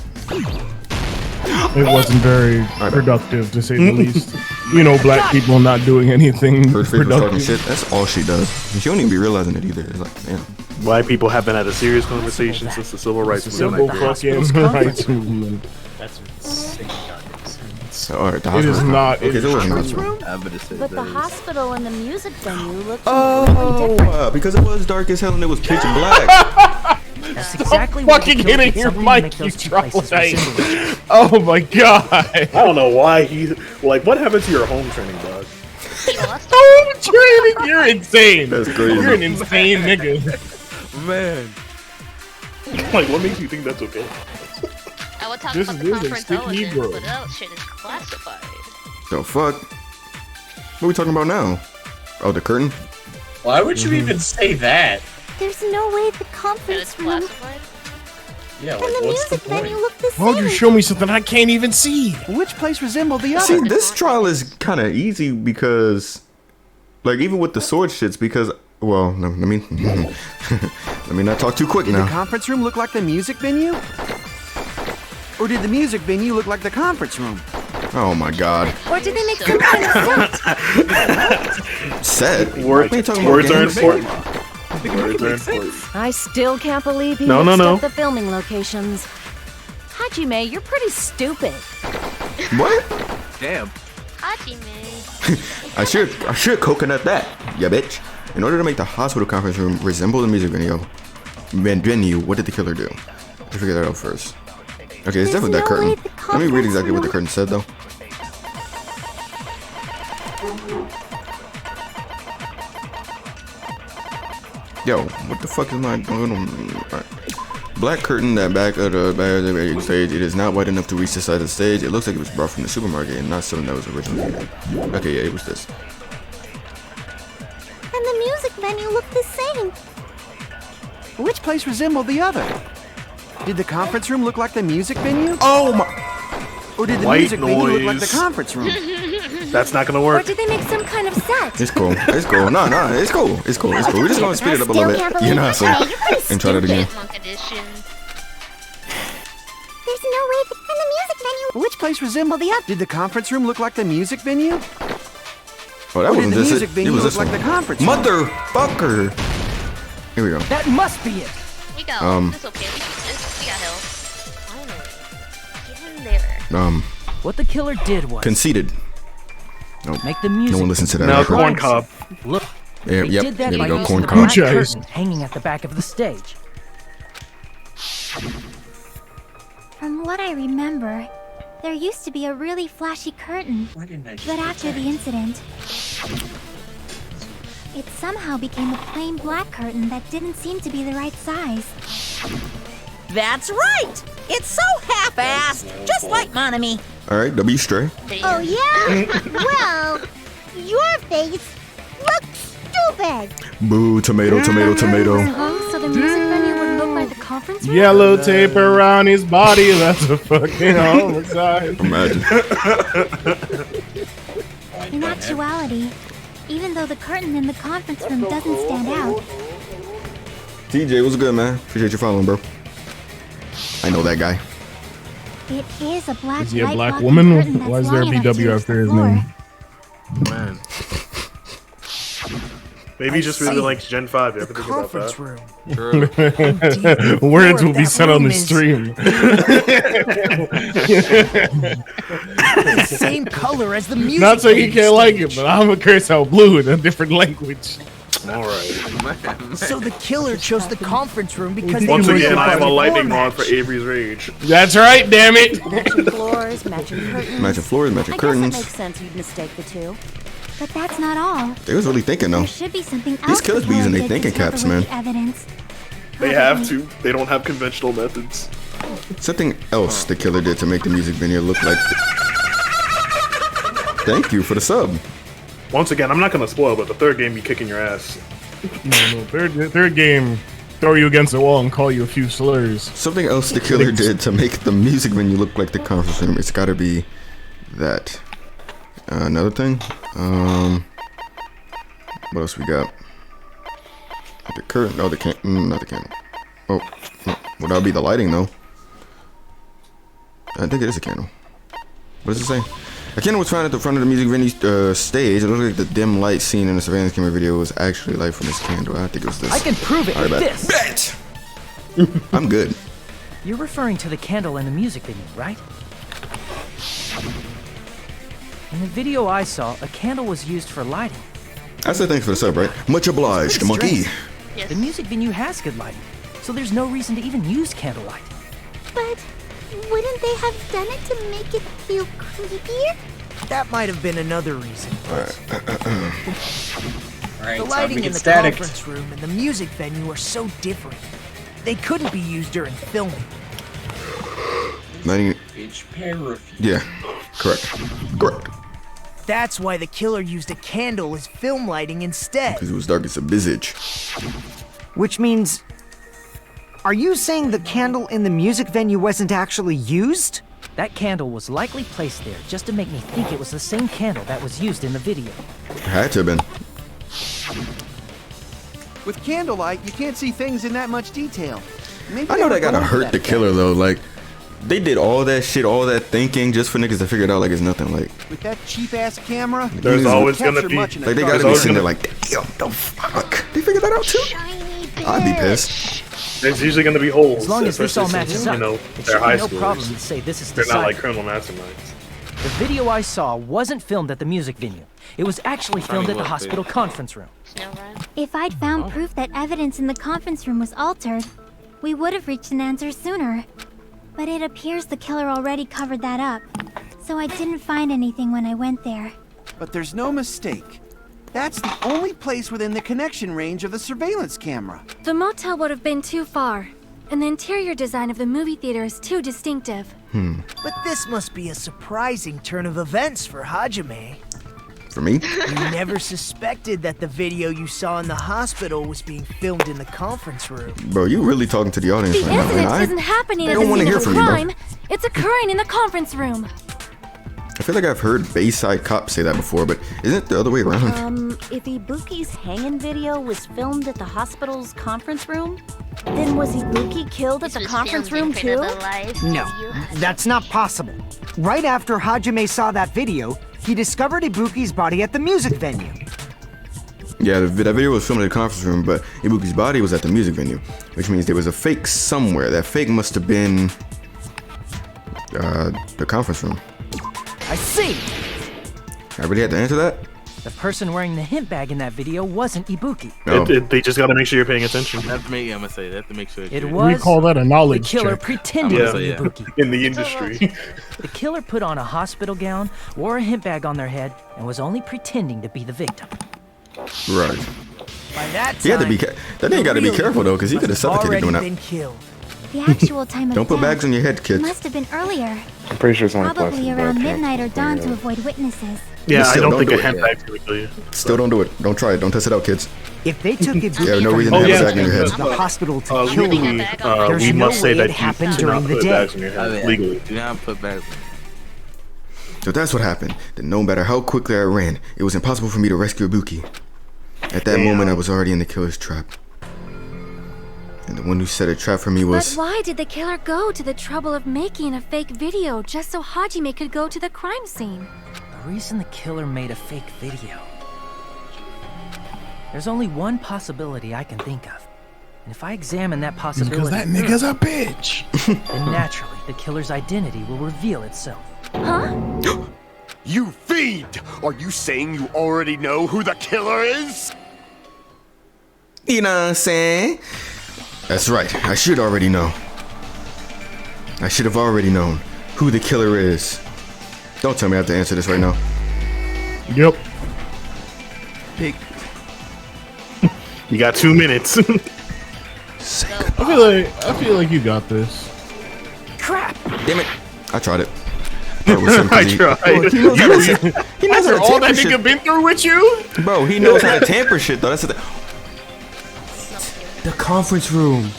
Speaker 17: It wasn't very productive, to say the least. You know, black people not doing anything productive.
Speaker 1: Shit, that's all she does. And she don't even be realizing it either. It's like, damn.
Speaker 16: White people haven't had a serious conversation since the civil rights movement.
Speaker 17: Rights movement.
Speaker 2: That's insane.
Speaker 1: Alright, the
Speaker 17: It is
Speaker 1: hospital.
Speaker 17: not.
Speaker 1: Okay, so it wasn't hospital.
Speaker 14: But the hospital and the music venue look
Speaker 1: Oh, because it was dark as hell and it was pitch black.
Speaker 12: That's exactly what
Speaker 17: Fucking
Speaker 12: the killer
Speaker 17: hitting
Speaker 12: did,
Speaker 17: your
Speaker 12: something to
Speaker 17: mic,
Speaker 12: make
Speaker 17: you
Speaker 12: those two places
Speaker 17: troglodyte.
Speaker 12: resemble.
Speaker 17: Oh my god.
Speaker 16: I don't know why he like. What happened to your home training, dog?
Speaker 17: Home training? You're insane.
Speaker 1: That's crazy.
Speaker 17: You're an insane nigga.
Speaker 3: Man.
Speaker 16: Like, what makes you think that's okay?
Speaker 4: I would talk
Speaker 17: This
Speaker 4: about
Speaker 17: is
Speaker 4: the
Speaker 17: a
Speaker 4: conference
Speaker 17: stick
Speaker 4: I was in,
Speaker 17: Negro.
Speaker 4: but that shit is classified.
Speaker 1: The fuck? What are we talking about now? Oh, the curtain?
Speaker 13: Why would you even say that?
Speaker 11: There's no way the conference room
Speaker 13: Yeah,
Speaker 11: and
Speaker 13: like,
Speaker 11: the
Speaker 13: what's the
Speaker 11: music venue
Speaker 13: point?
Speaker 11: look the
Speaker 17: Why would you
Speaker 11: same.
Speaker 17: show me something I can't even see?
Speaker 9: Which place resemble the other?
Speaker 1: See, this trial is kind of easy because, like, even with the sword shits, because, well, no, let me not talk too quick
Speaker 9: Did
Speaker 1: now.
Speaker 9: the conference room look like the music venue? Or did the music venue look like the conference room?
Speaker 1: Oh my god.
Speaker 11: Or did they make some kind of set?
Speaker 1: Set?
Speaker 16: Words are important.
Speaker 13: Words are important.
Speaker 14: I still can't believe he
Speaker 16: No,
Speaker 14: mixed
Speaker 16: no.
Speaker 14: up the filming locations. Hajime, you're pretty stupid.
Speaker 1: What?
Speaker 3: Damn.
Speaker 4: Hajime.
Speaker 1: I should coconut that, ya bitch. In order to make the hospital conference room resemble the music venue, what did the killer do? Let's figure that out first. Okay, it's definitely that curtain. Let me read exactly what the curtain said, though. Yo, what the fuck is my black curtain that back of the stage? It is not wide enough to reach the side of the stage. It looks like it was brought from the supermarket and not something that was originally made. Okay, yeah, it was this.
Speaker 11: And the music venue look the same.
Speaker 9: Which place resembled the other? Did the conference room look like the music venue?
Speaker 1: Oh my!
Speaker 9: Or did the
Speaker 16: White
Speaker 9: music venue look like the
Speaker 16: noise.
Speaker 9: conference room?
Speaker 16: That's not gonna
Speaker 11: Or
Speaker 16: work.
Speaker 11: did they make some kind of set?
Speaker 1: It's cool. It's cool. No, it's cool. It's cool. It's cool. We're just gonna speed it up a little bit. You know what I'm saying? And try that again.
Speaker 4: Monk edition.
Speaker 11: There's no way and the music venue.
Speaker 9: Which place resembled the other? Did the conference room look like the music venue?
Speaker 1: Oh, that
Speaker 9: Or did
Speaker 1: wasn't
Speaker 9: the
Speaker 1: this.
Speaker 9: music
Speaker 1: It
Speaker 9: venue
Speaker 1: was
Speaker 9: look
Speaker 1: this
Speaker 9: like
Speaker 1: one.
Speaker 9: the conference room?
Speaker 1: Motherfucker. Here we go.
Speaker 12: That must be it.
Speaker 4: We go. It's okay. We got help. Finally. Get in there.
Speaker 12: What the killer did was
Speaker 1: Conceited. Nope.
Speaker 12: make the music.
Speaker 1: No one listens to that.
Speaker 16: Now,
Speaker 1: record.
Speaker 16: corn cob.
Speaker 12: Look,
Speaker 1: Yeah,
Speaker 12: they
Speaker 1: yep.
Speaker 12: did that
Speaker 1: There
Speaker 12: by
Speaker 1: we go.
Speaker 12: using
Speaker 1: Corn
Speaker 12: the
Speaker 1: cob.
Speaker 12: black
Speaker 17: Guys.
Speaker 12: curtain hanging at the back of the stage.
Speaker 11: From what I remember, there used to be a really flashy curtain.
Speaker 13: Why didn't I just
Speaker 11: But after the incident, It somehow became a plain black curtain that didn't seem to be the right size.
Speaker 7: That's right! It's so half-assed, just like Monami.
Speaker 1: Alright, W stray.
Speaker 11: Oh yeah? Well, your face looks stupid.
Speaker 1: Boo, tomato, tomato, tomato.
Speaker 10: Oh, so the music venue would look like the conference room?
Speaker 17: Yellow tape around his body. That's a fucking homicide.
Speaker 1: Imagine.
Speaker 11: In actuality, even though the curtain in the conference room doesn't stand out,
Speaker 1: TJ, what's good, man? Appreciate you following, bro. I know that guy.
Speaker 11: it is a black
Speaker 17: Is he a
Speaker 11: light
Speaker 17: black
Speaker 11: blocking
Speaker 17: woman?
Speaker 11: curtain that's
Speaker 17: Why is there a
Speaker 11: long enough to
Speaker 17: BW
Speaker 11: reach
Speaker 17: after
Speaker 11: the
Speaker 17: his
Speaker 11: floor.
Speaker 17: name?
Speaker 3: Man.
Speaker 16: Maybe he just really likes Gen 5. You ever think about
Speaker 5: Conference
Speaker 16: that?
Speaker 5: room.
Speaker 17: Words will be said on the stream.
Speaker 5: The same color as the music.
Speaker 17: Not saying he
Speaker 5: venue
Speaker 17: can't like
Speaker 5: stage.
Speaker 17: it, but I'm a curse out blue in a different language.
Speaker 16: Alright.
Speaker 5: So the killer chose the conference room because
Speaker 16: Once
Speaker 5: they
Speaker 16: again,
Speaker 5: were
Speaker 16: I am a
Speaker 5: floor
Speaker 16: lightning
Speaker 5: match.
Speaker 16: rod for Avery's rage.
Speaker 17: That's right, damn it.
Speaker 14: Matching floors, matching curtains.
Speaker 1: Matching floors, matching
Speaker 14: I guess
Speaker 1: curtains.
Speaker 14: it makes sense you'd mistake the two.
Speaker 11: But that's not all.
Speaker 1: They was really thinking, though.
Speaker 11: There should be something else.
Speaker 1: These killers
Speaker 11: the
Speaker 1: be using
Speaker 11: killer
Speaker 1: their
Speaker 11: did to
Speaker 1: thinking
Speaker 11: throw
Speaker 1: caps,
Speaker 11: away
Speaker 1: man.
Speaker 11: the evidence.
Speaker 16: They have to. They don't have conventional methods.
Speaker 1: Something else the killer did to make the music video look like. Thank you for the sub.
Speaker 16: Once again, I'm not gonna spoil, but the third game be kicking your ass.
Speaker 17: No, third game, throw you against the wall and call you a few slurs.
Speaker 1: Something else the killer did to make the music venue look like the conference room. It's gotta be that. Another thing. What else we got? The curtain. No, the can. Not the candle. Oh, no. Well, that'll be the lighting, though. I think it is a candle. What does it say? A candle was found at the front of the music venue stage. It looked like the dim light seen in the surveillance camera video was actually light from this candle. I think it was this.
Speaker 12: I can prove it
Speaker 1: All right,
Speaker 12: with
Speaker 1: bet.
Speaker 12: this.
Speaker 1: Bet! I'm good.
Speaker 12: You're referring to the candle in the music video, right? In the video I saw, a candle was used for lighting.
Speaker 1: I said thanks for the sub, right? Much obliged, monkey.
Speaker 12: The music venue has good lighting, so there's no reason to even use candlelight.
Speaker 11: But wouldn't they have done it to make it feel creepier?
Speaker 5: That might have been another reason.
Speaker 13: Alright,
Speaker 5: The lighting in the conference room and the music venue are so different. They couldn't be used during filming.
Speaker 1: Lighting. Yeah, correct.
Speaker 5: That's why the killer used a candle as film lighting instead.
Speaker 1: Because it was dark as a visage.
Speaker 8: Which means, are you saying the candle in the music venue wasn't actually used?
Speaker 12: That candle was likely placed there just to make me think it was the same candle that was used in the video.
Speaker 1: Had to have been.
Speaker 9: With candlelight, you can't see things in that much detail. Maybe
Speaker 1: I
Speaker 9: they
Speaker 1: know
Speaker 9: were
Speaker 1: that gotta
Speaker 9: going for
Speaker 1: hurt
Speaker 9: that
Speaker 1: the killer though. Like, they did all that shit, all that thinking just for niggas to figure it out like it's nothing. Like,
Speaker 9: with that cheap ass camera.
Speaker 16: There's
Speaker 1: niggas
Speaker 16: always
Speaker 9: capture
Speaker 16: gonna be.
Speaker 9: much in a
Speaker 1: like they
Speaker 9: dark
Speaker 1: gotta be
Speaker 9: room.
Speaker 1: sitting there like, damn, the fuck? They figured that out too? I'd be pissed.
Speaker 16: There's usually gonna be holes.
Speaker 12: As long as this all
Speaker 16: especially
Speaker 12: matches
Speaker 16: since,
Speaker 12: up,
Speaker 16: you know,
Speaker 12: it
Speaker 16: they're
Speaker 12: should
Speaker 16: high
Speaker 12: be no
Speaker 16: schoolers.
Speaker 12: problem to say this is
Speaker 16: They're not like
Speaker 12: decided.
Speaker 16: criminal masterminds.
Speaker 12: The video I saw wasn't filmed at the music venue. It was actually filmed at the hospital conference room.
Speaker 11: If I'd found proof that evidence in the conference room was altered, we would have reached an answer sooner. But it appears the killer already covered that up, so I didn't find anything when I went there.
Speaker 9: But there's no mistake. That's the only place within the connection range of the surveillance camera.
Speaker 10: The motel would have been too far, and the interior design of the movie theater is too distinctive.
Speaker 5: But this must be a surprising turn of events for Hajime.
Speaker 1: For me?
Speaker 5: You never suspected that the video you saw in the hospital was being filmed in the conference room.
Speaker 1: Bro, you really talking to the audience
Speaker 10: The
Speaker 1: right now.
Speaker 10: incident
Speaker 1: And
Speaker 10: isn't happening
Speaker 1: I
Speaker 10: at
Speaker 1: don't
Speaker 10: the
Speaker 1: wanna
Speaker 10: scene
Speaker 1: hear
Speaker 10: of the
Speaker 1: from you, bro.
Speaker 10: crime. It's occurring in the conference room.
Speaker 1: I feel like I've heard Bayside Cop say that before, but isn't it the other way around?
Speaker 14: If Ibuki's hanging video was filmed at the hospital's conference room, then was Ibuki killed at the conference room too?
Speaker 8: No, that's not possible. Right after Hajime saw that video, he discovered Ibuki's body at the music venue.
Speaker 1: Yeah, that video was filmed at the conference room, but Ibuki's body was at the music venue, which means there was a fake somewhere. That fake must have been the conference room.
Speaker 12: I see!
Speaker 1: I really had to answer that?
Speaker 12: The person wearing the hint bag in that video wasn't Ibuki.
Speaker 1: No.
Speaker 16: They just gotta make sure you're paying attention.
Speaker 3: That's me. I'm gonna say that to make sure.
Speaker 12: It was
Speaker 17: We call that a
Speaker 12: the
Speaker 17: knowledge
Speaker 12: killer
Speaker 17: check.
Speaker 12: pretending to be Ibuki.
Speaker 16: In the industry.
Speaker 12: The killer put on a hospital gown, wore a hint bag on their head, and was only pretending to be the victim.
Speaker 1: Right.
Speaker 5: By that time,
Speaker 1: He had to be. That nigga got to be careful though, because he could have suffocated doing
Speaker 5: been
Speaker 1: that.
Speaker 5: killed.
Speaker 11: The actual time of
Speaker 1: Don't put
Speaker 11: death
Speaker 1: bags on your head, kids.
Speaker 11: must have been earlier.
Speaker 6: I'm pretty sure it's only
Speaker 11: Probably
Speaker 6: plastic
Speaker 11: around
Speaker 6: bag.
Speaker 11: midnight or dawn to avoid witnesses.
Speaker 16: Yeah, I
Speaker 1: Still,
Speaker 16: don't think
Speaker 1: do
Speaker 16: a
Speaker 1: it.
Speaker 16: handbag's gonna kill you.
Speaker 1: Still don't do it. Don't try it. Don't test it out, kids.
Speaker 8: If they took it
Speaker 1: Yeah, no reason to have a bag in your head.
Speaker 8: to the hospital to kill
Speaker 16: Legally,
Speaker 8: me, there's
Speaker 16: we
Speaker 8: no
Speaker 16: must say
Speaker 8: way
Speaker 16: that
Speaker 8: it
Speaker 16: you
Speaker 8: happened
Speaker 16: do not
Speaker 8: during the
Speaker 16: put
Speaker 8: day.
Speaker 16: bags in your head. Legally.
Speaker 3: Do not put bags in.
Speaker 1: So that's what happened. That no matter how quickly I ran, it was impossible for me to rescue Ibuki. At that moment, I was already in the killer's trap. And the one who set a trap for me
Speaker 10: But
Speaker 1: was...
Speaker 10: why did the killer go to the trouble of making a fake video just so Hajime could go to the crime scene?
Speaker 12: The reason the killer made a fake video. There's only one possibility I can think of. And if I examine that possibility,
Speaker 17: Because that nigga's a bitch.
Speaker 12: then naturally the killer's identity will reveal itself.
Speaker 10: Huh?
Speaker 15: You fiend! Are you saying you already know who the killer is?
Speaker 1: You know what I'm saying? That's right. I should already know. I should have already known who the killer is. Don't tell me I have to answer this right now.
Speaker 17: Yep.
Speaker 16: Big. You got 2 minutes.
Speaker 17: I feel like you got this.
Speaker 12: Crap!
Speaker 1: Damn it. I tried it.
Speaker 16: I tried.
Speaker 1: He knows how to
Speaker 17: All that
Speaker 1: tamper shit.
Speaker 17: nigga been through with you?
Speaker 1: Bro, he knows how to tamper shit though. That's the conference room.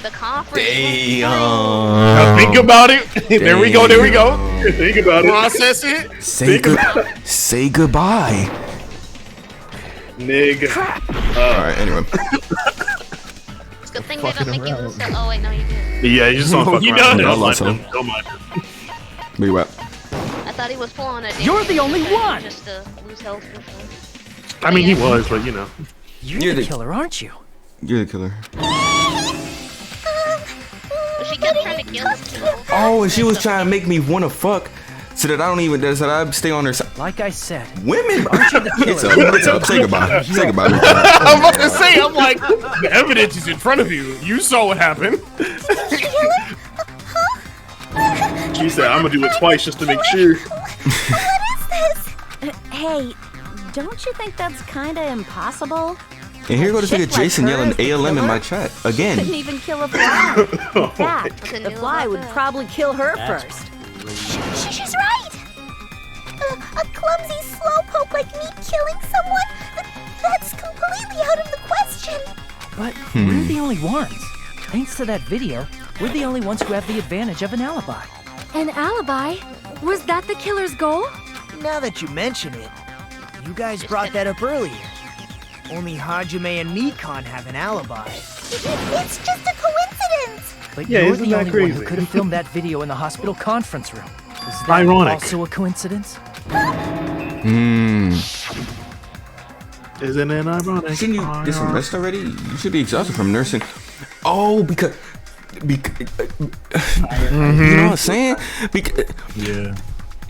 Speaker 4: The conference.
Speaker 1: Damn.
Speaker 17: Now think about it. There we go. There we go. Think about it. Process it.
Speaker 1: Say goodbye.
Speaker 16: Nigga.
Speaker 1: Alright, anyway.
Speaker 4: It's a good thing they don't make you lose. Oh wait, no, you did.
Speaker 16: Yeah, you just want to fuck
Speaker 17: He
Speaker 16: around.
Speaker 17: does.
Speaker 16: Don't mind
Speaker 1: Awesome.
Speaker 16: him. Don't mind him.
Speaker 1: Where you at?
Speaker 4: I thought he was pulling a.
Speaker 12: You're the only one!
Speaker 4: Just to lose health or something.
Speaker 16: I mean, he was, but you know.
Speaker 12: You're the killer, aren't you?
Speaker 1: You're the killer.
Speaker 4: She kept trying to kill us.
Speaker 1: Oh, and she was trying to make me wanna fuck so that I don't even so that I stay on her side.
Speaker 12: Like I said,
Speaker 1: Women,
Speaker 12: aren't you the killer?
Speaker 1: it's up. Say goodbye. Say goodbye.
Speaker 17: I'm about to say, I'm like, the evidence is in front of you. You saw what happened.
Speaker 16: She said, I'm gonna do it twice just to make sure.
Speaker 14: Hey, don't you think that's kinda impossible?
Speaker 1: And here go this nigga
Speaker 14: Chick like
Speaker 1: Jason
Speaker 14: her
Speaker 1: yelling
Speaker 14: is the
Speaker 1: ALM in
Speaker 14: killer?
Speaker 1: my chat again.
Speaker 14: Couldn't even kill a fly. In fact, the fly would probably kill her first.
Speaker 11: She's right! A clumsy slowpoke like me killing someone? That's completely out of the question.
Speaker 12: But we're the only ones. Thanks to that video, we're the only ones who have the advantage of an alibi.
Speaker 10: An alibi? Was that the killer's goal?
Speaker 5: Now that you mention it, you guys brought that up earlier. Only Hajime and Nikon have an alibi.
Speaker 11: It's just a coincidence!
Speaker 12: But
Speaker 16: Yeah,
Speaker 12: you're
Speaker 16: isn't
Speaker 12: the
Speaker 16: that
Speaker 12: only one
Speaker 16: crazy?
Speaker 12: who could have filmed that video in the hospital conference room. Is that
Speaker 16: Ironic.
Speaker 12: also a coincidence?
Speaker 16: Isn't it ironic?
Speaker 1: Shouldn't you get some rest already? You should be exhausted from nursing. Oh, because you know what I'm saying? Because
Speaker 17: Yeah.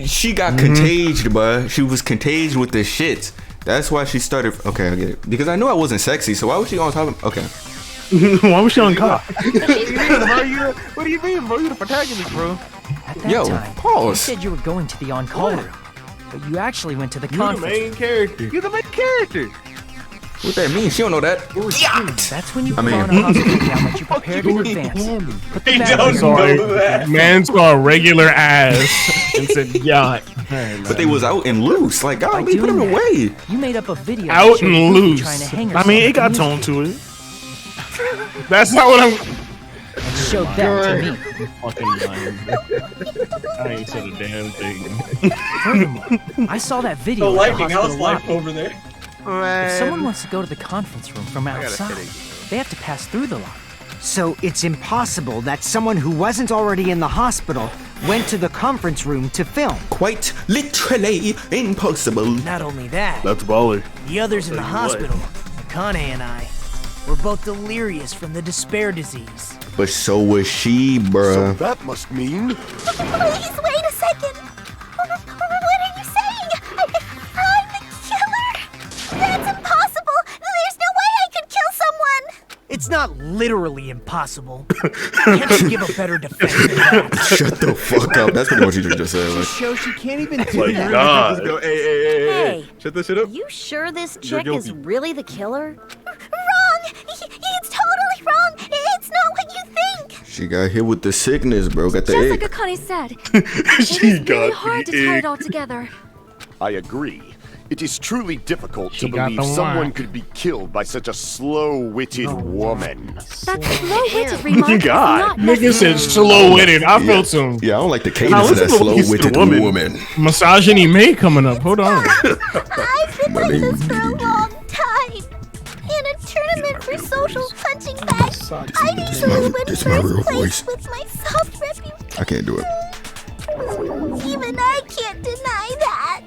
Speaker 1: she got contagious, but she was contagious with the shits. That's why she started. Okay, I get it. Because I knew I wasn't sexy, so why was she on top of? Okay.
Speaker 16: Why was she on cop?
Speaker 3: What do you mean, bro? You're the protagonist, bro.
Speaker 12: At that
Speaker 1: Yo,
Speaker 12: time,
Speaker 1: pause.
Speaker 12: you said you were going to the on-call room, but you actually went to the
Speaker 17: You're the
Speaker 12: conference room.
Speaker 17: main character.
Speaker 3: You're the main character.
Speaker 1: What that mean? She don't know that.
Speaker 12: That's when you
Speaker 1: I
Speaker 12: put
Speaker 1: mean-
Speaker 12: on a hospital gown that you prepared in advance. Put the
Speaker 16: He
Speaker 12: bag
Speaker 16: don't
Speaker 12: on your
Speaker 16: know that.
Speaker 17: Man saw a regular ass and said, yacht.
Speaker 1: But they was out and loose. Like, God, we put them
Speaker 12: doing that,
Speaker 1: away.
Speaker 12: You made up a video that
Speaker 17: Out
Speaker 12: showed
Speaker 17: and
Speaker 12: Ibuki
Speaker 17: loose.
Speaker 12: trying to hang
Speaker 16: I mean, it got
Speaker 12: herself
Speaker 16: toned to it.
Speaker 17: That's not what I'm.
Speaker 12: and showed that to me.
Speaker 17: Fucking lying. I ain't said a damn thing.
Speaker 12: Furthermore, I saw that video.
Speaker 13: No
Speaker 12: at the
Speaker 13: lightning, I was
Speaker 12: hospital
Speaker 13: live
Speaker 12: lobby.
Speaker 13: over there.
Speaker 12: If someone wants to go to the conference room from
Speaker 3: got a
Speaker 12: outside,
Speaker 3: headache.
Speaker 12: they have to pass through the lobby.
Speaker 8: So it's impossible that someone who wasn't already in the hospital went to the conference room to film.
Speaker 1: Quite literally impossible.
Speaker 5: Not only that,
Speaker 16: That's baller.
Speaker 5: the others in the
Speaker 16: Tell you what.
Speaker 5: hospital, Akane and I, were both delirious from the despair disease.
Speaker 1: But so was she,
Speaker 15: So
Speaker 1: bruh.
Speaker 15: that must mean...
Speaker 11: Please wait a second. What are you saying? I'm the killer? That's impossible. There's no way I could kill someone.
Speaker 5: It's not literally impossible. Can't you give a better defense than that?
Speaker 1: Shut the fuck up. That's pretty much what you just said. Like,
Speaker 5: Show she can't even
Speaker 16: My
Speaker 5: do that.
Speaker 16: God.
Speaker 3: Hey,
Speaker 14: Hey,
Speaker 3: shut this shit up.
Speaker 14: you sure this
Speaker 3: You're
Speaker 14: chick is
Speaker 3: guilty.
Speaker 14: really the killer?
Speaker 1: She got hit with the sickness, bro. Got the
Speaker 10: Just
Speaker 1: egg.
Speaker 10: like Akane said,
Speaker 15: She
Speaker 10: it's really hard to tie it all together.
Speaker 15: I agree. It is truly difficult
Speaker 17: She
Speaker 15: to
Speaker 17: got
Speaker 15: believe
Speaker 17: the
Speaker 15: someone
Speaker 17: whack.
Speaker 15: could be killed by such a slow-witted woman.
Speaker 10: That slow-witted remark is not
Speaker 17: Nigga said slow-witted. I felt some.
Speaker 1: Yeah, I don't like the cadence of that slow-witted woman.
Speaker 17: Misogyny May coming up. Hold on.
Speaker 11: I've been like this for a long time. In a tournament for social punching bags, I usually win
Speaker 1: This is my real
Speaker 11: first place
Speaker 1: voice.
Speaker 11: with my soft reputation.
Speaker 1: I can't do it.
Speaker 11: Even I can't deny that.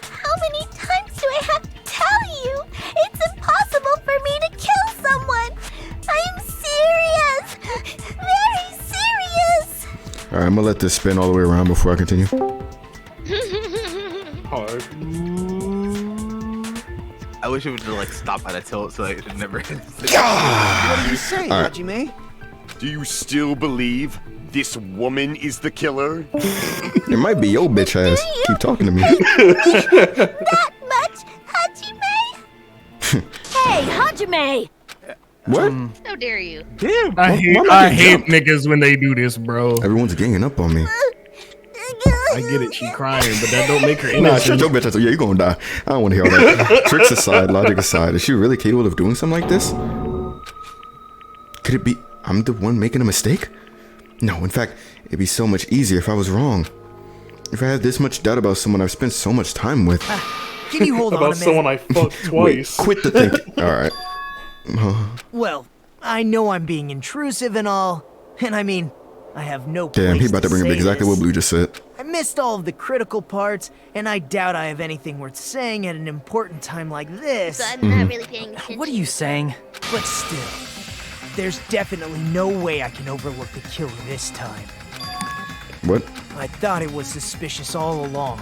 Speaker 11: How many times do I have to tell you? It's impossible for me to kill someone. I am serious. Very serious.
Speaker 1: All right, I'm gonna let this spin all the way around before I continue.
Speaker 3: I wish it would just like stop at a tilt so it never.
Speaker 9: What do you say,
Speaker 1: All right.
Speaker 9: Hajime?
Speaker 15: Do you still believe this woman is the killer?
Speaker 1: It might be your bitch ass. Keep talking to me.
Speaker 11: That much, Hajime?
Speaker 14: Hey, Hajime!
Speaker 1: What?
Speaker 4: How dare you?
Speaker 17: Damn. I hate niggas when they do this, bro.
Speaker 1: Everyone's ganging up on me.
Speaker 17: I get it. She crying, but that don't make her
Speaker 1: Nah,
Speaker 17: innocent.
Speaker 1: shut your bitch ass up. Yeah, you gonna die. I don't want to hear all that. Tricks aside, logic aside, is she really capable of doing something like this? Could it be I'm the one making a mistake? No, in fact, it'd be so much easier if I was wrong. If I had this much doubt about someone I've spent so much time with.
Speaker 5: Can you hold on a
Speaker 17: About
Speaker 5: minute?
Speaker 17: someone I fucked twice.
Speaker 1: Wait, quit the thinking. All right.
Speaker 5: Well, I know I'm being intrusive and all, and I mean, I have no
Speaker 1: Damn, he
Speaker 5: place
Speaker 1: about to bring up
Speaker 5: say
Speaker 1: exactly
Speaker 5: this.
Speaker 1: what Blue just said.
Speaker 5: I missed all of the critical parts, and I doubt I have anything worth saying at an important time like this.
Speaker 4: So I'm not really paying attention.
Speaker 12: What are you saying?
Speaker 5: But still, there's definitely no way I can overlook the killer this time.
Speaker 1: What?
Speaker 5: I thought it was suspicious all along.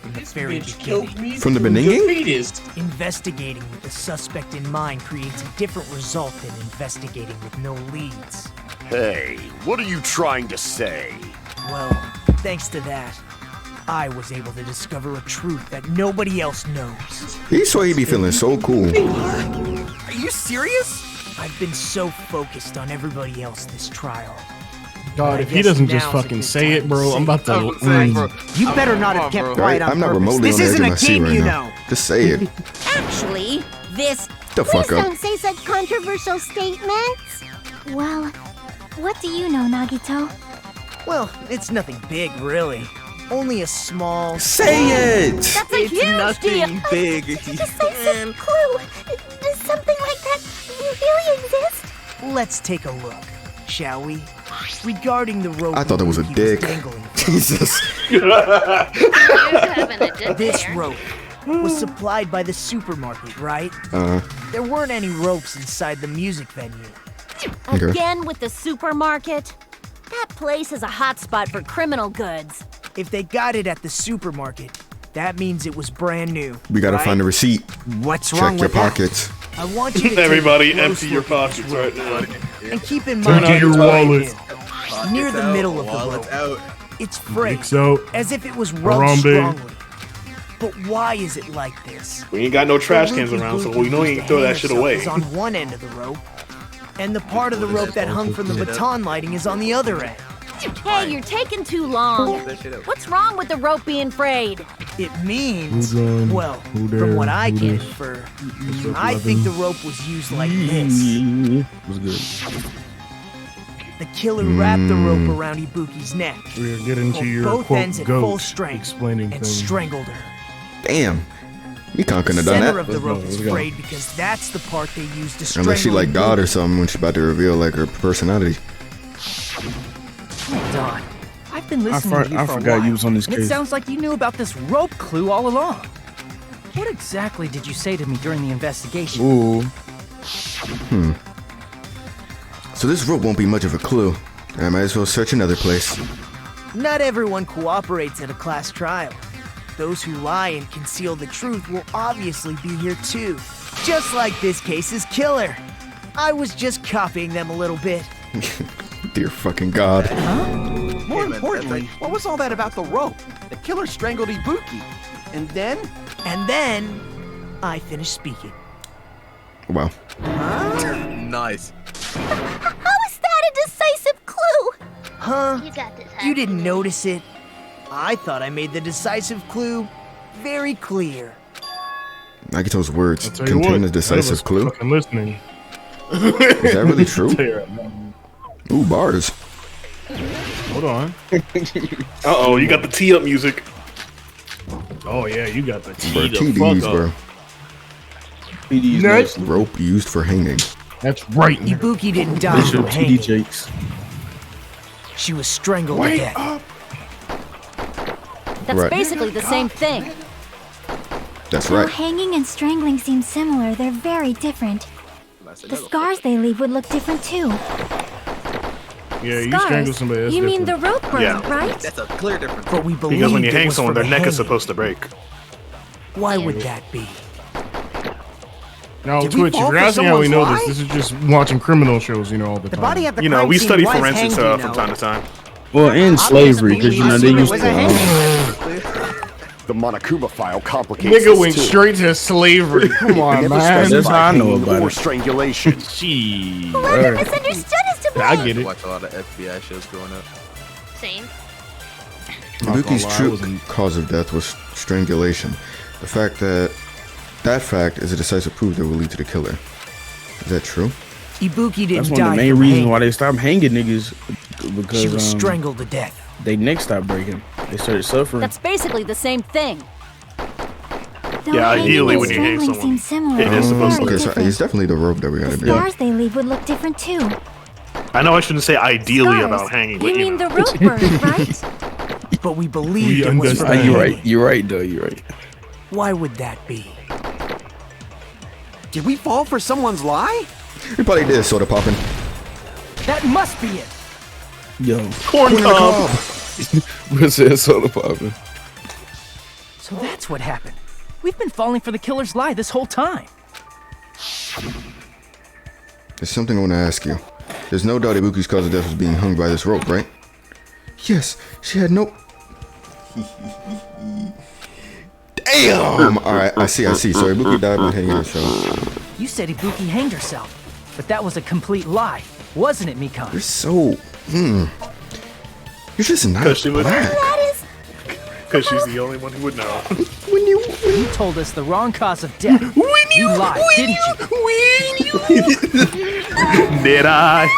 Speaker 5: From the very beginning.
Speaker 1: From the beginning?
Speaker 5: Investigating with the suspect in mind creates a different result than investigating with no leads.
Speaker 15: Hey, what are you trying to say?
Speaker 5: Well, thanks to that, I was able to discover a truth that nobody else knows.
Speaker 1: He swear he be feeling so cool.
Speaker 5: Are you serious? I've been so focused on everybody else this trial.
Speaker 17: God, if he doesn't just fucking say it, bro, I'm about to.
Speaker 8: You better not have kept quiet on
Speaker 1: I'm not
Speaker 8: purpose.
Speaker 1: remotely
Speaker 8: This
Speaker 1: on the edge
Speaker 8: isn't
Speaker 1: of
Speaker 8: a
Speaker 1: my seat
Speaker 8: game,
Speaker 1: right
Speaker 8: you
Speaker 1: now.
Speaker 8: know.
Speaker 1: Just say it.
Speaker 7: Actually, this.
Speaker 1: The fuck
Speaker 11: Please
Speaker 1: up.
Speaker 11: don't say such controversial statements.
Speaker 10: Well, what do you know, Nagito?
Speaker 5: Well, it's nothing big, really. Only a small.
Speaker 1: Say it!
Speaker 11: That's a huge deal.
Speaker 3: big.
Speaker 11: Decisive clue. Does something like that really exist?
Speaker 5: Let's take a look, shall we? Regarding the rope.
Speaker 1: I thought that was a
Speaker 5: he
Speaker 1: dick.
Speaker 5: dangling from.
Speaker 1: Jesus.
Speaker 5: This rope was supplied by the supermarket, right? There weren't any ropes inside the music venue.
Speaker 1: Okay.
Speaker 14: Again with the supermarket? That place is a hotspot for criminal goods.
Speaker 5: If they got it at the supermarket, that means it was brand new.
Speaker 1: We gotta
Speaker 5: right?
Speaker 1: find the receipt.
Speaker 8: What's
Speaker 1: Check
Speaker 8: wrong
Speaker 1: your
Speaker 8: with that?
Speaker 1: pockets.
Speaker 5: I want you to take
Speaker 17: Everybody
Speaker 5: a close
Speaker 17: empty your
Speaker 5: look at this
Speaker 17: pockets
Speaker 5: rope.
Speaker 17: right now.
Speaker 5: And keep in
Speaker 17: Turn
Speaker 5: mind
Speaker 17: out your
Speaker 5: it's
Speaker 17: wallet.
Speaker 5: near the middle of the
Speaker 3: Wallet's
Speaker 5: rope.
Speaker 3: out.
Speaker 5: It's frayed,
Speaker 17: Dicks out.
Speaker 5: as if it was rubbed
Speaker 17: Harambe.
Speaker 5: strongly. But why is it like this?
Speaker 17: We ain't got no trash
Speaker 5: The
Speaker 17: cans
Speaker 5: loopy
Speaker 17: around, so
Speaker 5: loopy
Speaker 17: we know you
Speaker 5: used
Speaker 17: ain't
Speaker 5: to
Speaker 17: throw that
Speaker 5: hang
Speaker 17: shit
Speaker 5: herself
Speaker 17: away.
Speaker 5: is on one end of the rope, and the part of the rope that hung from the baton lighting is on the other end.
Speaker 14: Hey, you're taking too long. What's wrong with the rope being frayed?
Speaker 5: It means,
Speaker 17: Who's on?
Speaker 5: well,
Speaker 17: Who there?
Speaker 5: from what I
Speaker 17: Who
Speaker 5: can
Speaker 17: this?
Speaker 5: infer,
Speaker 17: up,
Speaker 5: I think the
Speaker 17: Levin?
Speaker 5: rope was used like this.
Speaker 17: Was good.
Speaker 5: The killer wrapped the rope around Ibuki's neck,
Speaker 17: We're getting to
Speaker 5: pulled
Speaker 17: your
Speaker 5: both
Speaker 17: quote
Speaker 5: ends at full
Speaker 17: goat
Speaker 5: strength,
Speaker 17: explaining
Speaker 5: and
Speaker 17: things.
Speaker 5: strangled her.
Speaker 1: Damn. You couldn't
Speaker 5: The
Speaker 1: have done
Speaker 5: center
Speaker 1: that.
Speaker 5: of the rope is frayed because that's the part they used to strangle
Speaker 1: Unless she like
Speaker 5: Ibuki.
Speaker 1: God or something when she's about to reveal like her personality.
Speaker 12: Hold on. I've been listening to you
Speaker 6: I
Speaker 12: for a
Speaker 6: forgot
Speaker 12: while,
Speaker 6: you was on this
Speaker 12: and it
Speaker 6: case.
Speaker 12: sounds like you knew about this rope clue all along. What exactly did you say to me during the investigation?
Speaker 1: Ooh. So this rope won't be much of a clue. I might as well search another place.
Speaker 5: Not everyone cooperates at a class trial. Those who lie and conceal the truth will obviously be here too. Just like this case's killer. I was just copying them a little bit.
Speaker 1: Dear fucking God.
Speaker 9: More importantly, what was all that about the rope? The killer strangled Ibuki. And then?
Speaker 5: And then, I finished speaking.
Speaker 1: Wow.
Speaker 3: Nice.
Speaker 11: How is that a decisive clue?
Speaker 5: Huh?
Speaker 4: You got this.
Speaker 5: You didn't notice it? I thought I made the decisive clue very clear.
Speaker 1: Nagito's words
Speaker 17: I'll tell you
Speaker 1: contain
Speaker 17: what,
Speaker 1: a decisive clue.
Speaker 17: I'm listening.
Speaker 1: Is that really true? Ooh, bars.
Speaker 17: Hold on.
Speaker 16: Uh-oh, you got the tee up music.
Speaker 17: Oh yeah, you got the
Speaker 1: Bro,
Speaker 17: T.
Speaker 1: TDs, bro.
Speaker 17: Next.
Speaker 1: Rope used for hanging.
Speaker 17: That's right.
Speaker 5: Ibuki didn't die from hanging. She was strangled to death.
Speaker 14: That's
Speaker 1: Right.
Speaker 14: basically the same thing.
Speaker 1: That's
Speaker 10: While
Speaker 1: right.
Speaker 10: hanging and strangling seem similar, they're very different. The scars they leave would look different too.
Speaker 17: Yeah, you strangle somebody. That's
Speaker 10: You mean the
Speaker 17: different.
Speaker 10: rope burn,
Speaker 16: Yeah.
Speaker 10: right?
Speaker 3: That's a clear difference.
Speaker 5: But we believe
Speaker 16: Because when you
Speaker 5: it
Speaker 16: hang
Speaker 5: was
Speaker 16: someone,
Speaker 5: for
Speaker 16: their
Speaker 5: the
Speaker 16: neck is
Speaker 5: hanging.
Speaker 16: supposed to break.
Speaker 5: Why would that be?
Speaker 17: Now,
Speaker 8: Did we
Speaker 17: Twitch, if
Speaker 8: fall
Speaker 17: you're
Speaker 8: for
Speaker 17: asking how we know
Speaker 8: someone's
Speaker 17: this is just watching criminal shows, all the time.
Speaker 8: The body at the
Speaker 16: You know,
Speaker 8: crime
Speaker 16: we
Speaker 8: scene
Speaker 16: study
Speaker 8: was
Speaker 16: forensics
Speaker 8: hanged,
Speaker 16: from time to time.
Speaker 6: Well, and slavery, because they used to.
Speaker 15: The Monokuma file complicates
Speaker 17: Nigga
Speaker 15: this
Speaker 17: went
Speaker 15: too.
Speaker 17: straight to slavery. Come on,
Speaker 15: Never
Speaker 17: man.
Speaker 6: That's how I know
Speaker 15: hanging
Speaker 6: about
Speaker 15: or
Speaker 6: it.
Speaker 15: strangulation.
Speaker 6: Gee.
Speaker 11: Whoever misunderstood is to blame.
Speaker 17: I get it.
Speaker 3: Watch a lot of FBI shows growing up.
Speaker 4: Same.
Speaker 1: Ibuki's
Speaker 17: lie, I
Speaker 1: true
Speaker 17: wasn't-
Speaker 1: cause of death was strangulation. The fact that fact is a decisive proof that will lead to the killer. Is that true?
Speaker 5: Ibuki didn't
Speaker 6: That's
Speaker 5: die
Speaker 6: one of the main
Speaker 5: from
Speaker 6: reasons
Speaker 5: hanging.
Speaker 6: why they stopped hanging niggas. Because
Speaker 5: She was strangled to death.
Speaker 6: they neck stopped breaking. They started suffering.
Speaker 14: That's basically the same thing.
Speaker 10: Though
Speaker 16: Yeah,
Speaker 10: hanging
Speaker 16: ideally
Speaker 10: and
Speaker 16: when you hang
Speaker 10: strangling
Speaker 16: someone,
Speaker 10: seem similar,
Speaker 16: it is
Speaker 10: they're
Speaker 16: supposed to
Speaker 10: very
Speaker 1: Okay, so
Speaker 10: different.
Speaker 1: it's definitely the rope that we gotta
Speaker 10: The
Speaker 1: do.
Speaker 10: scars they leave would look different too.
Speaker 16: I know I shouldn't say ideally
Speaker 10: Scars?
Speaker 16: about hanging,
Speaker 10: You
Speaker 16: but
Speaker 10: mean the rope burn, right?
Speaker 5: But we believed it was for the
Speaker 6: You're
Speaker 5: hanging.
Speaker 6: right. You're right, though. You're right.
Speaker 5: Why would that be?
Speaker 9: Did we fall for someone's lie?
Speaker 1: We probably did soda popping.
Speaker 5: That must be it.
Speaker 6: Yo.
Speaker 16: corn cob.
Speaker 6: What's that soda popping?
Speaker 5: So that's what happened. We've been falling for the killer's lie this whole time.
Speaker 1: There's something I want to ask you. There's no doubt Ibuki's cause of death was being hung by this rope, right? Yes, she had no... Damn! Alright, I see. So Ibuki died by hanging herself.
Speaker 5: You said Ibuki hanged herself, but that was a complete lie, wasn't it, Mikan?
Speaker 1: You're so... You're just not
Speaker 16: Because she would.
Speaker 1: black.
Speaker 16: Because she's the only one who would know.
Speaker 5: You told us the wrong cause of death. You lied, didn't you?
Speaker 16: Did I?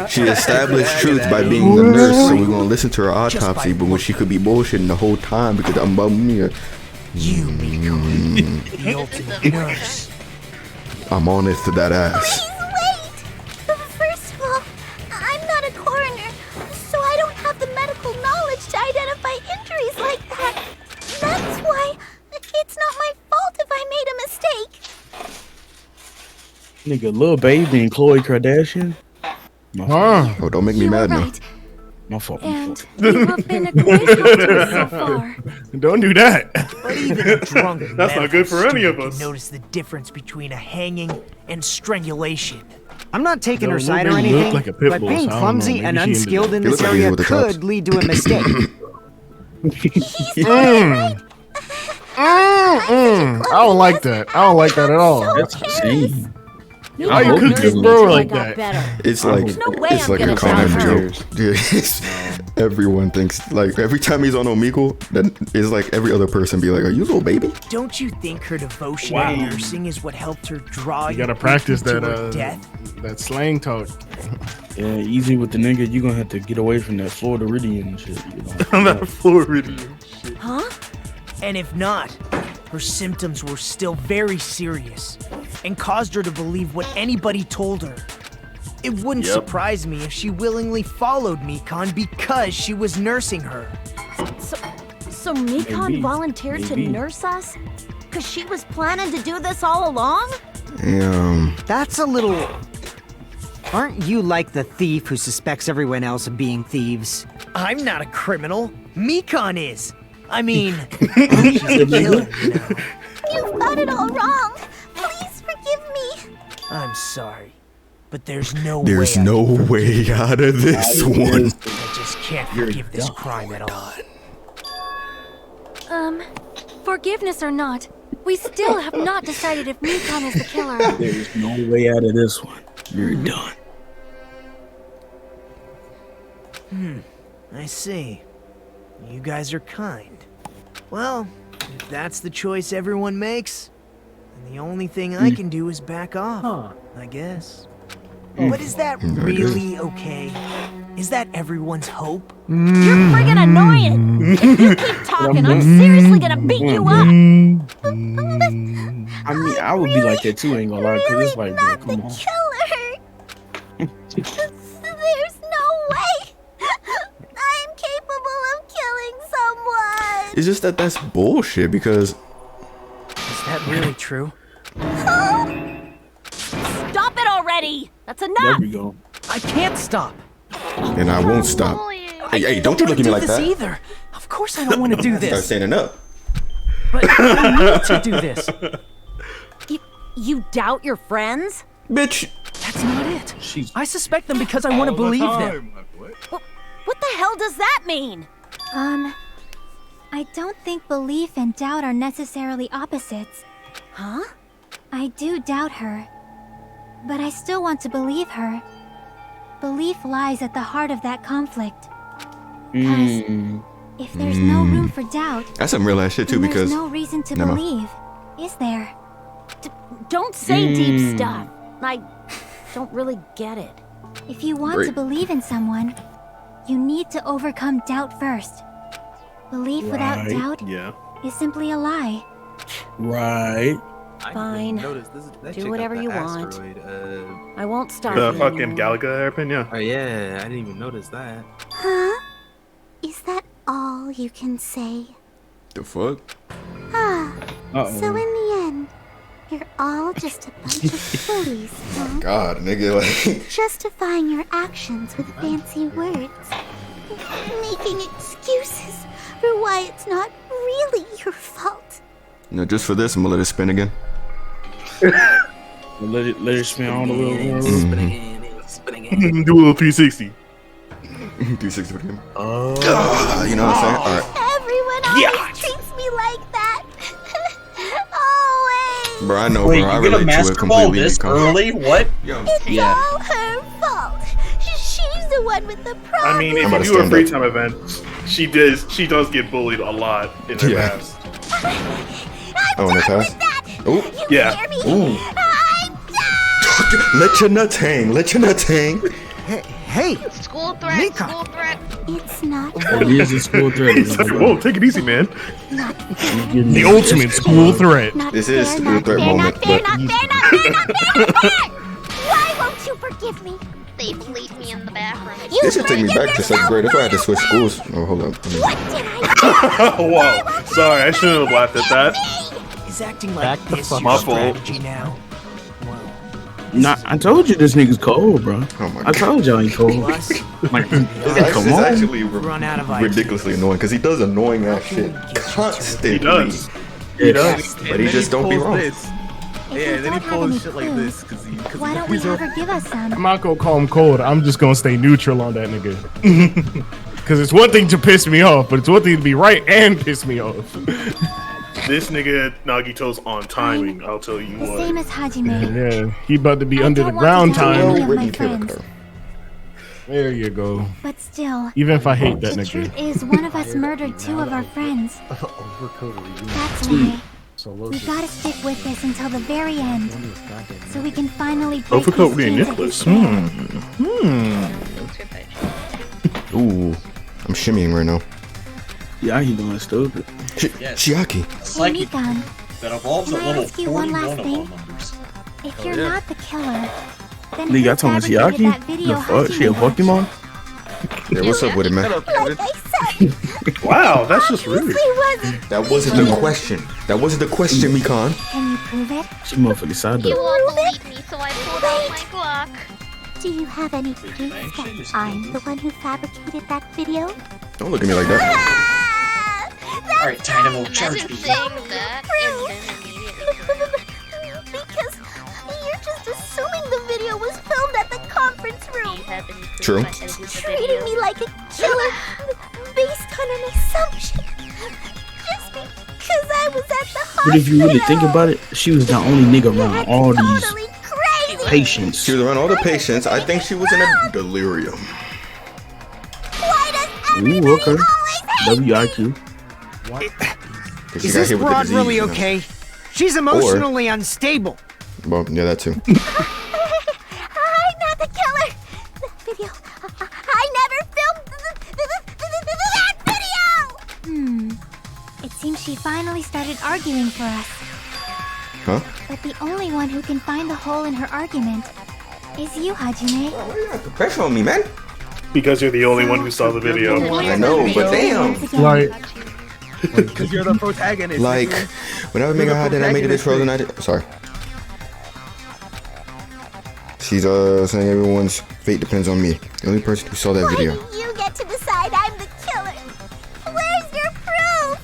Speaker 1: She established truth by being the nurse, so we're gonna listen to her autopsy, but when she could be bullshitting the whole time because I'm
Speaker 5: You, Mikan, the ultimate nurse.
Speaker 1: I'm on it to that ass.
Speaker 11: First of all, I'm not a coroner, so I don't have the medical knowledge to identify injuries like that. That's why it's not my fault if I made a mistake.
Speaker 6: Nigga, Lil Baby and Khloe Kardashian.
Speaker 1: Oh, don't make me mad now.
Speaker 6: My fault.
Speaker 10: And you have been a great help to us so far.
Speaker 17: Don't do that.
Speaker 5: But even a drunk
Speaker 16: That's not good for any of
Speaker 5: student
Speaker 16: us.
Speaker 5: can notice the difference between a hanging and strangulation.
Speaker 8: I'm not taking
Speaker 17: Yo,
Speaker 8: her side or
Speaker 17: Lil Baby looked
Speaker 8: anything,
Speaker 17: like a pit
Speaker 8: but
Speaker 17: bull,
Speaker 8: being
Speaker 17: so I don't
Speaker 8: clumsy
Speaker 17: know.
Speaker 8: and
Speaker 17: Maybe she
Speaker 8: unskilled in
Speaker 1: He
Speaker 8: this
Speaker 1: looked like he's
Speaker 8: area
Speaker 1: with the cops.
Speaker 8: could lead to a mistake.
Speaker 17: I don't like that. I don't like that at all.
Speaker 6: That's insane.
Speaker 17: How you cook this bro like that?
Speaker 1: It's like
Speaker 14: no way
Speaker 1: it's
Speaker 14: I'm
Speaker 1: like a
Speaker 14: gonna
Speaker 1: common
Speaker 14: tell her.
Speaker 1: joke. Yeah, everyone thinks like every time he's on Omegle, then it's like every other person be like, "Are you Lil Baby?"
Speaker 5: Don't you think her devotion
Speaker 17: Wow.
Speaker 5: to nursing is what helped her draw
Speaker 17: You gotta
Speaker 5: Ibuki
Speaker 17: practice
Speaker 5: to
Speaker 17: that
Speaker 5: her death?
Speaker 17: that slang talk.
Speaker 6: Yeah, easy with the nigga. You gonna have to get away from that Floridian and shit. You know?
Speaker 16: That Floridian shit.
Speaker 14: Huh?
Speaker 5: And if not, her symptoms were still very serious and caused her to believe what anybody told her. It wouldn't
Speaker 16: Yep.
Speaker 5: surprise me if she willingly followed Mikan because she was nursing her.
Speaker 14: So Mikan
Speaker 6: Maybe.
Speaker 14: volunteered to
Speaker 6: Maybe.
Speaker 14: nurse us? Because she was planning to do this all along?
Speaker 8: That's a little... Aren't you like the thief who suspects everyone else of being thieves?
Speaker 5: I'm not a criminal. Mikan is. I mean, she's a killer, you know.
Speaker 11: You've got it all wrong. Please forgive me.
Speaker 5: I'm sorry, but there's no
Speaker 1: There's
Speaker 5: way.
Speaker 1: no way out of this one.
Speaker 5: I just can't forgive this crime at all.
Speaker 10: Forgiveness or not, we still have not decided if Mikan is the killer.
Speaker 6: There's no way out of this one. You're done.
Speaker 5: I see. You guys are kind. Well, if that's the choice everyone makes, then the only thing I can do is back off, I guess. But is that really okay? Is that everyone's hope?
Speaker 14: You're friggin' annoying! If you keep talking, I'm seriously gonna beat you up!
Speaker 6: I mean, I would be like that too, ain't gonna lie, because it's like, bro, come on.
Speaker 11: Killer! There's no way! I am capable of killing someone!
Speaker 1: It's just that that's bullshit because.
Speaker 5: Is that really true?
Speaker 14: Stop it already! That's enough!
Speaker 6: There we go.
Speaker 5: I can't stop.
Speaker 1: And I won't stop. Hey, don't you look at me like that.
Speaker 5: Either. Of course I don't want to do this.
Speaker 1: Start standing up.
Speaker 5: But I need to do this.
Speaker 14: You doubt your friends?
Speaker 1: Bitch.
Speaker 5: That's not it. I suspect them because I want to believe them.
Speaker 14: What the hell does that mean?
Speaker 10: I don't think belief and doubt are necessarily opposites.
Speaker 14: Huh?
Speaker 10: I do doubt her, but I still want to believe her. Belief lies at the heart of that conflict. Because if there's no room for doubt,
Speaker 1: that's some real ass shit too.
Speaker 10: then
Speaker 1: Because
Speaker 10: there's no reason to believe, is there?
Speaker 14: Don't say deep stuff. I don't really get it.
Speaker 10: If you want to believe in someone, you need to overcome doubt first. Belief without doubt is simply a lie.
Speaker 6: Right.
Speaker 14: Fine. Do whatever you want. I won't stop
Speaker 16: The
Speaker 14: you
Speaker 16: fucking
Speaker 14: anymore.
Speaker 16: Galaga hairpin, yeah.
Speaker 3: Oh yeah, I didn't even notice that.
Speaker 11: Huh? Is that all you can say?
Speaker 1: the fuck?
Speaker 11: So in the end, you're all just a bunch of bullies, huh?
Speaker 1: God, nigga, like.
Speaker 11: Justifying your actions with fancy words. Making excuses for why it's not really your fault.
Speaker 1: You know, just for this, I'm gonna let it spin again.
Speaker 6: Let it spin all the way.
Speaker 1: Do
Speaker 16: a little 360.
Speaker 1: 360 for him. You know what I'm saying? All right.
Speaker 11: Everyone always treats me like that. Always.
Speaker 1: Bro, I know,
Speaker 13: Wait,
Speaker 1: bro. I
Speaker 13: you gonna
Speaker 1: relate to it
Speaker 13: master ball
Speaker 1: completely.
Speaker 13: this early? What?
Speaker 11: It's all her fault. She's the one with the problem.
Speaker 16: I mean, if you do a free time event, she does get bullied a lot in her past.
Speaker 1: Oh, in the past? Oh,
Speaker 16: yeah.
Speaker 1: Ooh. Let your nuts hang. Let your nuts hang.
Speaker 2: Hey,
Speaker 4: school threat. School threat.
Speaker 11: It's not.
Speaker 6: It is a school threat.
Speaker 16: He's like, whoa, take it easy, man.
Speaker 17: The ultimate school threat.
Speaker 1: This is school threat moment.
Speaker 11: Why won't you forgive me?
Speaker 4: They fleed me in the bathroom.
Speaker 1: This should take me back to 2nd grade. That's why I had to switch schools. Oh, hold up.
Speaker 11: What did I do?
Speaker 16: Wow. Sorry, I shouldn't have laughed at that.
Speaker 5: He's acting like this your
Speaker 16: My fault.
Speaker 5: strategy now.
Speaker 6: Nah, I told you this nigga's cold, bro.
Speaker 1: Oh my
Speaker 6: I told y'all he cold. Like, come
Speaker 1: It's
Speaker 6: on.
Speaker 1: actually
Speaker 5: Run out of
Speaker 1: ridiculously annoying because he does annoying ass shit constantly.
Speaker 16: He does.
Speaker 1: He does. But he just don't be wrong.
Speaker 3: Yeah, then he pulls shit like this because
Speaker 10: Why don't we have her give us some?
Speaker 17: I'm not gonna call him cold. I'm just gonna stay neutral on that nigga. Because it's one thing to piss me off, but it's one thing to be right and piss me off.
Speaker 16: This nigga Nagito's on timing, I'll tell you
Speaker 10: The
Speaker 16: what.
Speaker 10: same as Hajime.
Speaker 17: Yeah, he about to be under the
Speaker 10: don't want
Speaker 17: ground
Speaker 10: to tell any
Speaker 17: time.
Speaker 10: of my friends,
Speaker 17: There you go.
Speaker 10: but still,
Speaker 17: Even if I hate that
Speaker 10: the
Speaker 17: nigga.
Speaker 10: truth is one of us murdered 2 of our friends. That's why we gotta stick with this until the very end, so we can finally break
Speaker 16: Overcoat
Speaker 10: these
Speaker 16: me and
Speaker 10: chains of
Speaker 16: Nicholas.
Speaker 10: despair.
Speaker 1: Ooh, I'm shimmying right now.
Speaker 6: Yeah, he doing stupid.
Speaker 1: Shiaki.
Speaker 10: Hey, Mikan,
Speaker 13: That evolves
Speaker 10: can
Speaker 13: at
Speaker 10: I
Speaker 13: level
Speaker 10: ask you one
Speaker 13: 41
Speaker 10: last
Speaker 13: of
Speaker 10: thing?
Speaker 13: all numbers.
Speaker 10: If you're not the killer, then
Speaker 6: Nigga,
Speaker 10: who
Speaker 6: I told him
Speaker 10: fabricated
Speaker 6: Shiaki?
Speaker 10: that video
Speaker 6: The fuck? She a
Speaker 10: Hajime watched?
Speaker 6: Pokemon?
Speaker 1: Yeah, what's up with it, man?
Speaker 11: Like I said,
Speaker 16: Wow, that's just rude.
Speaker 11: it wasn't.
Speaker 1: That wasn't the question. That wasn't the question, Mikan.
Speaker 10: Can you prove it?
Speaker 6: She motherfucking side
Speaker 4: You
Speaker 6: up.
Speaker 4: won't believe me, so I pulled out my Glock.
Speaker 11: Do you have any proof that I'm the one who fabricated that video?
Speaker 1: Don't look at me like that.
Speaker 13: Alright, Dynamo,
Speaker 4: Imagine
Speaker 13: charge me.
Speaker 4: saying that and then immediately.
Speaker 11: Because you're just assuming the video was filmed at the conference room.
Speaker 1: True.
Speaker 11: Treating me like a killer based on an assumption. Just because I was at the hospital.
Speaker 6: But if you really think about it, she was the only nigga around all these
Speaker 11: Totally crazy.
Speaker 6: patients.
Speaker 1: She was around all the patients. I think she was in a delirium.
Speaker 6: Ooh, okay. WIQ.
Speaker 8: What?
Speaker 1: She
Speaker 8: Is
Speaker 1: got
Speaker 8: this
Speaker 1: hit with the
Speaker 8: broad
Speaker 1: disease,
Speaker 8: really
Speaker 1: you know.
Speaker 8: okay? She's emotionally unstable.
Speaker 1: Well, yeah, that too.
Speaker 11: I'm not the killer. That video. I never filmed that video.
Speaker 10: It seems she finally started arguing for us.
Speaker 1: Huh?
Speaker 10: But the only one who can find the hole in her argument is you, Hajime.
Speaker 1: Pressure on me, man.
Speaker 16: Because you're the only one who saw the video.
Speaker 1: I know, but damn.
Speaker 17: Like,
Speaker 12: Because you're the protagonist.
Speaker 1: Like, whenever Mega High did I make it this frozen, I did. Sorry. She's saying everyone's fate depends on me. The only person who saw that video.
Speaker 11: You get to decide I'm the killer. Where's your proof?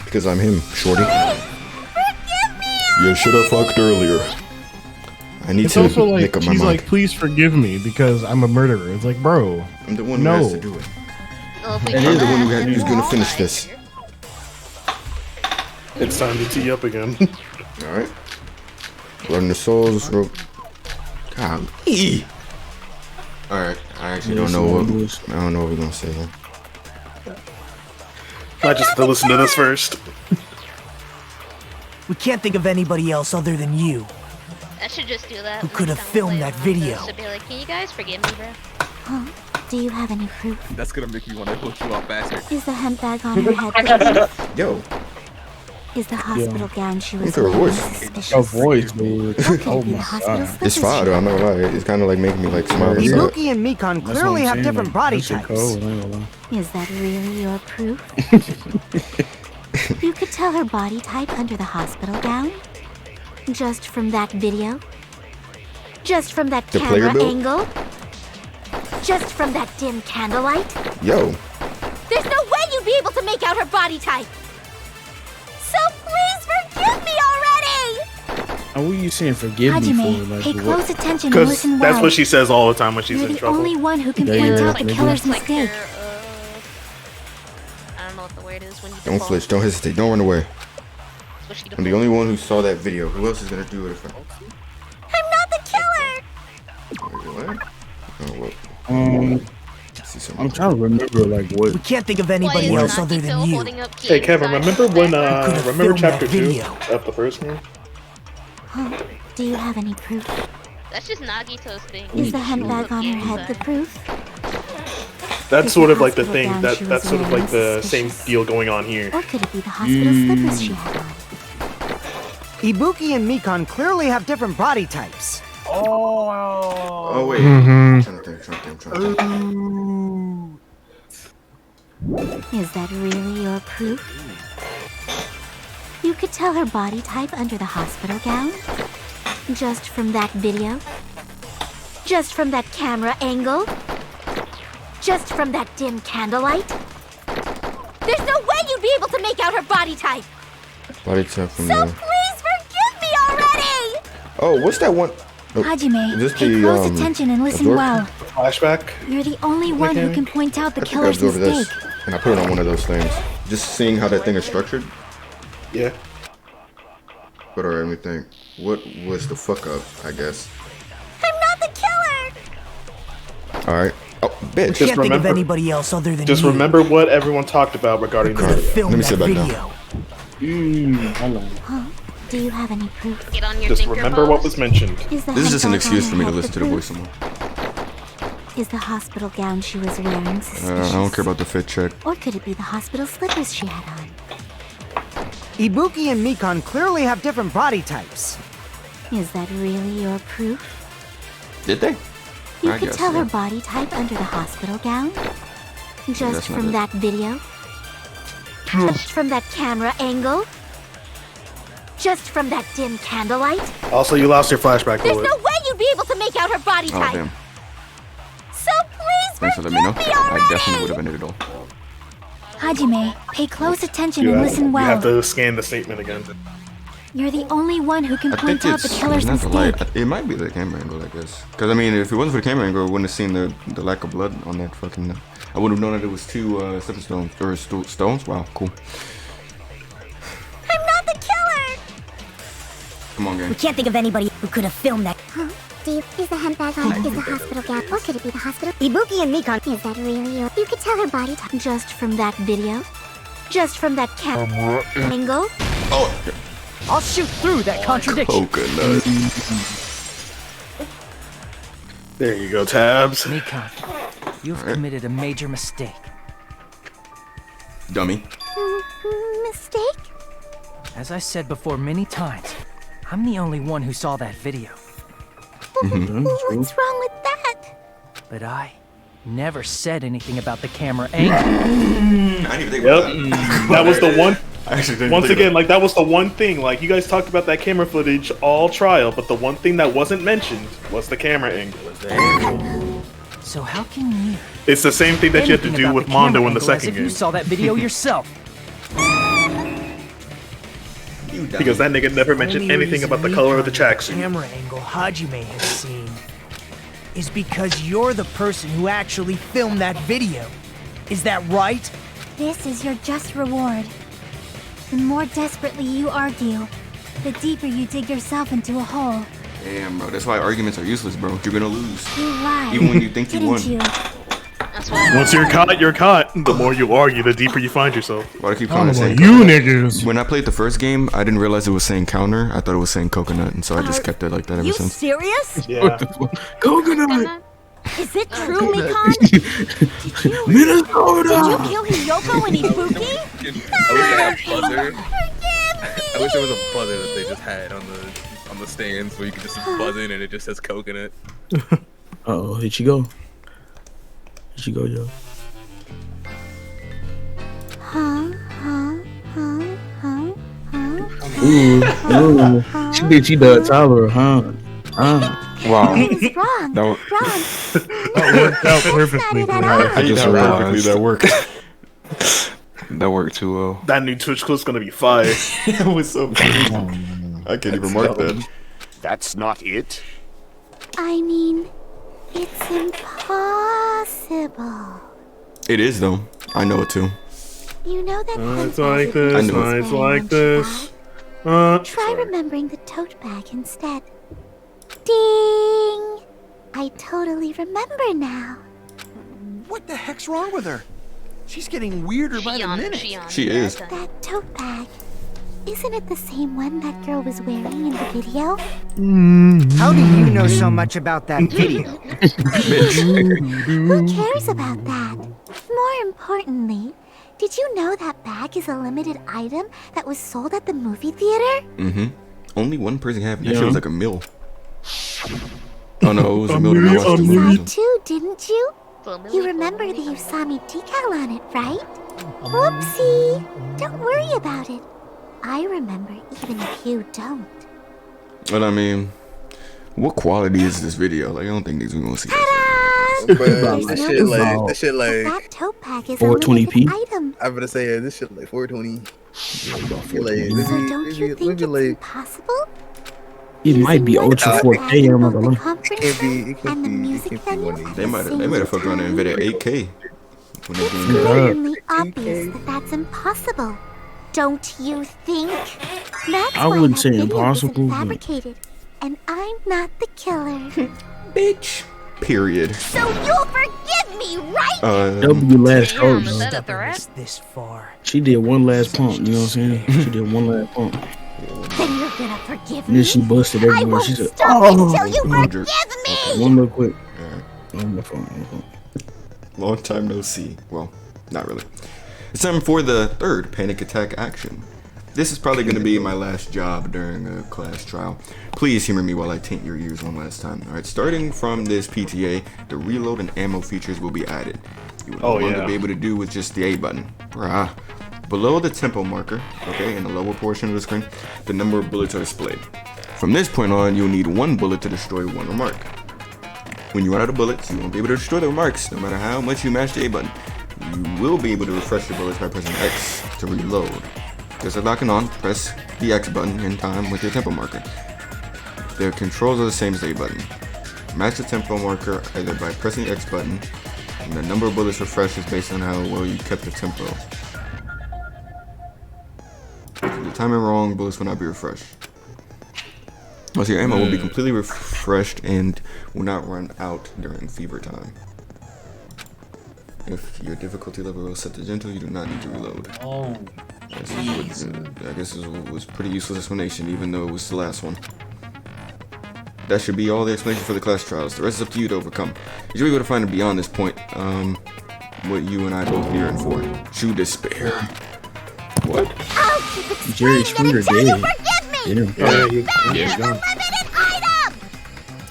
Speaker 1: Because I'm him, shorty.
Speaker 11: Forgive me.
Speaker 1: You should have fucked earlier. I need
Speaker 17: it's
Speaker 1: to
Speaker 17: also
Speaker 1: make
Speaker 17: like
Speaker 1: up my
Speaker 17: she's
Speaker 1: mind.
Speaker 17: like, please forgive me because I'm a murderer. It's like, bro,
Speaker 1: I'm the one who
Speaker 17: no.
Speaker 1: has to do it. I'm the one who's gonna finish this.
Speaker 16: It's time to tee up again.
Speaker 1: Alright. Blood in the souls, rope. Golly. Alright, I actually don't know what we're gonna say here.
Speaker 16: I just have to listen to this first.
Speaker 5: We can't think of anybody else other than you.
Speaker 4: I should just do that.
Speaker 5: Who could have filmed that video?
Speaker 4: Should be like, can you guys forgive me, bro?
Speaker 11: Huh? Do you have any proof?
Speaker 3: That's gonna make me want to hook you off faster.
Speaker 11: Is the hemp bag on her head the proof?
Speaker 1: Yo.
Speaker 11: Is the hospital gown she was
Speaker 1: Look at her
Speaker 11: wearing
Speaker 1: voice.
Speaker 11: suspicious?
Speaker 6: Her voice, dude. Oh my god.
Speaker 1: It's fire though, I'm not gonna lie. It's kinda like making me like smile inside.
Speaker 8: Ibuki and Mikon clearly have different body types.
Speaker 11: Is that really your proof? You could tell her body type under the hospital gown? Just from that video? Just from that
Speaker 1: The player
Speaker 11: camera
Speaker 1: build?
Speaker 11: angle? Just from that dim candlelight?
Speaker 1: Yo.
Speaker 11: There's no way you'd be able to make out her body type! So please forgive me already!
Speaker 6: And what are you saying forgive me
Speaker 10: Hajime,
Speaker 6: for? Like,
Speaker 10: pay
Speaker 6: what?
Speaker 10: close attention and
Speaker 16: Because
Speaker 10: listen
Speaker 16: that's
Speaker 10: well.
Speaker 16: what she says all the time when she's
Speaker 10: You're
Speaker 16: in
Speaker 10: the
Speaker 16: trouble.
Speaker 10: only one who can
Speaker 6: Yeah,
Speaker 10: point
Speaker 6: yeah,
Speaker 10: out the
Speaker 6: maybe.
Speaker 10: killer's
Speaker 4: Like
Speaker 10: mistake.
Speaker 4: I don't know what the word is when you
Speaker 1: Don't
Speaker 4: default.
Speaker 1: flinch, don't hesitate, don't run away.
Speaker 4: What she
Speaker 1: I'm the only one who saw that video. Who else is gonna do it if I...
Speaker 11: I'm not the killer!
Speaker 1: Wait, what? Oh, what?
Speaker 6: I'm trying to remember like what.
Speaker 5: We can't think of anybody
Speaker 4: Why is
Speaker 5: else other than
Speaker 4: Nagito
Speaker 5: you.
Speaker 4: holding up
Speaker 16: Hey
Speaker 4: Kid
Speaker 16: Kevin,
Speaker 4: inside
Speaker 16: remember
Speaker 4: the
Speaker 16: when
Speaker 4: back?
Speaker 16: remember
Speaker 5: filmed
Speaker 16: chapter
Speaker 5: that
Speaker 16: 2
Speaker 5: video.
Speaker 16: of the first one?
Speaker 11: Huh? Do you have any proof?
Speaker 4: That's just Nagito's thing.
Speaker 11: Is the hemp bag on her head the proof?
Speaker 16: That's sort of like the
Speaker 11: hospital
Speaker 16: thing
Speaker 11: gown she
Speaker 16: that's
Speaker 11: was
Speaker 16: sort of like
Speaker 11: wearing
Speaker 16: the same
Speaker 11: suspicious?
Speaker 16: deal going on here.
Speaker 11: Or could it be the hospital slippers she had on?
Speaker 8: Ibuki and Mikon clearly have different body types.
Speaker 1: Oh, wait.
Speaker 17: Mhm.
Speaker 1: I'm trying to think.
Speaker 11: Is that really your proof? You could tell her body type under the hospital gown? Just from that video? Just from that camera angle? Just from that dim candlelight? There's no way you'd be able to make out her body type!
Speaker 1: Body type from
Speaker 11: So
Speaker 1: the...
Speaker 11: please forgive me already!
Speaker 1: Oh, what's that one? Oh,
Speaker 10: Hajime,
Speaker 1: is this
Speaker 10: pay
Speaker 1: the,
Speaker 10: close attention and listen
Speaker 1: absorb-
Speaker 10: well.
Speaker 16: Flashback?
Speaker 10: You're the only one who can point out the
Speaker 1: I think I
Speaker 10: killer's
Speaker 1: absorbed
Speaker 10: mistake.
Speaker 1: this. And I put it on one of those things. Just seeing how that thing is structured.
Speaker 16: Yeah.
Speaker 1: But alright, let me think. What was the fuck up, I guess?
Speaker 11: I'm not the killer!
Speaker 1: Alright. Oh, bitch.
Speaker 5: We can't think of anybody else other than
Speaker 16: Just
Speaker 5: you.
Speaker 16: remember what everyone talked about regarding the video.
Speaker 1: Let me sit back down.
Speaker 11: Huh? Do you have any proof?
Speaker 4: Get on your
Speaker 16: Just
Speaker 4: thinker
Speaker 16: remember what
Speaker 4: pose.
Speaker 16: was mentioned.
Speaker 11: Is the
Speaker 1: This is
Speaker 11: hemp
Speaker 1: just an
Speaker 11: bag
Speaker 1: excuse
Speaker 11: on
Speaker 1: for
Speaker 11: her
Speaker 1: me to
Speaker 11: head
Speaker 1: listen to the voice some more.
Speaker 11: Is the hospital gown she was wearing suspicious?
Speaker 1: I don't care about the fit check.
Speaker 11: Or could it be the hospital slippers she had on?
Speaker 8: Ibuki and Mikon clearly have different body types.
Speaker 11: Is that really your proof?
Speaker 1: Did they?
Speaker 11: You
Speaker 1: I
Speaker 11: could
Speaker 1: guess
Speaker 11: tell
Speaker 1: so.
Speaker 11: her body type under the hospital gown? Just
Speaker 1: that's not
Speaker 11: from
Speaker 1: it.
Speaker 11: that video? Just from that camera angle? Just from that dim candlelight?
Speaker 16: Also, you lost your flashback
Speaker 11: There's
Speaker 16: bullet.
Speaker 11: no way you'd be able to make out her body
Speaker 1: Oh,
Speaker 11: type!
Speaker 1: damn.
Speaker 11: So please
Speaker 1: Thanks for letting me know. I definitely would have ended it all.
Speaker 10: Hajime, pay close attention
Speaker 16: You
Speaker 10: and
Speaker 16: have,
Speaker 10: listen
Speaker 16: you
Speaker 10: well.
Speaker 16: have to scan the statement again.
Speaker 10: You're the only one who can
Speaker 1: I think
Speaker 10: point out the
Speaker 1: it's
Speaker 10: killer's
Speaker 1: not the
Speaker 10: mistake.
Speaker 1: light. It might be the camera angle, I guess. Because, I mean, if it wasn't for the camera angle, I wouldn't have seen the lack of blood on that fucking... I would have known that it was two stepping stones. Or stones? Wow, cool.
Speaker 11: I'm not the killer!
Speaker 1: Come on,
Speaker 14: We
Speaker 1: gang.
Speaker 14: can't think of anybody who could have filmed that.
Speaker 11: Huh? Steve, is the hemp bag on? Is the hospital gown? Or could it be the hospital? Ibuki and Mikon. Is that really you? You could tell her body type just from that video? Just from that angle?
Speaker 1: Oh!
Speaker 5: I'll shoot through that contradiction.
Speaker 1: Coconut.
Speaker 16: There you go, Tabs.
Speaker 12: Mikon, you've committed a major mistake.
Speaker 1: Dummy.
Speaker 11: Mistake?
Speaker 12: As I said before many times, I'm the only one who saw that video.
Speaker 11: What's wrong with that?
Speaker 12: But I never said anything about the camera angle.
Speaker 1: I didn't even think about that.
Speaker 16: That was the one. Once
Speaker 1: think
Speaker 16: again, like that was the one thing. Like you guys talked about that camera footage all trial, but the one thing that wasn't mentioned was the camera angle.
Speaker 12: So how can you?
Speaker 16: It's the same thing that you have to
Speaker 12: Anything
Speaker 16: do
Speaker 12: about
Speaker 16: with
Speaker 12: the camera
Speaker 16: Mondo in the
Speaker 12: angle as
Speaker 16: second
Speaker 12: if
Speaker 16: game.
Speaker 12: You saw that video yourself.
Speaker 16: Because that nigga never mentioned
Speaker 5: Only
Speaker 16: anything
Speaker 5: reason
Speaker 16: about the color of the
Speaker 5: Mikon
Speaker 16: tracksuit.
Speaker 5: camera angle Hajime has seen is because you're the person who actually filmed that video. Is that right?
Speaker 11: This is your just reward. The more desperately you argue, the deeper you dig yourself into a hole.
Speaker 1: Damn, bro. That's why arguments are useless, bro. You're gonna lose.
Speaker 11: You lied.
Speaker 1: Even when you think you
Speaker 11: didn't
Speaker 1: won.
Speaker 11: you?
Speaker 16: Once you're caught, you're caught. The more you argue, the deeper you find yourself.
Speaker 1: Why do I keep
Speaker 17: I
Speaker 1: calling
Speaker 17: don't
Speaker 1: it
Speaker 17: know
Speaker 1: saying
Speaker 17: about you
Speaker 1: coconut?
Speaker 17: niggas.
Speaker 1: When I played the first game, I didn't realize it was saying counter. I thought it was saying coconut, and so I just kept it like that ever
Speaker 14: You
Speaker 1: since.
Speaker 14: serious?
Speaker 16: Yeah.
Speaker 6: Coconut.
Speaker 14: Is it true, Mikon?
Speaker 6: Minnesota.
Speaker 14: Did you kill Hiyoko and Ibuki?
Speaker 3: I wish there was a buzzer that they just had on the stands where you could just buzz in and it just says coconut.
Speaker 6: Oh, here she go. Here she go, yo. Ooh. She done Tyler, huh?
Speaker 11: I
Speaker 18: Wow.
Speaker 11: was wrong.
Speaker 18: That
Speaker 17: worked out perfectly.
Speaker 18: I just realized
Speaker 1: that worked.
Speaker 18: That worked too well.
Speaker 16: That new Twitch clip's gonna be fire.
Speaker 1: It was so funny. I can't even mark that.
Speaker 15: That's not it.
Speaker 11: I mean, it's impossible.
Speaker 1: It is though. I know it too.
Speaker 11: You know that
Speaker 16: It's like this.
Speaker 1: I knew it.
Speaker 16: It's like this.
Speaker 11: Try remembering the tote bag instead. Ding! I totally remember now.
Speaker 9: What the heck's wrong with her? She's getting weirder by the minute.
Speaker 1: She is.
Speaker 11: That tote bag. Isn't it the same one that girl was wearing in the video?
Speaker 8: How do you know so much about that video?
Speaker 11: Who cares about that? More importantly, did you know that bag is a limited item that was sold at the movie theater?
Speaker 1: Mm-hmm. Only one person had it. That
Speaker 6: Yeah.
Speaker 1: shit was like a meal. Oh no, it was a meal.
Speaker 11: You saw
Speaker 1: to
Speaker 11: it too, didn't you? You remember the Usami decal on it, right? Whoopsie! Don't worry about it. I remember even if you don't.
Speaker 1: But I mean, what quality is this video? Like, I don't think these are gonna see this.
Speaker 3: That shit like
Speaker 11: That tote bag is
Speaker 6: 420p?
Speaker 11: a limited item.
Speaker 3: I'm gonna say this shit like 420.
Speaker 11: So don't you think it's impossible?
Speaker 6: It might be Ultra 4K. I'm not gonna lie.
Speaker 11: And the music venue
Speaker 1: They might have fucked around and NVIDIA 8K. When they came out.
Speaker 11: blatantly obvious that that's impossible. Don't you think? That's
Speaker 6: I
Speaker 11: why
Speaker 6: wouldn't
Speaker 11: that
Speaker 6: say
Speaker 11: video
Speaker 6: impossible,
Speaker 11: wasn't
Speaker 6: but-
Speaker 11: fabricated, and I'm not the killer.
Speaker 1: Bitch. Period.
Speaker 11: So you'll forgive me, right?
Speaker 6: W last code.
Speaker 5: Damn,
Speaker 6: though.
Speaker 5: stubbornness this far.
Speaker 6: She did one last pump. You know what I'm saying? She did one last pump.
Speaker 11: Then you're gonna forgive
Speaker 6: And
Speaker 11: me.
Speaker 6: then she busted
Speaker 11: I
Speaker 6: everywhere.
Speaker 11: won't
Speaker 6: She said,
Speaker 11: stop
Speaker 6: "Oh."
Speaker 11: until you
Speaker 1: Roger.
Speaker 11: forgive me.
Speaker 6: One real quick. On the phone.
Speaker 1: Long time no see. Well, not really. It's time for the third panic attack action. This is probably going to be my last job during a class trial. Please humor me while I taint your ears one last time. Alright, starting from this PTA, the reload and ammo features will be added. You will no longer be able to do with just the A button. Rah. Below the tempo marker, okay, in the lower portion of the screen, the number of bullets are displayed. From this point on, you'll need one bullet to destroy one remark. When you run out of bullets, you won't be able to destroy the remarks, no matter how much you mash the A button. You will be able to refresh your bullets by pressing X to reload. Just like locking on, press the X button in time with your tempo marker. Their controls are the same as the A button. Match the tempo marker either by pressing the X button, and the number of bullets refreshes based on how well you kept the tempo. If you time it wrong, bullets will not be refreshed. Also, your ammo will be completely refreshed and will not run out during fever time. If your difficulty level is set to gentle, you do not need to reload.
Speaker 13: Oh,
Speaker 1: I guess this was pretty useless explanation, even though it was the last one. That should be all the explanation for the class trials. The rest is up to you to overcome. You should be able to find it beyond this point. What you and I both yearn for. True despair. What?
Speaker 6: Jerry Springer dead.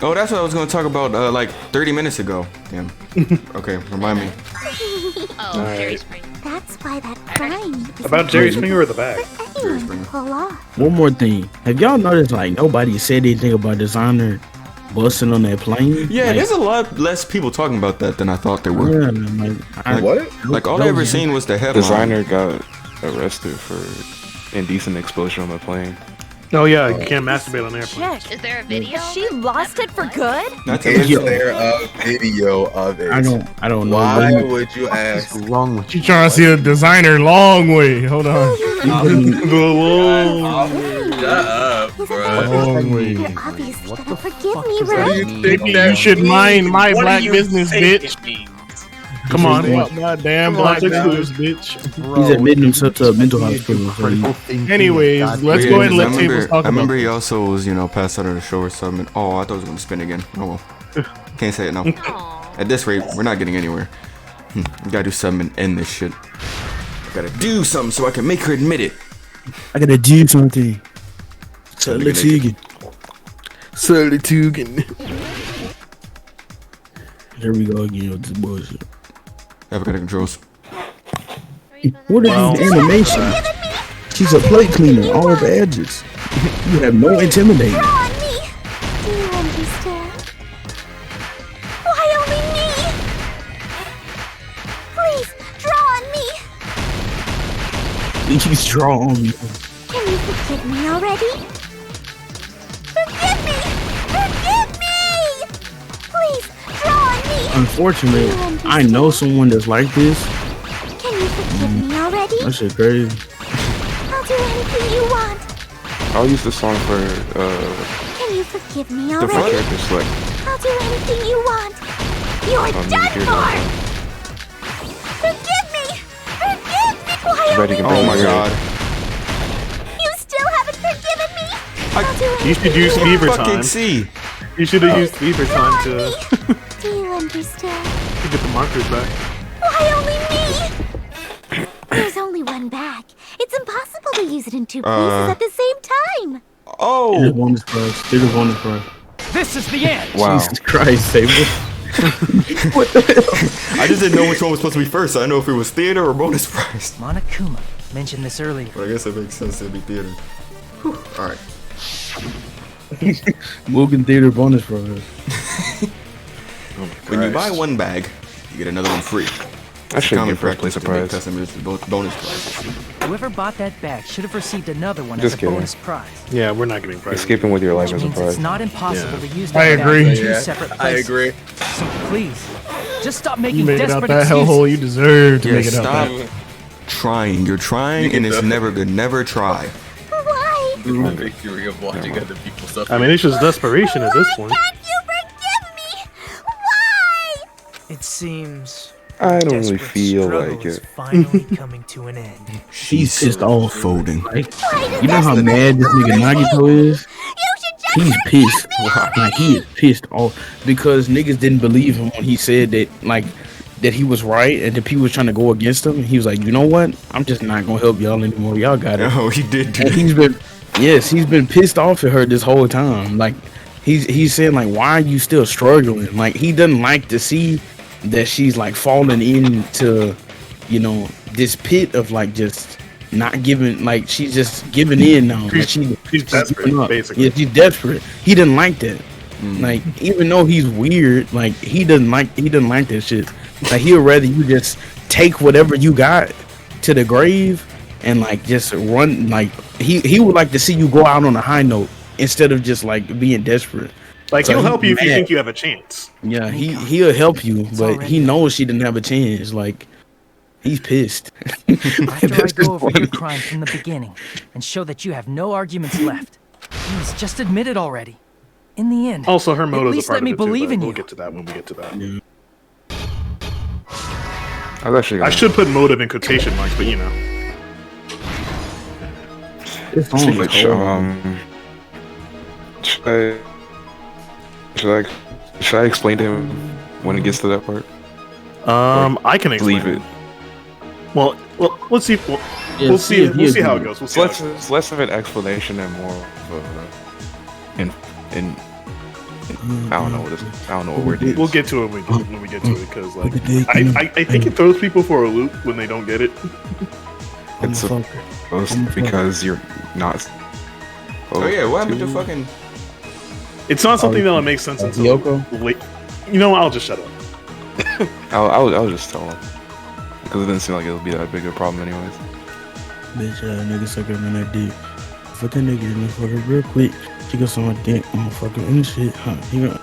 Speaker 1: Oh, that's what I was going to talk about like 30 minutes ago. Damn. Okay, remind me.
Speaker 4: Oh, Jerry Springer.
Speaker 11: That's why that crime is
Speaker 16: About Jerry Springer or the bag?
Speaker 1: Jerry Springer.
Speaker 11: pull off.
Speaker 6: One more thing. Have y'all noticed like nobody said anything about designer busting on that plane?
Speaker 1: Yeah,
Speaker 6: like,
Speaker 1: there's a lot less people talking about that than I thought there were.
Speaker 6: Yeah,
Speaker 1: Like all I ever seen was the headline.
Speaker 18: Designer got arrested for indecent exposure on the plane.
Speaker 16: Oh yeah, you can't masturbate on airplanes.
Speaker 14: Check.
Speaker 4: Is there a video?
Speaker 14: Has she lost it for good?
Speaker 19: Is there a video of it?
Speaker 6: I don't know.
Speaker 19: Why would you ask?
Speaker 9: What's wrong with
Speaker 17: She trying to see a designer long way. Hold on.
Speaker 11: Shut up,
Speaker 17: Long way.
Speaker 11: You're obviously gonna forgive me, right?
Speaker 17: Maybe you should mind my black business, bitch. Come on, my damn black business, bitch.
Speaker 6: He's admitting himself to a mental hospital.
Speaker 17: Anyways, let's go ahead and let tables talk
Speaker 1: I
Speaker 17: about
Speaker 1: remember
Speaker 17: it.
Speaker 1: he also was, passed out of the show or something. Oh, I thought it was going to spin again. Oh well. Can't say it now. At this rate, we're not getting anywhere. We gotta do something and end this shit. I gotta do something so I can make her admit it.
Speaker 6: I gotta do something. Solitude. Here we go again with this bullshit.
Speaker 1: Have a controls.
Speaker 6: What are these animations? She's a plate cleaner, all of the edges. You have no intimidating.
Speaker 11: Draw on me! Do you understand? Why only me? Please, draw on me!
Speaker 6: Please draw on me.
Speaker 11: Can you forgive me already? Forgive me! Forgive me! Please, draw on me!
Speaker 6: Unfortunately, I know someone that's like this.
Speaker 11: Can you forgive me already?
Speaker 6: That shit crazy.
Speaker 11: I'll do anything you want.
Speaker 18: I'll use this song for
Speaker 11: Can you forgive me
Speaker 18: the front
Speaker 11: already?
Speaker 18: character select.
Speaker 11: I'll do anything you want. You're done for! Forgive me! Forgive me! Why
Speaker 18: Ready to
Speaker 1: Oh my god.
Speaker 11: You still haven't forgiven me? I'll do anything
Speaker 16: You should use
Speaker 11: you
Speaker 16: fever
Speaker 11: want.
Speaker 16: time.
Speaker 1: See.
Speaker 16: You should have used fever time to
Speaker 11: Do you understand?
Speaker 16: get the markers back.
Speaker 11: Why only me? There's only one bag. It's impossible to use it in two places at the same time.
Speaker 1: Oh!
Speaker 6: There's bonus prize. There's a bonus prize.
Speaker 12: This is the end.
Speaker 18: Wow.
Speaker 6: Jesus Christ, Sable.
Speaker 1: What the hell? I just didn't know which one was supposed to be first. I didn't know if it was theater or bonus prize.
Speaker 12: Monokuma mentioned this earlier.
Speaker 1: But I guess it makes sense to be theater. Alright.
Speaker 6: Mugen Theater bonus prize.
Speaker 1: When you buy one bag, you get another one free.
Speaker 18: That should be
Speaker 1: Common
Speaker 18: a birthday
Speaker 1: practice to make
Speaker 18: surprise.
Speaker 1: customers both bonus prizes.
Speaker 12: Whoever bought that bag should have received another one
Speaker 18: Just
Speaker 12: as a
Speaker 18: kidding.
Speaker 12: bonus prize.
Speaker 16: Yeah, we're not getting
Speaker 18: You're
Speaker 16: prizes.
Speaker 18: skipping with your life
Speaker 12: Which
Speaker 18: as a
Speaker 12: means
Speaker 18: prize.
Speaker 12: it's not impossible to use
Speaker 17: I
Speaker 12: that
Speaker 17: agree.
Speaker 12: bag in two
Speaker 19: Yeah,
Speaker 12: separate
Speaker 19: I
Speaker 12: places.
Speaker 19: agree.
Speaker 12: So please, just stop making
Speaker 17: You made it out
Speaker 12: desperate
Speaker 17: that
Speaker 12: excuses.
Speaker 17: hellhole. You deserve to
Speaker 1: Yeah,
Speaker 17: make it out
Speaker 1: stop
Speaker 17: that.
Speaker 1: trying. You're trying and it's never good. Never try.
Speaker 11: Why?
Speaker 3: The victory of watching other people suffer.
Speaker 16: I mean, it's just desperation at this point.
Speaker 11: Can't you forgive me? Why?
Speaker 12: It seems
Speaker 18: I don't really
Speaker 12: desperate
Speaker 18: feel
Speaker 12: struggle
Speaker 18: like
Speaker 12: is
Speaker 18: it.
Speaker 12: finally coming to an end.
Speaker 6: He's pissed off.
Speaker 1: Folding.
Speaker 6: Like, you know how mad this nigga Nagito is? He's pissed. Like, he is pissed off because niggas didn't believe him when he said that, like, that he was right and the people was trying to go against him. He was like, you know what? I'm just not gonna help y'all anymore. Y'all got it.
Speaker 1: Oh, he did do
Speaker 6: And he's been pissed off at her this whole time. Like, he's saying, like, why are you still struggling? Like, he doesn't like to see that she's like falling into, this pit of like just not giving, like she's just giving in now. Like, she's
Speaker 16: desperate,
Speaker 6: giving up.
Speaker 16: basically.
Speaker 6: Yeah, she's desperate. He didn't like that. Like, even though he's weird, like he doesn't like that shit. Like, he'd rather you just take whatever you got to the grave and like just run. Like, he would like to see you go out on a high note instead of just like being desperate.
Speaker 16: Like,
Speaker 6: So
Speaker 16: he'll
Speaker 6: he's
Speaker 16: help you if you
Speaker 6: mad.
Speaker 16: think you have a chance.
Speaker 6: Yeah, he'll help you, but he knows she didn't have a chance. Like, he's pissed.
Speaker 12: After I go over your crime from the beginning and show that you have no arguments left, Please, just admit it already. In the end,
Speaker 16: Also, her
Speaker 12: at
Speaker 16: motive's a
Speaker 12: least
Speaker 16: part
Speaker 12: let me
Speaker 16: of it too,
Speaker 12: believe
Speaker 16: but
Speaker 12: in
Speaker 16: we'll
Speaker 12: you.
Speaker 16: get to that when we get to that.
Speaker 18: I was actually.
Speaker 16: I should put motive in quotation marks, but you know.
Speaker 18: Which, should I explain to him when it gets to that part?
Speaker 16: I can explain.
Speaker 18: Leave it.
Speaker 16: Well, let's see. We'll see how it goes. We'll see.
Speaker 18: It's less of an explanation and more of I don't know what word it is.
Speaker 16: We'll get to it when we get to it, because like I think it throws people for a loop when they don't get it.
Speaker 18: It's because you're not.
Speaker 1: Oh yeah, what happened to fucking?
Speaker 16: It's not something that'll make sense until late. You know, I'll just shut up.
Speaker 18: I'll just tell him because it didn't seem like it'll be that big of a problem anyways.
Speaker 6: Bitch, nigga sucking on that dick. Fuck that nigga in the fucking real quick. She got some dick. I'm gonna fucking in shit. Huh? You got.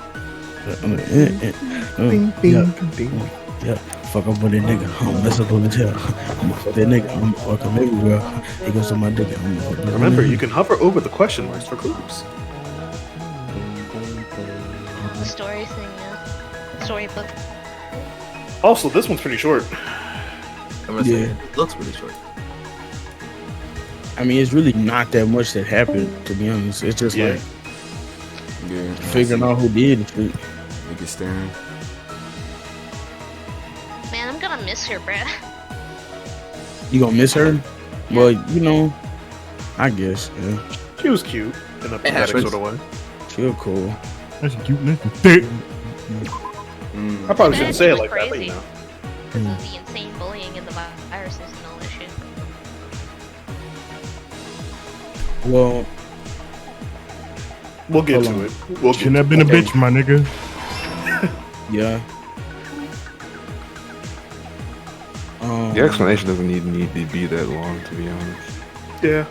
Speaker 6: Yeah. Fuck up with that nigga. I'm mess up on the tail. I'm gonna fuck that nigga. I'm gonna fuck him everywhere. He goes on my dick. I'm gonna fuck him.
Speaker 16: Remember, you can hover over the question marks for clues.
Speaker 4: The story thing, yeah. Storybook.
Speaker 16: Also, this one's pretty short.
Speaker 3: It looks really short.
Speaker 6: I mean, it's really not that much that happened, to be honest. It's just like figuring out who did it.
Speaker 1: Nigga staring.
Speaker 4: Man, I'm gonna miss her, bruh.
Speaker 6: You gonna miss her? Well, you know, I guess, yeah.
Speaker 16: She was cute in a pathetic sort of way.
Speaker 6: She was cool.
Speaker 17: That's a cute nigga. Thick.
Speaker 16: I probably shouldn't say it like that, but you know.
Speaker 4: Because of the insane bullying and the viruses and all that shit.
Speaker 6: Well,
Speaker 16: we'll get to it.
Speaker 17: Shouldn't have been a bitch, my nigga.
Speaker 6: Yeah.
Speaker 18: The explanation doesn't need to be that long, to be honest.
Speaker 16: Yeah.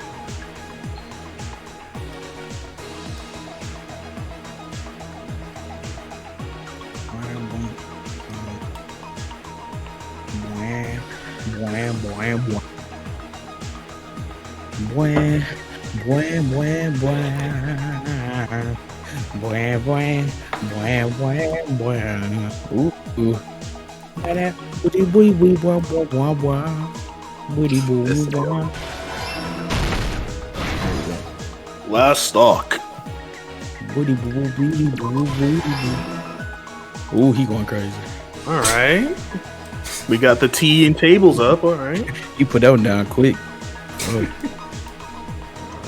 Speaker 16: Last stock.
Speaker 6: Ooh, he going crazy.
Speaker 16: All right. We got the tea and tables up. All right.
Speaker 6: You put that one down quick.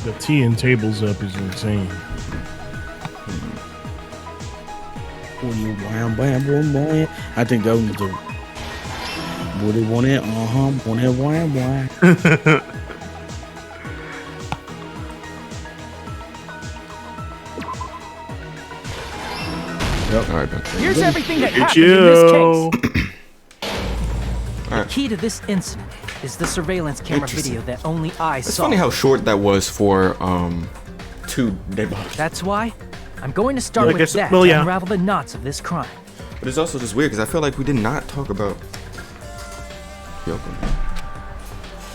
Speaker 17: The tea and tables up is insane.
Speaker 6: I think that was the. What they want it? Want it?
Speaker 1: Yep. All right,
Speaker 12: Here's everything that happened in this case. The key to this incident is the surveillance camera video that only I saw.
Speaker 1: It's funny how short that was for 2 debugs.
Speaker 12: That's why I'm going to start with that to unravel the knots of this crime.
Speaker 1: But it's also just weird because I feel like we did not talk about Hiyoko.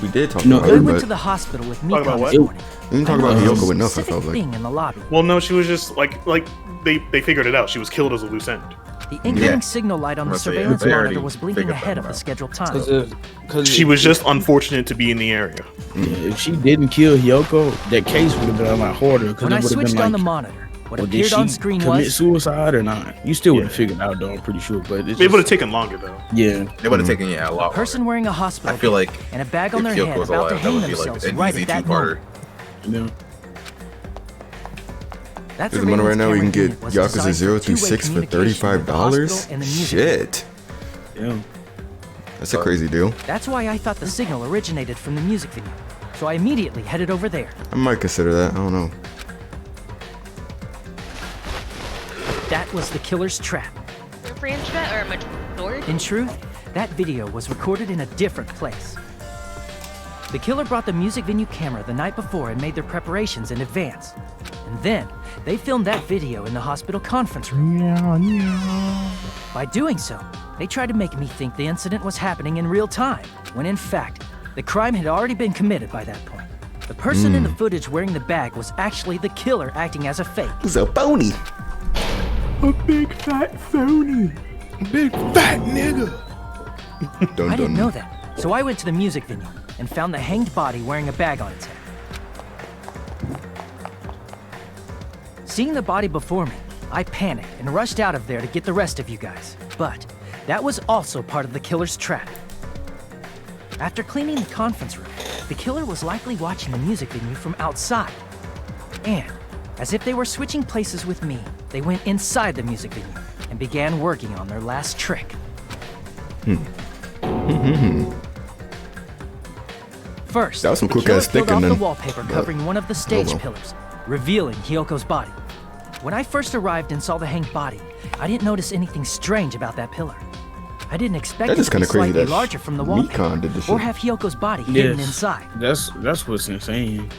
Speaker 1: We did talk about her,
Speaker 12: I went
Speaker 1: but
Speaker 12: to the hospital with
Speaker 16: Talk about
Speaker 12: Mikon
Speaker 16: what?
Speaker 12: this morning.
Speaker 1: we didn't talk about Hiyoko enough. I felt like.
Speaker 12: Thing in the lobby.
Speaker 16: Well, no, she was just like they figured it out. She was killed as a loose end.
Speaker 12: The incoming signal light on the surveillance monitor was blinking ahead of the scheduled time.
Speaker 16: She was just unfortunate to be in the area.
Speaker 6: If she didn't kill Hiyoko, that case would have been a lot harder.
Speaker 12: When I switched on the monitor, what appeared on screen
Speaker 6: commit
Speaker 12: was
Speaker 6: suicide or not? You still would have figured out, though. I'm pretty sure, but
Speaker 16: it would have taken longer, though.
Speaker 6: Yeah,
Speaker 3: it would have taken a lot.
Speaker 12: A person wearing a hospital
Speaker 3: I feel like
Speaker 12: and a bag on their head
Speaker 3: was
Speaker 12: about to
Speaker 3: alive, that
Speaker 12: hang
Speaker 3: would be like
Speaker 12: themselves
Speaker 3: an
Speaker 12: right
Speaker 3: easy
Speaker 12: at that
Speaker 3: two-parter.
Speaker 12: moment.
Speaker 1: There's a money right now where you can get Yakuza 0 through 6 for $35. Shit.
Speaker 6: Yeah.
Speaker 1: That's a crazy deal.
Speaker 12: That's why I thought the signal originated from the music video. So I immediately headed over there.
Speaker 1: I might consider that. I don't know.
Speaker 12: That was the killer's trap. In truth, that video was recorded in a different place. The killer brought the music venue camera the night before and made their preparations in advance. And then, they filmed that video in the hospital conference room. By doing so, they tried to make me think the incident was happening in real time, when in fact, the crime had already been committed by that point. The person in the footage wearing the bag was actually the killer acting as a fake.
Speaker 1: He's a phony.
Speaker 17: A big fat phony. Big fat nigga.
Speaker 12: I didn't know that, so I went to the music venue and found the hanged body wearing a bag on its head. Seeing the body before me, I panicked and rushed out of there to get the rest of you guys. But that was also part of the killer's trap. After cleaning the conference room, the killer was likely watching the music venue from outside. And, as if they were switching places with me, they went inside the music venue and began working on their last trick. First,
Speaker 1: that was some
Speaker 12: the
Speaker 1: quick
Speaker 12: killer
Speaker 1: ass
Speaker 12: peeled
Speaker 1: thinking
Speaker 12: off the
Speaker 1: then.
Speaker 12: wallpaper covering one of the stage pillars, revealing Hyoko's body. When I first arrived and saw the hanged body, I didn't notice anything strange about that pillar. I didn't expect it
Speaker 1: That is
Speaker 12: to be
Speaker 1: kinda crazy
Speaker 12: slightly
Speaker 1: that
Speaker 12: larger from the
Speaker 1: Mikon
Speaker 12: wallpaper,
Speaker 1: did this
Speaker 12: or
Speaker 1: shit.
Speaker 12: have Hyoko's body hidden inside.
Speaker 6: That's what's insane.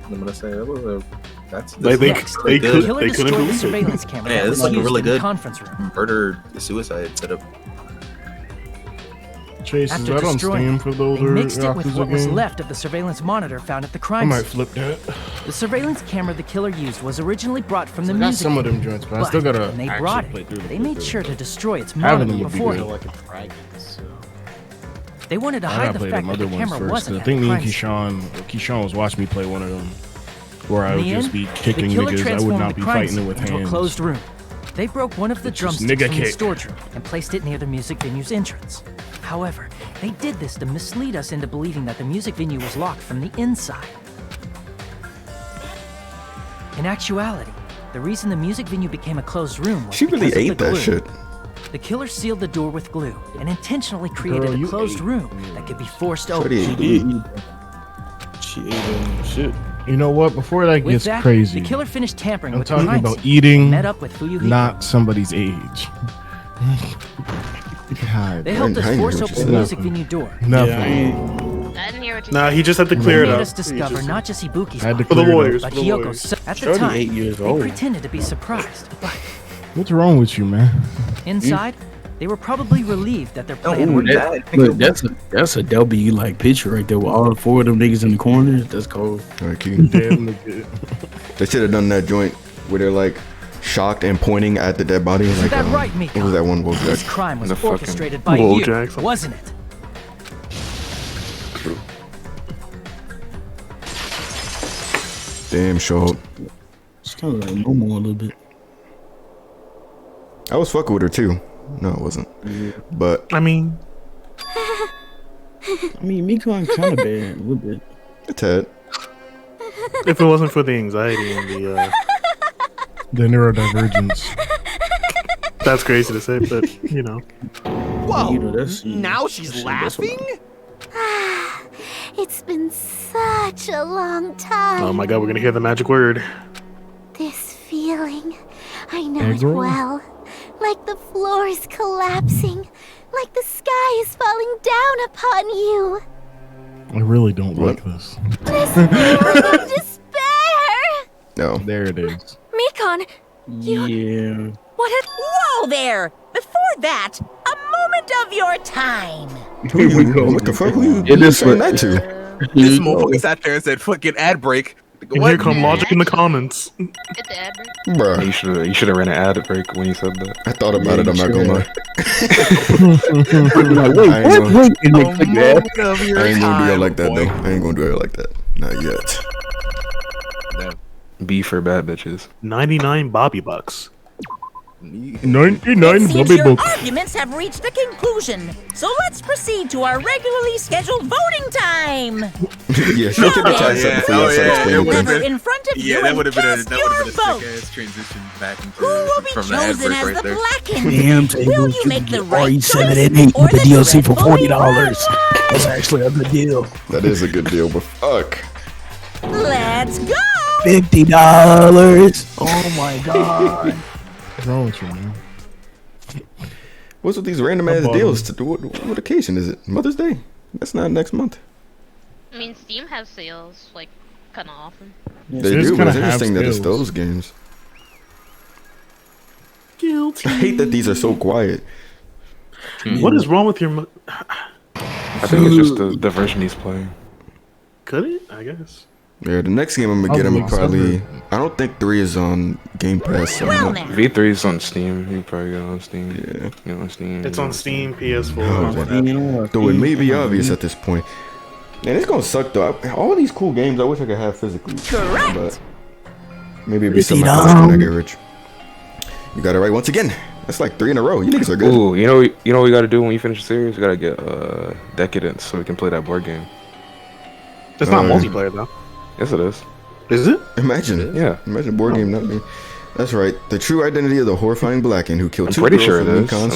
Speaker 3: I'm gonna say that was a. That's
Speaker 16: They
Speaker 12: Next,
Speaker 16: couldn't
Speaker 12: the killer
Speaker 16: believe
Speaker 12: destroyed the
Speaker 16: it.
Speaker 12: surveillance camera
Speaker 19: Yeah,
Speaker 12: that
Speaker 19: it's
Speaker 12: was
Speaker 19: like a
Speaker 12: used
Speaker 19: really
Speaker 12: in the
Speaker 19: good
Speaker 12: conference room.
Speaker 19: murder-suicide setup.
Speaker 17: Chase, is
Speaker 12: After
Speaker 17: that on
Speaker 12: destroying
Speaker 17: Steam for the
Speaker 12: they
Speaker 17: older
Speaker 12: mixed it with
Speaker 17: Yakuza
Speaker 12: what was
Speaker 17: game?
Speaker 12: left of the surveillance monitor found at the
Speaker 17: I
Speaker 12: crime
Speaker 17: might
Speaker 12: scene.
Speaker 17: flip that.
Speaker 12: The surveillance camera the killer used was originally brought from the
Speaker 17: I got
Speaker 12: music
Speaker 17: some of them
Speaker 12: venue,
Speaker 17: joints, but I still gotta
Speaker 12: when they
Speaker 17: actually
Speaker 12: brought
Speaker 17: play
Speaker 12: it,
Speaker 17: through the
Speaker 12: they
Speaker 17: play
Speaker 12: made
Speaker 17: through.
Speaker 12: sure to destroy its
Speaker 17: Having
Speaker 12: monitor
Speaker 17: them would be
Speaker 12: before.
Speaker 17: good.
Speaker 2: Like a fragment, so.
Speaker 12: They wanted to
Speaker 17: I
Speaker 12: hide
Speaker 17: gotta
Speaker 12: the
Speaker 17: play
Speaker 12: fact
Speaker 17: them
Speaker 12: that the
Speaker 17: other ones
Speaker 12: camera
Speaker 17: first.
Speaker 12: wasn't
Speaker 17: I
Speaker 12: at
Speaker 17: think
Speaker 12: the
Speaker 17: me and
Speaker 12: crime scene.
Speaker 17: Keyshawn was watching me play one of them, where I
Speaker 12: In
Speaker 17: would
Speaker 12: the
Speaker 17: just
Speaker 12: end,
Speaker 17: be
Speaker 12: the
Speaker 17: kicking
Speaker 12: killer
Speaker 17: niggas. I would
Speaker 12: transformed
Speaker 17: not
Speaker 12: the
Speaker 17: be
Speaker 12: crime
Speaker 17: fighting it
Speaker 12: scene
Speaker 17: with
Speaker 12: into a
Speaker 17: hands.
Speaker 12: closed room. They broke one of the
Speaker 17: It's just
Speaker 12: drumsticks
Speaker 17: nigga
Speaker 12: from the
Speaker 17: kick.
Speaker 12: storage room and placed it near the music venue's entrance. However, they did this to mislead us into believing that the music venue was locked from the inside. In actuality, the reason the music venue became a closed room was
Speaker 1: She really
Speaker 12: because of
Speaker 1: ate
Speaker 12: the
Speaker 1: that
Speaker 12: glue.
Speaker 1: shit.
Speaker 12: The killer sealed the door with glue and intentionally created
Speaker 17: Girl,
Speaker 12: a
Speaker 17: you
Speaker 12: closed
Speaker 17: ate.
Speaker 12: room that could be forced
Speaker 1: Shorty
Speaker 12: open.
Speaker 1: ate glue.
Speaker 6: She ate shit.
Speaker 17: You know what? Before that
Speaker 12: With
Speaker 17: gets
Speaker 12: that,
Speaker 17: crazy,
Speaker 12: the killer finished tampering
Speaker 17: I'm
Speaker 12: with the
Speaker 17: talking
Speaker 12: crime
Speaker 17: about
Speaker 12: scene
Speaker 17: eating,
Speaker 12: and met up with Fuyuhiko.
Speaker 17: not somebody's age. God,
Speaker 12: They helped
Speaker 1: I
Speaker 12: us
Speaker 1: didn't
Speaker 12: force
Speaker 1: hear what
Speaker 12: open
Speaker 1: you
Speaker 12: the
Speaker 1: said.
Speaker 12: music venue door.
Speaker 17: Nothing.
Speaker 4: I didn't hear what you
Speaker 16: Nah,
Speaker 4: said.
Speaker 16: he just had to
Speaker 12: They
Speaker 16: clear it
Speaker 12: made
Speaker 16: up.
Speaker 12: us discover not just Ibuki's
Speaker 17: Had to
Speaker 12: body,
Speaker 16: For the
Speaker 17: clear it up.
Speaker 16: lawyers.
Speaker 12: but
Speaker 16: For the lawyers.
Speaker 12: Hyoko's. At the
Speaker 6: Shorty
Speaker 12: time,
Speaker 6: 8 years
Speaker 12: they
Speaker 6: old.
Speaker 12: pretended to be surprised, but
Speaker 17: What's wrong with you, man?
Speaker 12: inside, they were probably relieved that their plan
Speaker 6: Ooh,
Speaker 12: worked out.
Speaker 6: look, that's a W like picture right there with all 4 of them niggas in the corners. That's cold.
Speaker 1: All right, Key.
Speaker 17: Damn nigga.
Speaker 1: They should have done that joint where they're like shocked and pointing at the dead body.
Speaker 12: Isn't
Speaker 1: Like,
Speaker 12: that right, Mika?
Speaker 1: what was that one?
Speaker 12: This crime was
Speaker 18: The fucking
Speaker 12: orchestrated by you,
Speaker 16: Wojak.
Speaker 12: wasn't it?
Speaker 1: Damn, show.
Speaker 6: It's kind of like Momo a little bit.
Speaker 1: I was fucking with her too. No, it wasn't. But
Speaker 16: I mean,
Speaker 6: Mikon kind of bad a little bit.
Speaker 1: a tad.
Speaker 16: if it wasn't for the anxiety and
Speaker 17: The neurodivergence.
Speaker 16: that's crazy to say, but you know.
Speaker 9: Whoa!
Speaker 6: You know, that's-
Speaker 9: Now
Speaker 6: that's
Speaker 9: she's
Speaker 6: shit, that's what
Speaker 9: laughing?
Speaker 11: It's been such a long time.
Speaker 16: Oh my god, we're gonna hear the magic word.
Speaker 11: This feeling, I know
Speaker 17: Egg
Speaker 11: it
Speaker 17: roll?
Speaker 11: well. Like the floor is collapsing, like the sky is falling down upon you.
Speaker 17: I really don't like this.
Speaker 11: This feeling of despair.
Speaker 1: No.
Speaker 17: There it is.
Speaker 10: Mikon,
Speaker 6: Yeah.
Speaker 10: what had...
Speaker 7: Whoa there! Before that, a moment of your time.
Speaker 6: Here we go.
Speaker 1: What the fuck? Who
Speaker 6: It
Speaker 1: you
Speaker 6: is
Speaker 1: saying
Speaker 6: what-
Speaker 1: that to?
Speaker 19: This motherfucker sat there and said, "Fucking ad break."
Speaker 16: And here come logic in the comments.
Speaker 4: Get the ad break.
Speaker 1: Bruh.
Speaker 18: You should have ran an ad break when you said that.
Speaker 1: I thought about it. I'm not gonna lie.
Speaker 6: Like, wait,
Speaker 1: I ain't
Speaker 6: what?
Speaker 1: gonna-
Speaker 6: Wait, and they click that.
Speaker 1: I ain't gonna do it like that though. I ain't gonna do it like that. Not yet.
Speaker 18: B for bad bitches.
Speaker 16: 99 Bobby Bucks.
Speaker 17: 99
Speaker 7: Seems
Speaker 17: Bobby
Speaker 7: your
Speaker 17: Books.
Speaker 7: arguments have reached a conclusion, so let's proceed to our regularly scheduled voting time.
Speaker 1: Yeah, she took the time set before you start explaining
Speaker 7: Lever
Speaker 1: things.
Speaker 7: in front of you
Speaker 19: that
Speaker 7: and
Speaker 19: would have been
Speaker 7: cast
Speaker 19: a
Speaker 7: your vote.
Speaker 19: sick ass transition back into
Speaker 7: Who will be
Speaker 19: from the ad
Speaker 7: chosen
Speaker 19: break
Speaker 7: as
Speaker 19: right
Speaker 7: the
Speaker 19: there.
Speaker 7: blackened?
Speaker 6: Damn,
Speaker 7: Will
Speaker 6: Tablez,
Speaker 7: you make the
Speaker 6: get
Speaker 7: right
Speaker 6: RE7
Speaker 7: choice
Speaker 6: and 8
Speaker 7: or
Speaker 6: with the DLC for
Speaker 7: dreadfully
Speaker 6: $40.
Speaker 7: wrong
Speaker 6: That's actually a good deal.
Speaker 1: That is a good deal, but fuck.
Speaker 7: one? Let's go!
Speaker 6: $50. Oh my god.
Speaker 17: What's wrong with you, man?
Speaker 1: What's with these random ass
Speaker 17: bought
Speaker 1: deals? To do what occasion is it? Mother's Day? That's not next month.
Speaker 4: I mean, Steam has sales, like, kind of often.
Speaker 1: They
Speaker 17: It's
Speaker 1: do, but
Speaker 17: kinda
Speaker 1: it's interesting
Speaker 17: have
Speaker 1: that it's
Speaker 17: skills.
Speaker 1: those games.
Speaker 16: Guilty.
Speaker 1: I hate that these are so quiet.
Speaker 16: What is wrong with your?
Speaker 18: I think it's just the version he's playing.
Speaker 16: Could it? I guess.
Speaker 1: Yeah, the next game I'm gonna get, I'm probably. I don't think 3 is on Game Pass. So
Speaker 18: V3 is on Steam. You probably got it on Steam.
Speaker 1: Yeah,
Speaker 18: on Steam.
Speaker 16: It's on Steam, PS4.
Speaker 1: Though it may be obvious at this point. Man, it's gonna suck though. All these cool games, I wish I could have physically.
Speaker 7: Correct.
Speaker 1: But maybe it'd be something I collect when I get rich. You got it right once again. That's like 3 in a row. You niggas are good.
Speaker 18: Ooh, you know what we gotta do when you finish the series? We gotta get Decadence so we can play that board game.
Speaker 16: It's not multiplayer though.
Speaker 18: Yes, it is.
Speaker 16: Is it?
Speaker 1: Imagine.
Speaker 18: Yeah.
Speaker 1: Imagine board game not being. That's right. The true identity of the horrifying Blackened who killed
Speaker 18: I'm
Speaker 1: 2
Speaker 18: pretty
Speaker 1: girls
Speaker 18: sure it
Speaker 1: from
Speaker 18: is,
Speaker 1: Mikan.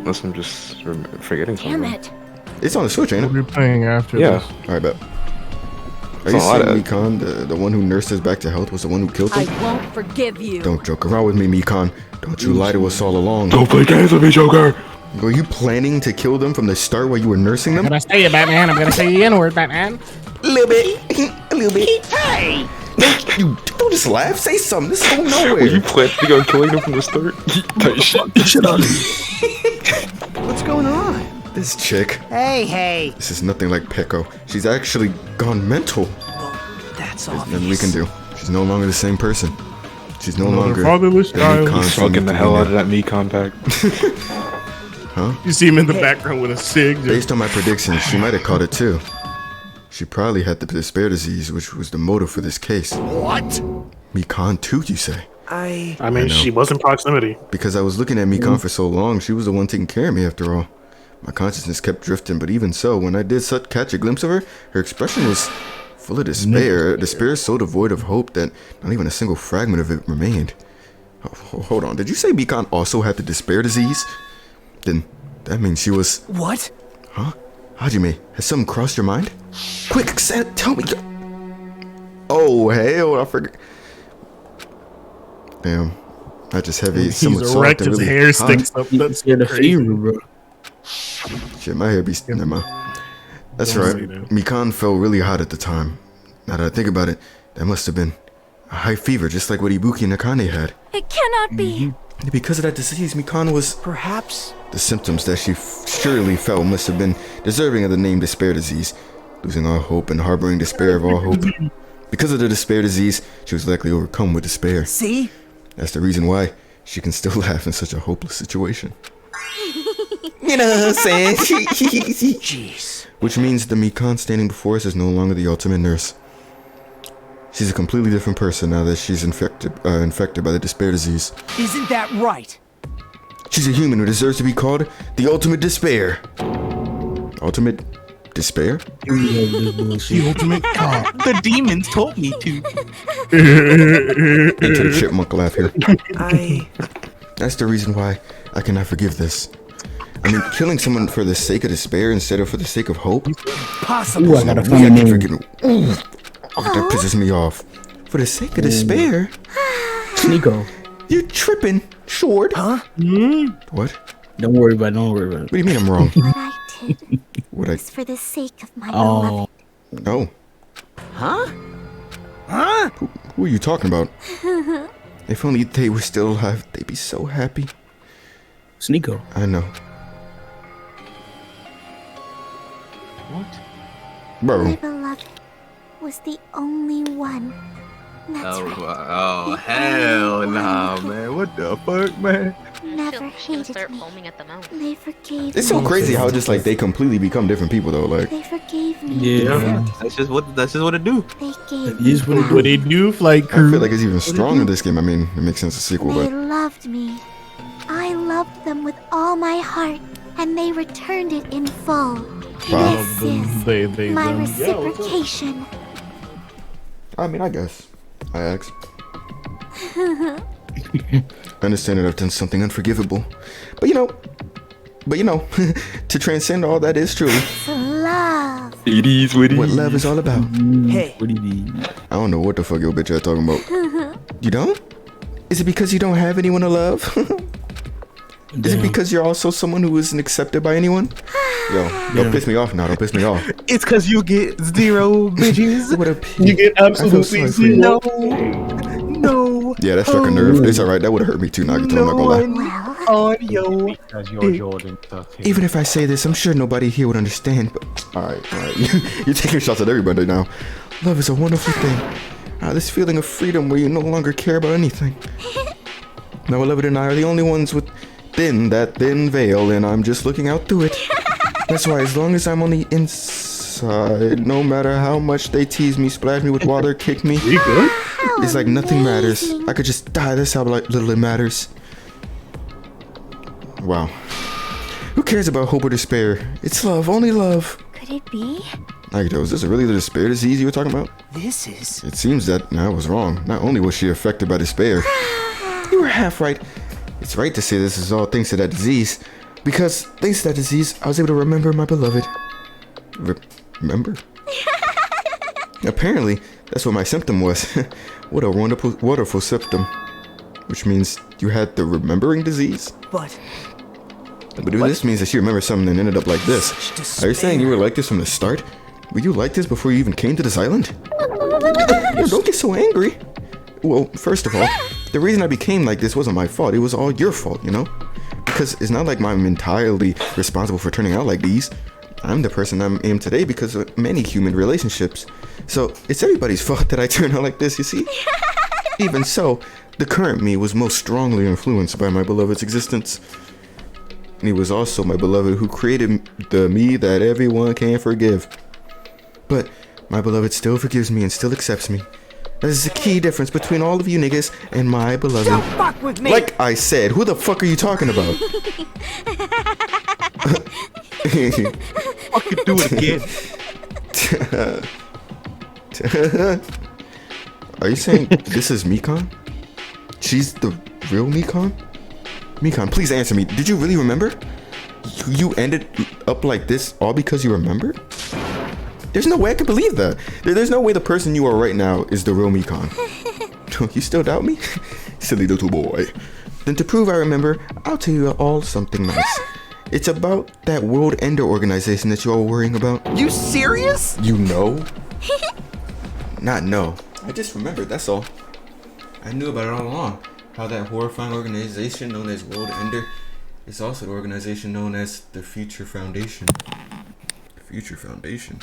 Speaker 18: unless I'm just forgetting something.
Speaker 14: Damn it.
Speaker 1: It's on the Switch, ain't it?
Speaker 17: We'll be playing after
Speaker 18: Yeah.
Speaker 17: this.
Speaker 1: Alright, bet. Are
Speaker 18: It's
Speaker 1: you
Speaker 18: a lot
Speaker 1: saying
Speaker 18: of-
Speaker 1: Mikan, the one who nursed us back to health, was the one who killed
Speaker 14: I
Speaker 1: him?
Speaker 14: won't forgive you.
Speaker 1: Don't joke around with me, Mikan. Don't you lie to us all along.
Speaker 18: Don't play games with me, Joker.
Speaker 1: Were you planning to kill them from the start while you were nursing them?
Speaker 17: I'm gonna say you, Batman. I'm gonna say you N-word, Batman.
Speaker 1: A little bit. A little bit. Hey! You don't just laugh. Say something. This is going nowhere.
Speaker 18: Were you planning on killing them from the start? Shit on
Speaker 9: What's going on?
Speaker 1: This chick.
Speaker 8: Hey.
Speaker 1: This is nothing like Peko. She's actually gone mental.
Speaker 12: That's
Speaker 1: There's nothing we can do. She's no longer the same person. She's no longer.
Speaker 17: Fatherless child.
Speaker 18: He's fucking the hell out of that Mikan pack.
Speaker 1: Huh?
Speaker 17: You see him in the background with a cig.
Speaker 1: Based on my predictions, she might have caught it too. She probably had the despair disease, which was the motive for this case.
Speaker 9: What?
Speaker 1: Mikan too, you say?
Speaker 16: I mean, she was in proximity.
Speaker 1: Because I was looking at Mikan for so long, she was the one taking care of me after all. My consciousness kept drifting, but even so, when I did catch a glimpse of her, her expression was full of despair. Despair so devoid of hope that not even a single fragment of it remained. Oh, hold on, did you say Mikan also had the despair disease? Then that means she was...
Speaker 5: What?
Speaker 1: Huh? Hajime, has something crossed your mind? Quick, tell me. Oh, hell, I forgot. Damn. Not just heavy.
Speaker 17: He's erect, his hair sticks up. That's crazy,
Speaker 6: bro.
Speaker 1: Shit, my hair be... Never mind. That's right. Mikan felt really hot at the time. Now that I think about it, that must have been a high fever, just like what Ibuki and Nakane had.
Speaker 10: It cannot be.
Speaker 1: And because of that disease, Mikan was...
Speaker 5: Perhaps.
Speaker 1: The symptoms that she surely felt must have been deserving of the name despair disease. Losing all hope and harboring despair of all hope. Because of the despair disease, she was likely overcome with despair.
Speaker 5: See?
Speaker 1: That's the reason why she can still laugh in such a hopeless situation. You know what I'm saying?
Speaker 5: Jeez.
Speaker 1: Which means the Mikan standing before us is no longer the ultimate nurse. She's a completely different person now that she's infected by the despair disease.
Speaker 5: Isn't that right?
Speaker 1: She's a human who deserves to be called the ultimate despair. Ultimate despair?
Speaker 17: The ultimate cop.
Speaker 19: The demons told me to.
Speaker 1: Into the chipmunk laugh here. That's the reason why I cannot forgive this. I mean, killing someone for the sake of despair instead of for the sake of hope?
Speaker 5: Possible.
Speaker 1: Ooh, I gotta find a name. That pisses me off. For the sake of despair?
Speaker 6: Sneeko.
Speaker 1: You're tripping, Short.
Speaker 5: Huh?
Speaker 1: What?
Speaker 6: Don't worry about it. Don't worry about it.
Speaker 1: What do you mean I'm wrong?
Speaker 11: What I did
Speaker 1: What I...
Speaker 11: was for the sake of my beloved.
Speaker 1: Oh.
Speaker 5: Huh? Huh?
Speaker 1: Who are you talking about? If only they were still alive, they'd be so happy.
Speaker 6: Sneeko.
Speaker 1: I know.
Speaker 16: What?
Speaker 1: Bro.
Speaker 11: My beloved was the only one. That's right.
Speaker 19: Oh, hell nah, man. What the fuck, man?
Speaker 11: Never hated
Speaker 4: start
Speaker 11: me.
Speaker 4: foaming at the mouth.
Speaker 11: They forgave
Speaker 1: It's
Speaker 11: me.
Speaker 1: so crazy how just like they completely become different people though. Like
Speaker 11: They forgave me.
Speaker 6: Yeah.
Speaker 19: That's just what it do.
Speaker 11: They gave
Speaker 6: It is
Speaker 11: me
Speaker 6: what
Speaker 11: back.
Speaker 17: They do, Flight
Speaker 1: I
Speaker 17: Crew.
Speaker 1: feel like it's even stronger in this game. I mean, it makes sense a sequel,
Speaker 11: They
Speaker 1: but
Speaker 11: loved me. I loved them with all my heart, and they returned it in full.
Speaker 1: Wow.
Speaker 11: This is
Speaker 17: They
Speaker 11: my
Speaker 17: them.
Speaker 11: reciprocation.
Speaker 1: I mean, I guess I asked. I understand that I've done something unforgivable, but you know, to transcend all that is true.
Speaker 11: It's love.
Speaker 18: It is what it
Speaker 1: What
Speaker 18: is.
Speaker 1: love is all about.
Speaker 5: Hey.
Speaker 6: What do you need?
Speaker 1: I don't know what the fuck your bitch are talking about. You don't? Is it because you don't have anyone to love? Is it because you're also someone who isn't accepted by anyone? Yo, don't piss me off now. Don't piss me off.
Speaker 19: It's cause you get 0 bitches.
Speaker 1: What a
Speaker 17: You get absolutely zero.
Speaker 19: No.
Speaker 1: Yeah, that struck a nerve. It's alright. That would have hurt me too, Nagito. I'm not gonna lie.
Speaker 11: Well,
Speaker 2: on your because you're Jordan stuff here.
Speaker 1: Even if I say this, I'm sure nobody here would understand. But all right. You're taking shots at everybody now. Love is a wonderful thing. This feeling of freedom where you no longer care about anything. My beloved and I are the only ones within that thin veil, and I'm just looking out through it. That's why, as long as I'm on the inside, no matter how much they tease me, splash me with water, kick me, it's like nothing matters. I could just die. That's how little it matters. Wow. Who cares about hope or despair? It's love, only love.
Speaker 11: Could it be?
Speaker 1: Nagito, is this really the despair disease you were talking about?
Speaker 5: This is...
Speaker 1: It seems that I was wrong. Not only was she affected by despair, you were half right. It's right to say this is all thanks to that disease. Because thanks to that disease, I was able to remember my beloved. Remember? Apparently, that's what my symptom was. What a wonderful symptom. Which means you had the remembering disease?
Speaker 5: But
Speaker 1: if this means that she remembers something and ended up like this. Are you saying you were like this from the start? Were you like this before you even came to this island? Yo, don't get so angry. Well, first of all, the reason I became like this wasn't my fault. It was all your fault, you know? Because it's not like I'm entirely responsible for turning out like these. I'm the person I am today because of many human relationships. So it's everybody's fault that I turned out like this, you see? Even so, the current me was most strongly influenced by my beloved's existence. And he was also my beloved who created the me that everyone can forgive. But my beloved still forgives me and still accepts me. That is the key difference between all of you niggas and my beloved.
Speaker 5: Don't fuck with me!
Speaker 1: Like I said, who the fuck are you talking about?
Speaker 19: Fucking do it again.
Speaker 1: Are you saying this is Mikan? She's the real Mikan? Mikan, please answer me. Did you really remember? You ended up like this all because you remembered? There's no way I can believe that. There's no way the person you are right now is the real Mikan. You still doubt me? Silly little boy. Then to prove I remember, I'll tell you all something nice. It's about that World Ender organization that you're all worrying about.
Speaker 9: You serious?
Speaker 1: You know? Not know. I just remembered, that's all. I knew about it all along. How that horrifying organization known as World Ender is also the organization known as the Future Foundation. Future Foundation.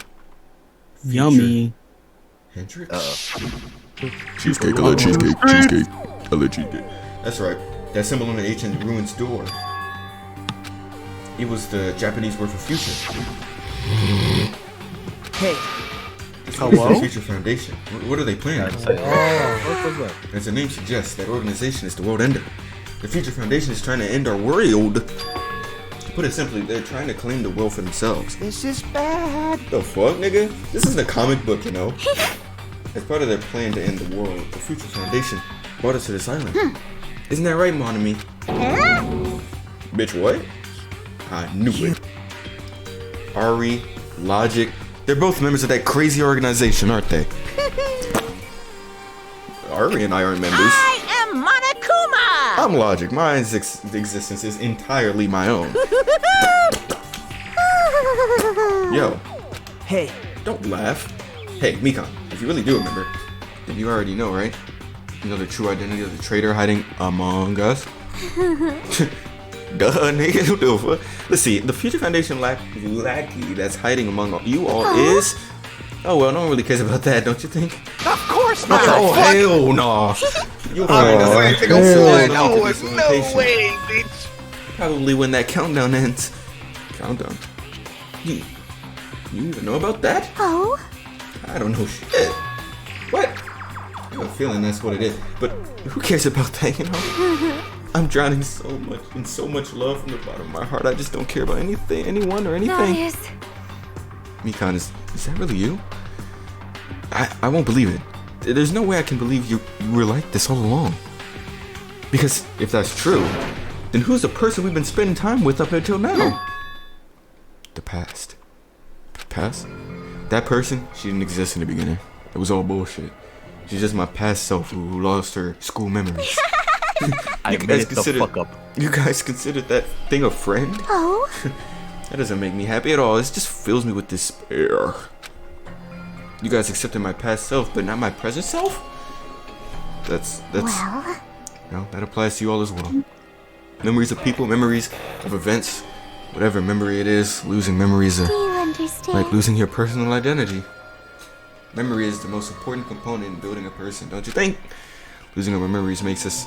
Speaker 6: Yummy.
Speaker 1: Hendrix? Cheesecake, I love cheesecake. Cheesecake. I love cheesecake. That's right. That symbol on the ancient ruins door. It was the Japanese word for future.
Speaker 5: Hey.
Speaker 1: Hello? Future Foundation. What are they planning?
Speaker 3: What was that?
Speaker 1: As the name suggests, that organization is the World Ender. The Future Foundation is trying to end our world. To put it simply, they're trying to claim the world for themselves.
Speaker 9: This is bad.
Speaker 1: The fuck, nigga? This isn't a comic book, you know? As part of their plan to end the world, the Future Foundation brought us to this island. Isn't that right, Monami? Bitch, what? I knew it. Ari, Logic, they're both members of that crazy organization, aren't they? Ari and I aren't members.
Speaker 7: I am Monokuma!
Speaker 1: I'm Logic. My existence is entirely my own. Yo.
Speaker 5: Hey.
Speaker 1: Don't laugh. Hey, Mikan, if you really do remember, then you already know, right? You know the true identity of the traitor hiding among us? Duh, nigga. What the fuck? Let's see. The Future Foundation lackey that's hiding among you all is... Oh, well, no one really cares about that, don't you think?
Speaker 9: Of course not.
Speaker 1: Oh, hell no. You'll find out.
Speaker 9: No way, bitch.
Speaker 1: Probably when that countdown ends. Countdown? You even know about that?
Speaker 11: Oh?
Speaker 1: I don't know shit. What? I have a feeling that's what it is. But who cares about that, you know? I'm drowning in so much love from the bottom of my heart. I just don't care about anything, anyone, or anything.
Speaker 10: Nice.
Speaker 1: Mikan, is that really you? I won't believe it. There's no way I can believe you were like this all along. Because if that's true, then who's the person we've been spending time with up until now? The past. Past? That person, she didn't exist in the beginning. It was all bullshit. She's just my past self who lost her school memories.
Speaker 19: I made it the fuck up.
Speaker 1: You guys considered that thing a friend?
Speaker 11: Oh?
Speaker 1: That doesn't make me happy at all. It just fills me with despair. You guys accepted my past self, but not my present self? That's
Speaker 11: Well...
Speaker 1: No, that applies to you all as well. Memories of people, memories of events, whatever memory it is. Losing memories
Speaker 11: Do you understand?
Speaker 1: like losing your personal identity. Memory is the most important component in building a person, don't you think? Losing our memories makes us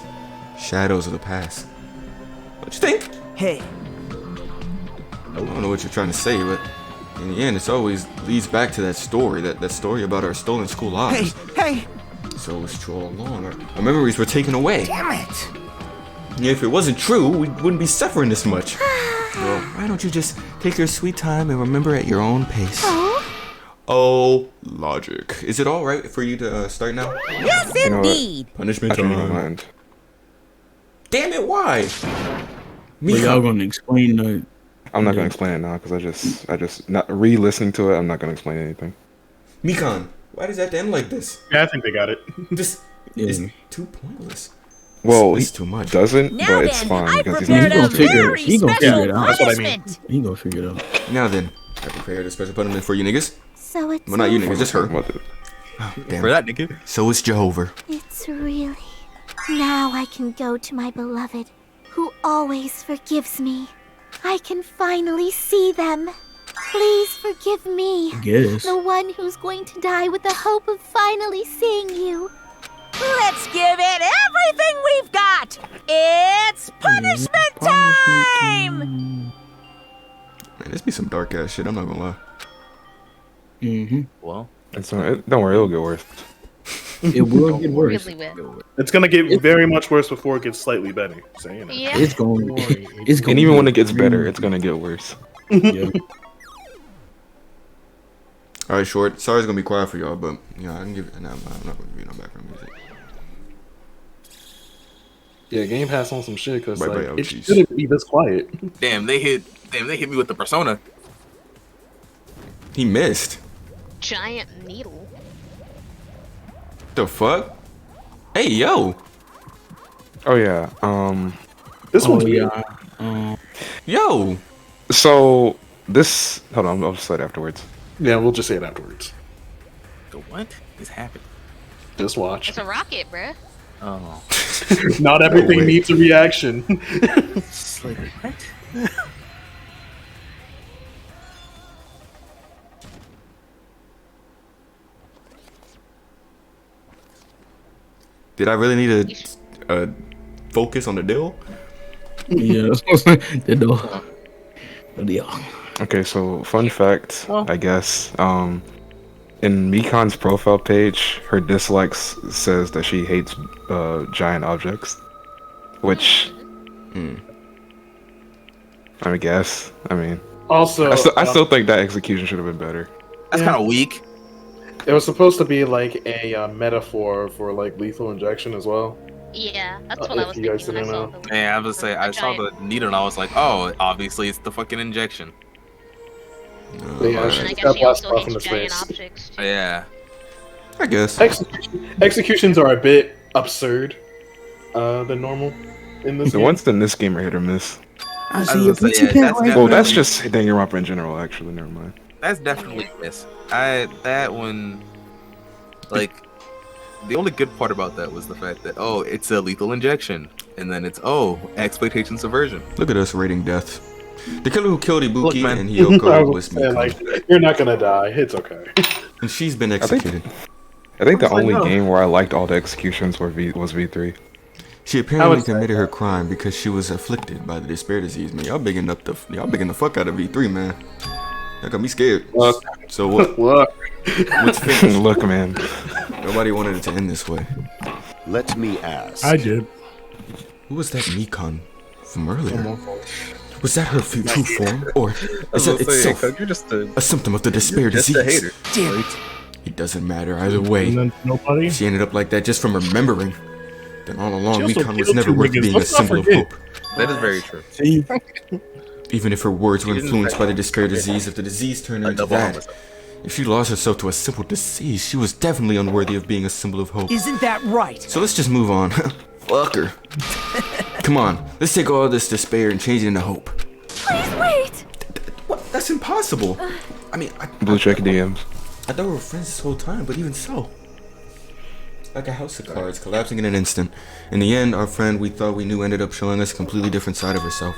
Speaker 1: shadows of the past. Don't you think?
Speaker 5: Hey.
Speaker 1: I don't know what you're trying to say, but in the end, it's always leads back to that story, that story about our stolen school lives.
Speaker 5: Hey!
Speaker 1: So it's true all along. Our memories were taken away.
Speaker 5: Damn it!
Speaker 1: Yeah, if it wasn't true, we wouldn't be suffering this much. Well, why don't you just take your sweet time and remember at your own pace? Oh, logic. Is it all right for you to start now?
Speaker 7: Yes, indeed.
Speaker 1: Punishment
Speaker 18: I changed my
Speaker 1: time.
Speaker 18: mind.
Speaker 1: Damn it! Why?
Speaker 6: But y'all gonna explain the?
Speaker 18: I'm not gonna explain it now because I just not re-listening to it. I'm not gonna explain anything.
Speaker 1: Mikan, why does that end like this?
Speaker 16: Yeah, I think they got it.
Speaker 1: This is too pointless.
Speaker 18: Well,
Speaker 1: it's
Speaker 18: he
Speaker 1: too much.
Speaker 18: doesn't,
Speaker 7: Now
Speaker 18: but it's
Speaker 7: then,
Speaker 18: fine
Speaker 7: I
Speaker 18: because he's
Speaker 7: prepared
Speaker 18: not
Speaker 7: a
Speaker 18: gonna
Speaker 7: very
Speaker 6: He gonna
Speaker 7: special
Speaker 6: figure it out.
Speaker 16: That's what I mean.
Speaker 7: punishment.
Speaker 6: He gonna figure it out.
Speaker 1: Now then, I prepared a special punishment for you niggas.
Speaker 11: So it's
Speaker 1: Well, not you
Speaker 11: over.
Speaker 1: niggas, just her.
Speaker 18: Oh,
Speaker 1: damn.
Speaker 3: For that nigga.
Speaker 1: So it's Jehovah.
Speaker 11: It's really. Now I can go to my beloved, who always forgives me. I can finally see them. Please forgive me.
Speaker 6: Guess.
Speaker 11: The one who's going to die with the hope of finally seeing you.
Speaker 7: Let's give it everything we've got. It's punishment time.
Speaker 1: Man, this be some dark ass shit. I'm not gonna lie.
Speaker 3: Well,
Speaker 18: don't worry, it'll get worse.
Speaker 6: It will get worse.
Speaker 4: Really will.
Speaker 16: It's gonna get very much worse before it gets slightly better. So, you know.
Speaker 4: Yeah.
Speaker 6: It's going. It's going.
Speaker 18: And even when it gets better, it's gonna get worse.
Speaker 6: Yeah.
Speaker 1: All right, short. Sorry, it's gonna be quiet for y'all, but yeah, I can give. Nah, I'm not gonna give you no background music.
Speaker 13: Yeah, Game Pass on some shit because
Speaker 1: Bye,
Speaker 13: like,
Speaker 1: bye,
Speaker 13: it
Speaker 1: OGs.
Speaker 13: shouldn't be this quiet.
Speaker 3: damn, they hit me with the persona.
Speaker 1: He missed.
Speaker 4: Giant needle.
Speaker 1: The fuck? Hey, yo.
Speaker 18: Oh yeah.
Speaker 16: This one's weird.
Speaker 1: Yo.
Speaker 18: So this. Hold on, I'll say it afterwards.
Speaker 13: Yeah, we'll just say it afterwards.
Speaker 3: The what is happening?
Speaker 13: Just watch.
Speaker 4: It's a rocket, bruh.
Speaker 3: Oh.
Speaker 16: Not everything
Speaker 1: wait.
Speaker 16: needs a reaction.
Speaker 3: It's like, what?
Speaker 1: Did I really need to focus on the deal?
Speaker 6: Yeah. The door.
Speaker 18: Okay, so fun fact, I guess. In Mikan's profile page, her dislikes says that she hates giant objects, which I guess. I mean,
Speaker 16: Also,
Speaker 18: I still think that execution should have been better.
Speaker 3: That's kind of weak.
Speaker 16: it was supposed to be like a metaphor for like lethal injection as well.
Speaker 4: Yeah, that's what I
Speaker 16: If
Speaker 4: was
Speaker 16: you guys
Speaker 4: thinking when I
Speaker 16: didn't
Speaker 4: saw
Speaker 16: know.
Speaker 4: the.
Speaker 3: Yeah, I was gonna say I saw the needle and I was like, oh, obviously it's the fucking injection.
Speaker 16: Yeah,
Speaker 4: And
Speaker 16: she
Speaker 4: I
Speaker 16: just
Speaker 4: guess
Speaker 16: got
Speaker 4: she
Speaker 16: blasted
Speaker 4: also
Speaker 16: off into
Speaker 4: hates giant
Speaker 16: space.
Speaker 4: objects.
Speaker 3: Yeah.
Speaker 1: I guess.
Speaker 16: Executions are a bit absurd than normal in this
Speaker 18: The
Speaker 16: game.
Speaker 18: ones in this game are hit or miss.
Speaker 6: I
Speaker 3: see your
Speaker 6: pussy cat right
Speaker 18: Well, that's just Danganronpa in general. Actually, never mind.
Speaker 3: That's definitely a miss. That one, like, the only good part about that was the fact that it's a lethal injection, and then it's expectation subversion.
Speaker 1: Look at us rating deaths. The killer who killed Ibuki
Speaker 3: Look, man.
Speaker 1: and
Speaker 16: I
Speaker 1: Hiyoko was
Speaker 16: saying,
Speaker 1: Mikan.
Speaker 16: like, you're not gonna die. It's okay.
Speaker 1: And she's been executed.
Speaker 18: I think the
Speaker 16: I was like,
Speaker 18: only
Speaker 16: no.
Speaker 18: game where I liked all the executions was V3.
Speaker 1: She apparently committed her crime because she was afflicted by the despair disease. Man, y'all bigging the fuck out of V3, man. That got me scared.
Speaker 16: Look.
Speaker 1: So what? What's finished?
Speaker 18: Look, man.
Speaker 1: Nobody wanted it to end this way.
Speaker 15: Let me ask.
Speaker 17: I did.
Speaker 1: Who was that Mikan from earlier? Was that her true form, or is that itself
Speaker 3: you're just
Speaker 1: a symptom of the despair disease?
Speaker 3: a hater.
Speaker 1: Damn it! It doesn't matter either way.
Speaker 17: And then nobody.
Speaker 1: She ended up like that just from remembering. Then all along,
Speaker 17: She also
Speaker 1: Mikan was
Speaker 17: killed
Speaker 1: never
Speaker 17: two
Speaker 1: worth
Speaker 17: niggas.
Speaker 1: being a
Speaker 17: Let's not
Speaker 1: symbol of
Speaker 17: forget.
Speaker 1: hope.
Speaker 3: That is very true.
Speaker 1: Even if her words were
Speaker 3: She didn't
Speaker 1: influenced
Speaker 3: say-
Speaker 1: by the despair disease, if the disease turned her into
Speaker 3: double
Speaker 1: that,
Speaker 3: homicide.
Speaker 1: if she lost herself to a simple disease, she was definitely unworthy of being a symbol of hope.
Speaker 5: Isn't that right?
Speaker 1: So let's just move on. Fuck her. Come on, let's take all this despair and change it into hope.
Speaker 10: Please wait.
Speaker 1: What? That's impossible. I mean,
Speaker 18: Blue check DMs.
Speaker 1: I thought we were friends this whole time, but even so. like a house of cards, collapsing in an instant. In the end, our friend we thought we knew ended up showing us a completely different side of herself.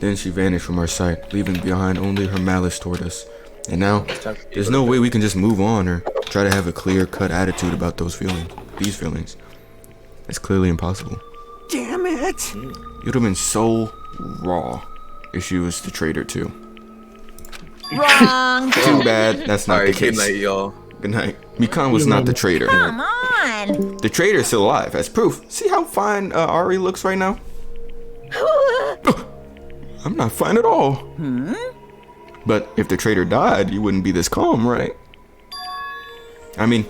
Speaker 1: Then she vanished from our sight, leaving behind only her malice toward us. And now, there's no way we can just move on or try to have a clear-cut attitude about these feelings. It's clearly impossible.
Speaker 9: Damn it!
Speaker 1: It would have been so raw if she was the traitor too.
Speaker 7: Wrong.
Speaker 1: Too bad that's not the case.
Speaker 3: Good night, y'all.
Speaker 1: Good night. Mikan was not the traitor.
Speaker 7: Come on.
Speaker 1: The traitor is still alive, as proof. See how fine Ari looks right now? I'm not fine at all. But if the traitor died, you wouldn't be this calm, right? I mean,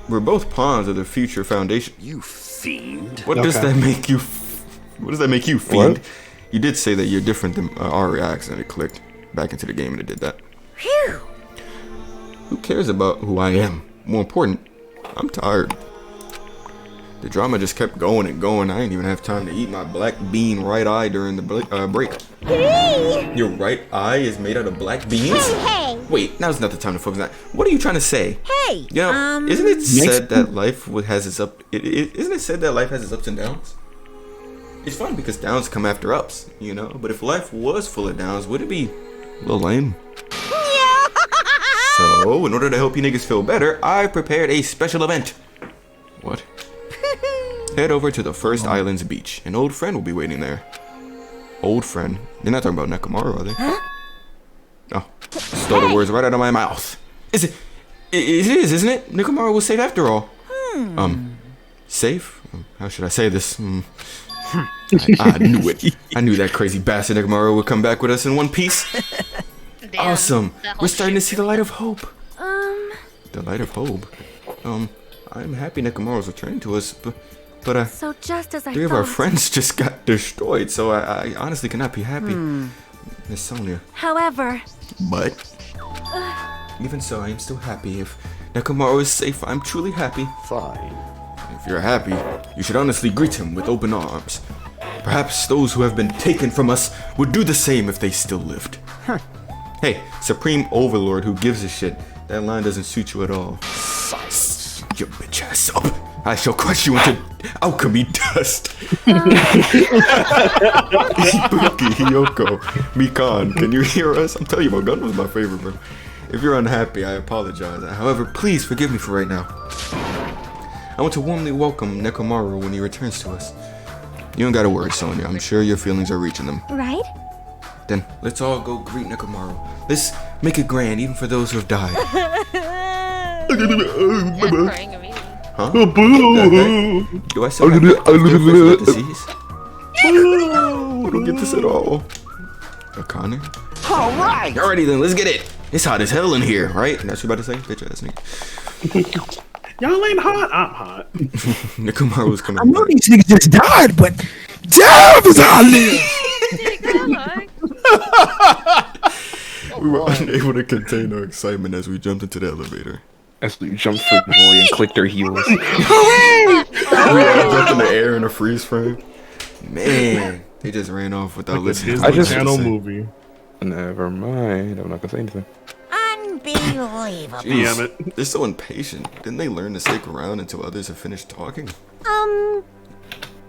Speaker 1: we're both pawns of the future foundation.
Speaker 15: You fiend.
Speaker 1: What does that make you? What does that make you, fiend? You did say that you're different than Ari accent. It clicked back into the game and it did that.
Speaker 7: Phew.
Speaker 1: Who cares about who I am? More important, I'm tired. The drama just kept going and going. I didn't even have time to eat my black bean right eye during the break.
Speaker 11: Hey!
Speaker 1: Your right eye is made out of black beans?
Speaker 11: Hey!
Speaker 1: Wait, now's not the time to focus on that. What are you trying to say?
Speaker 7: Hey!
Speaker 1: You know, isn't it said that life has its isn't it said that life has its ups and downs? It's fun because downs come after ups, you know? But if life was full of downs, would it be a little lame? So, in order to help you niggas feel better, I prepared a special event. What? Head over to the First Islands beach. An old friend will be waiting there. Old friend? They're not talking about Nekomaru, are they?
Speaker 11: Huh?
Speaker 1: Oh, stole the words right out of my mouth. It is, isn't it? Nekomaru was safe after all. Safe? How should I say this? I knew it. I knew that crazy bastard Nekomaru would come back with us in one piece. Awesome. We're starting to see the light of hope. The light of hope? I'm happy Nekomaru's returning to us, but
Speaker 10: So just as I
Speaker 1: three of
Speaker 10: thought.
Speaker 1: our friends just got destroyed, so I honestly cannot be happy. Miss Sonia.
Speaker 10: However.
Speaker 1: But even so, I am still happy. If Nekomaru is safe, I'm truly happy.
Speaker 15: Fine.
Speaker 1: If you're happy, you should honestly greet him with open arms. Perhaps those who have been taken from us would do the same if they still lived. Hey, Supreme Overlord who gives a shit. That line doesn't suit you at all. Silence, your bitch ass up. I shall crush you into alchemy dust. Ibuki, Hiyoko, Mikan, can you hear us? I'm telling you, my gun was my favorite, bro. If you're unhappy, I apologize. However, please forgive me for right now. I want to warmly welcome Nekomaru when he returns to us. You don't gotta worry, Sonia. I'm sure your feelings are reaching them.
Speaker 11: Right?
Speaker 1: Then let's all go greet Nekomaru. Let's make it grand, even for those who have died. Huh? Do I still have disease? Oh, don't get this at all. Akane?
Speaker 9: Alright!
Speaker 1: Alrighty then, let's get it. It's hot as hell in here, right? That's what you about to say? Bitch ass nigga.
Speaker 16: Y'all ain't hot. I'm hot.
Speaker 1: Nekomaru was coming.
Speaker 6: I know these niggas just died, but damn, is I live.
Speaker 1: We were unable to contain our excitement as we jumped into the elevator.
Speaker 18: As we jumped for joy and clicked our heels.
Speaker 1: We all jumped in the air in a freeze frame. Man, they just ran off without listening.
Speaker 17: I just Channel movie.
Speaker 18: Never mind. I'm not gonna say anything.
Speaker 7: Unbelievable.
Speaker 1: Damn it. They're so impatient. Didn't they learn to stick around until others have finished talking? What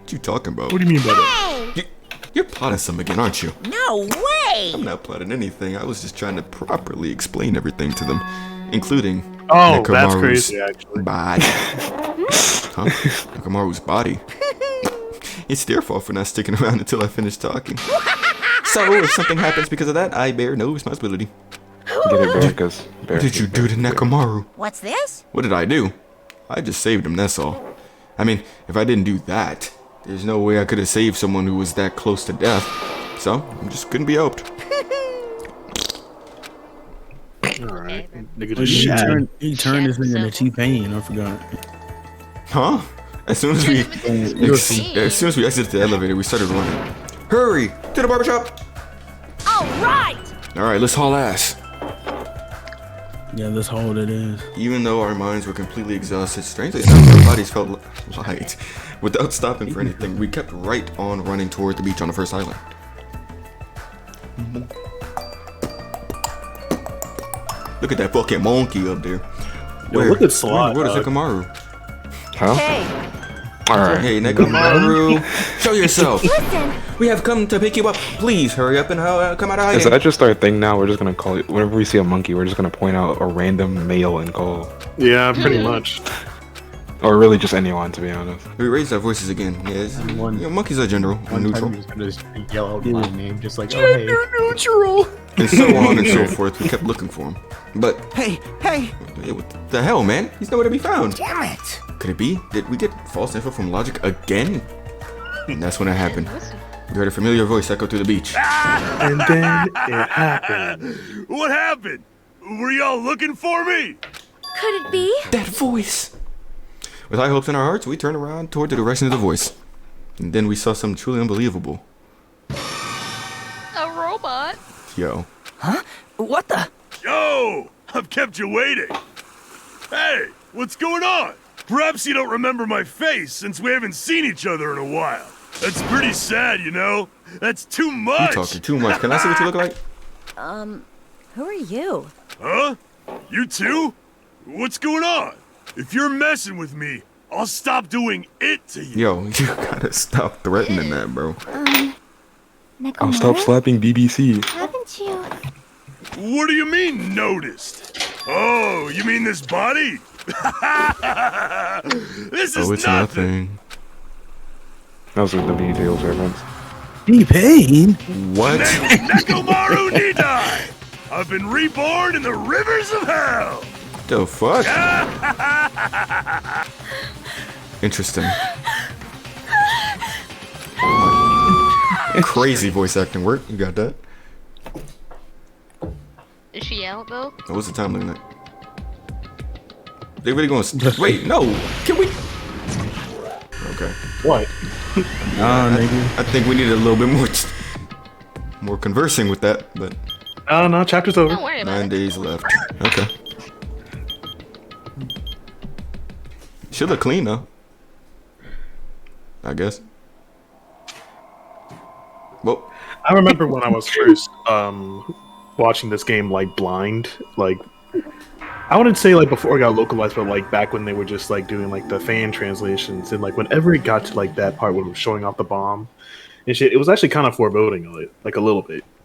Speaker 1: you talking about?
Speaker 17: What do you mean by that?
Speaker 1: You're plotting something again, aren't you?
Speaker 7: No way!
Speaker 1: I'm not plotting anything. I was just trying to properly explain everything to them, including
Speaker 16: Oh, that's
Speaker 1: Nekomaru's
Speaker 16: crazy, actually.
Speaker 1: body. Huh? Nekomaru's body. It's their fault for not sticking around until I finish talking. So, if something happens because of that, I bear no responsibility.
Speaker 18: Get it, Bear, 'cause Bear.
Speaker 1: What did you do to Nekomaru?
Speaker 7: What's this?
Speaker 1: What did I do? I just saved him, that's all. I mean, if I didn't do that, there's no way I could have saved someone who was that close to death. So, I just couldn't be helped.
Speaker 16: Alright.
Speaker 6: He turned this nigga into T-Pain. I forgot.
Speaker 1: Huh? As soon as we exited the elevator, we started running. Hurry! To the barbershop!
Speaker 14: Alright!
Speaker 1: Alright, let's haul ass.
Speaker 6: Yeah, let's hold it is.
Speaker 1: Even though our minds were completely exhausted, strangely enough, our bodies felt light. Without stopping for anything, we kept right on running toward the beach on the first island. Look at that fucking monkey up there.
Speaker 16: Yo, look at Slot,
Speaker 1: Where is
Speaker 16: dog.
Speaker 1: Nekomaru?
Speaker 18: Huh?
Speaker 14: Hey.
Speaker 18: Alright.
Speaker 1: Hey, Nekomaru, show yourself.
Speaker 10: Listen,
Speaker 1: We have come to pick you up. Please hurry up and come out of
Speaker 18: Is
Speaker 1: hiding.
Speaker 18: that just our thing now? We're just gonna call it whenever we see a monkey, we're just gonna point out a random male and call.
Speaker 16: Yeah, pretty much.
Speaker 18: Or really just anyone, to be honest.
Speaker 1: We raised our voices again. Yes. Monkeys are general, neutral.
Speaker 2: He was gonna just yell out my name, just like, oh hey.
Speaker 1: Neutral. And so on and so forth. We kept looking for him. But
Speaker 5: hey,
Speaker 1: what the hell, man? He's nowhere to be found.
Speaker 5: Damn it!
Speaker 1: Could it be? Did we get false info from Logic again? And that's when it happened. We heard a familiar voice echo through the beach.
Speaker 16: And then it happened.
Speaker 20: What happened? Were y'all looking for me?
Speaker 10: could it be?
Speaker 1: That voice. With high hopes in our hearts, we turned around toward the direction of the voice. And then we saw something truly unbelievable.
Speaker 4: A robot?
Speaker 1: Yo.
Speaker 5: Huh? What the?
Speaker 20: Yo! I've kept you waiting. Hey, what's going on? Perhaps you don't remember my face since we haven't seen each other in a while. That's pretty sad, you know? That's too much!
Speaker 1: You talking too much. Can I see what you look like?
Speaker 14: Who are you?
Speaker 20: Huh? You too? What's going on? If you're messing with me, I'll stop doing it to you.
Speaker 1: Yo, you gotta stop threatening that, bro.
Speaker 18: I'll stop slapping BBC.
Speaker 11: Haven't you?
Speaker 20: What do you mean, noticed? Oh, you mean this body? This is
Speaker 1: It's
Speaker 20: nothing.
Speaker 18: That was a WTA's reference.
Speaker 6: T-Pain?
Speaker 1: What?
Speaker 20: Nekomaru Nidai! I've been reborn in the rivers of hell!
Speaker 1: The fuck? Interesting. Crazy voice acting work. You got that?
Speaker 4: Is she out though?
Speaker 1: What's the time looking like? They really going to wait? No. Can we? Okay.
Speaker 16: What?
Speaker 1: I think we need a little bit more conversing with that, but.
Speaker 16: No, chapter's over.
Speaker 4: Don't worry about
Speaker 1: 9 days left. Okay. Should look clean though. I guess. Well,
Speaker 16: I remember when I was first watching this game like blind, like I wouldn't say like before it got localized, but like back when they were just like doing like the fan translations, and like whenever it got to like that part where it was showing off the bomb and shit, it was actually kind of foreboding, like a little bit.